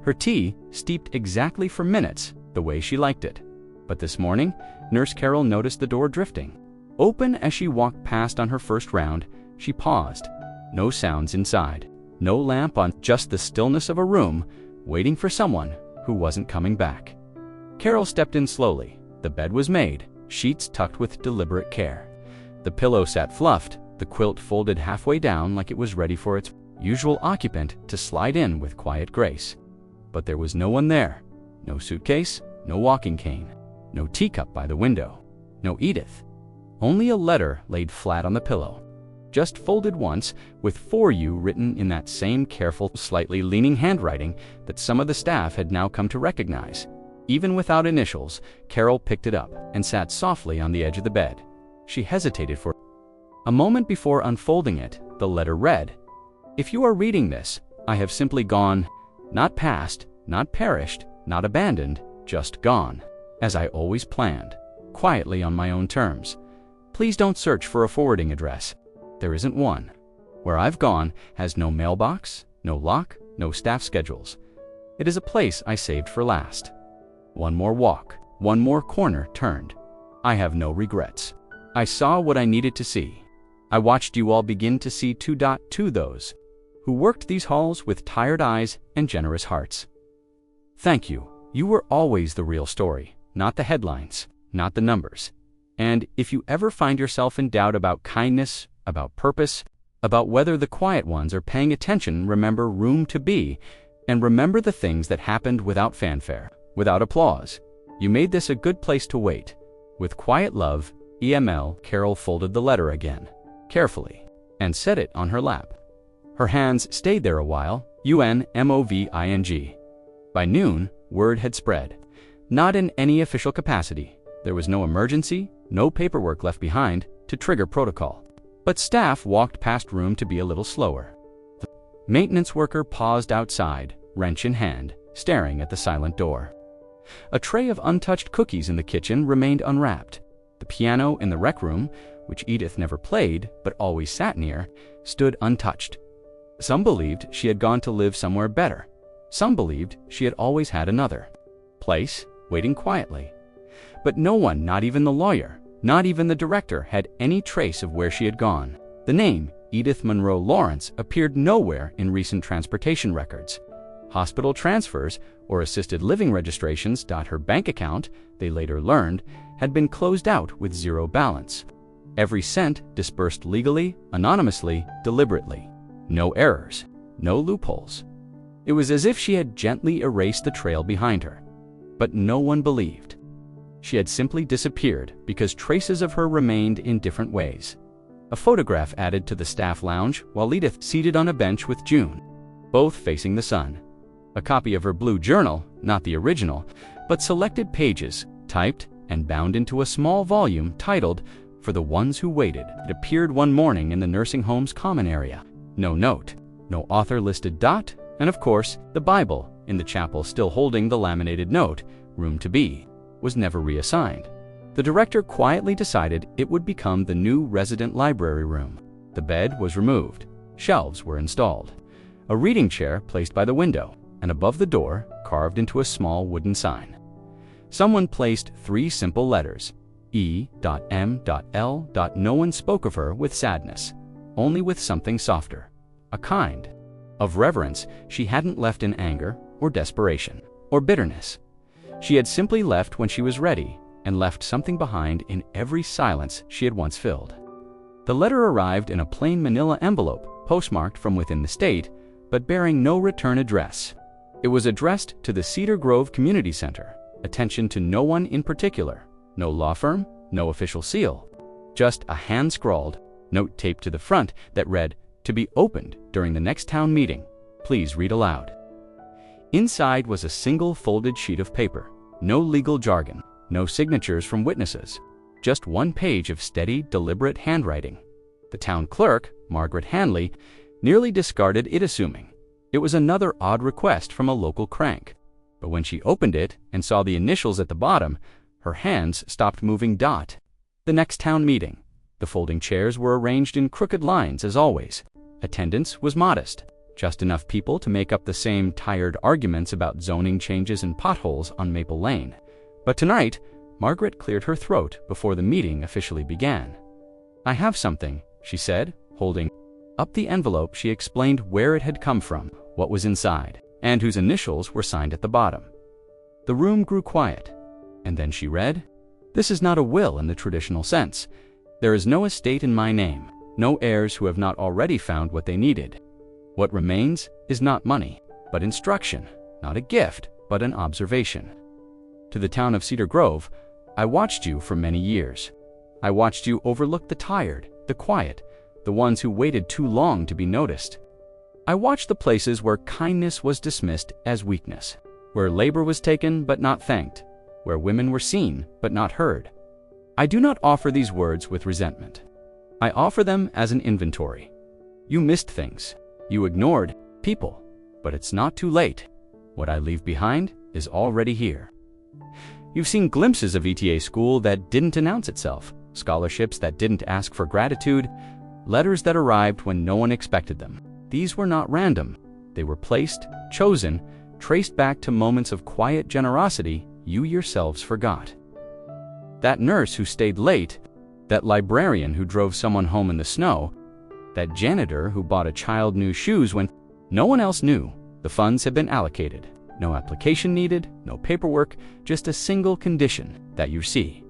her tea steeped exactly for minutes, the way she liked it. But this morning, Nurse Carol noticed the door drifting. Open as she walked past on her first round, she paused. No sounds inside, no lamp on, just the stillness of a room, waiting for someone who wasn't coming back. Carol stepped in slowly. The bed was made, sheets tucked with deliberate care. The pillow sat fluffed, the quilt folded halfway down like it was ready for its usual occupant to slide in with quiet grace. But there was no one there. No suitcase, no walking cane, no teacup by the window, no Edith. Only a letter laid flat on the pillow, just folded once, with "For you" written in that same careful, slightly leaning handwriting that some of the staff had now come to recognize. Even without initials, Carol picked it up and sat softly on the edge of the bed. She hesitated for a moment before unfolding it. The letter read, "If you are reading this, I have simply gone, not past, not perished, not abandoned, just gone, as I always planned, quietly on my own terms. Please don't search for a forwarding address. There isn't one. Where I've gone has no mailbox, no lock, no staff schedules. It is a place I saved for last. One more walk, one more corner turned. I have no regrets. I saw what I needed to see. I watched you all begin to see to those who worked these halls with tired eyes and generous hearts. Thank you. You were always the real story, not the headlines, not the numbers. And if you ever find yourself in doubt about kindness, about purpose, about whether the quiet ones are paying attention, remember room to be, and remember the things that happened without fanfare, without applause. You made this a good place to wait. With quiet love, EML. Carol folded the letter again, carefully, and set it on her lap. Her hands stayed there a while, UNMOVING. By noon, word had spread. Not in any official capacity. There was no emergency, no paperwork left behind to trigger protocol. But staff walked past room to be a little slower. The maintenance worker paused outside, wrench in hand, staring at the silent door. A tray of untouched cookies in the kitchen remained unwrapped. The piano in the rec room, which Edith never played but always sat near, stood untouched. Some believed she had gone to live somewhere better. Some believed she had always had another place, waiting quietly. But no one, not even the lawyer, not even the director, had any trace of where she had gone. The name, Edith Monroe Lawrence, appeared nowhere in recent transportation records. Hospital transfers or assisted living registrations. Her bank account, they later learned, had been closed out with zero balance. Every cent dispersed legally, anonymously, deliberately. No errors, no loopholes. It was as if she had gently erased the trail behind her. But no one believed. She had simply disappeared because traces of her remained in different ways. A photograph added to the staff lounge while Edith seated on a bench with June, both facing the sun. A copy of her blue journal, not the original, but selected pages, typed and bound into a small volume titled "For the Ones Who Waited." It appeared one morning in the nursing home's common area. No note, no author listed. And of course, the Bible, in the chapel still holding the laminated note, "Room to Be," was never reassigned. The director quietly decided it would become the new resident library room. The bed was removed. Shelves were installed. A reading chair placed by the window, and above the door, carved into a small wooden sign. Someone placed 3 simple letters, E.M.L. No one spoke of her with sadness, only with something softer, a kind of reverence she hadn't left in anger or desperation or bitterness. She had simply left when she was ready, and left something behind in every silence she had once filled. The letter arrived in a plain manila envelope, postmarked from within the state, but bearing no return address. It was addressed to the Cedar Grove Community Center. Attention to no one in particular. No law firm, no official seal. Just a hand-scrawled note taped to the front that read, "To be opened during the next town meeting. Please read aloud." Inside was a single folded sheet of paper. No legal jargon, no signatures from witnesses. Just one page of steady, deliberate handwriting. The town clerk, Margaret Hanley, nearly discarded it, assuming it was another odd request from a local crank. But when she opened it and saw the initials at the bottom, her hands stopped moving. The next town meeting. The folding chairs were arranged in crooked lines as always. Attendance was modest, just enough people to make up the same tired arguments about zoning changes and potholes on Maple Lane. But tonight, Margaret cleared her throat before the meeting officially began. "I have something," she said, holding up the envelope. She explained where it had come from, what was inside, and whose initials were signed at the bottom. The room grew quiet, and then she read, "This is not a will in the traditional sense. There is no estate in my name, no heirs who have not already found what they needed. What remains is not money, but instruction, not a gift, but an observation. To the town of Cedar Grove, I watched you for many years. I watched you overlook the tired, the quiet, the ones who waited too long to be noticed. I watched the places where kindness was dismissed as weakness, where labor was taken but not thanked, where women were seen but not heard. I do not offer these words with resentment. I offer them as an inventory. You missed things. You ignored people. But it's not too late. What I leave behind is already here. You've seen glimpses of ETA school that didn't announce itself, scholarships that didn't ask for gratitude, letters that arrived when no one expected them. These were not random. They were placed, chosen, traced back to moments of quiet generosity you yourselves forgot. That nurse who stayed late, that librarian who drove someone home in the snow, that janitor who bought a child new shoes when no one else knew. The funds had been allocated. No application needed, no paperwork, just a single condition that you see.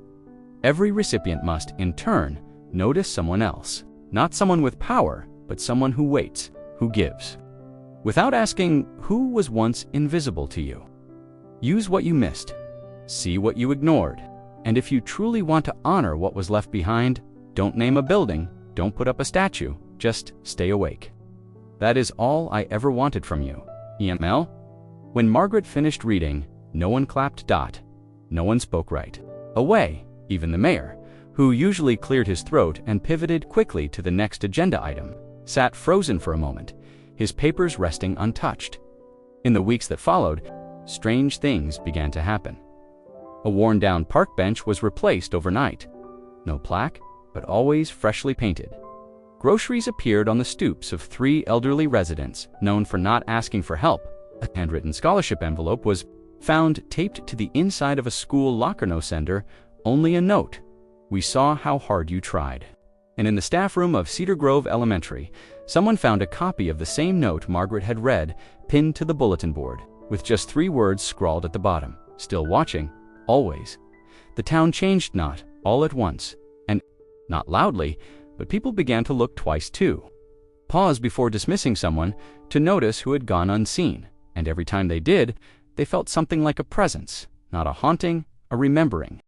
Every recipient must, in turn, notice someone else. Not someone with power, but someone who waits, who gives. Without asking who was once invisible to you. Use what you missed. See what you ignored. And if you truly want to honor what was left behind, don't name a building, don't put up a statue, just stay awake. That is all I ever wanted from you, EML." When Margaret finished reading, no one clapped. No one spoke right away, even the mayor, who usually cleared his throat and pivoted quickly to the next agenda item, sat frozen for a moment, his papers resting untouched. In the weeks that followed, strange things began to happen. A worn-down park bench was replaced overnight. No plaque, but always freshly painted. Groceries appeared on the stoops of 3 elderly residents known for not asking for help. A handwritten scholarship envelope was found taped to the inside of a school locker. No sender, only a note. "We saw how hard you tried." And in the staff room of Cedar Grove Elementary, someone found a copy of the same note Margaret had read, pinned to the bulletin board, with just 3 words scrawled at the bottom: "Still watching, always." The town changed, not all at once, and not loudly, but people began to look twice too. Pause before dismissing someone to notice who had gone unseen, and every time they did, they felt something like a presence, not a haunting, a remembering.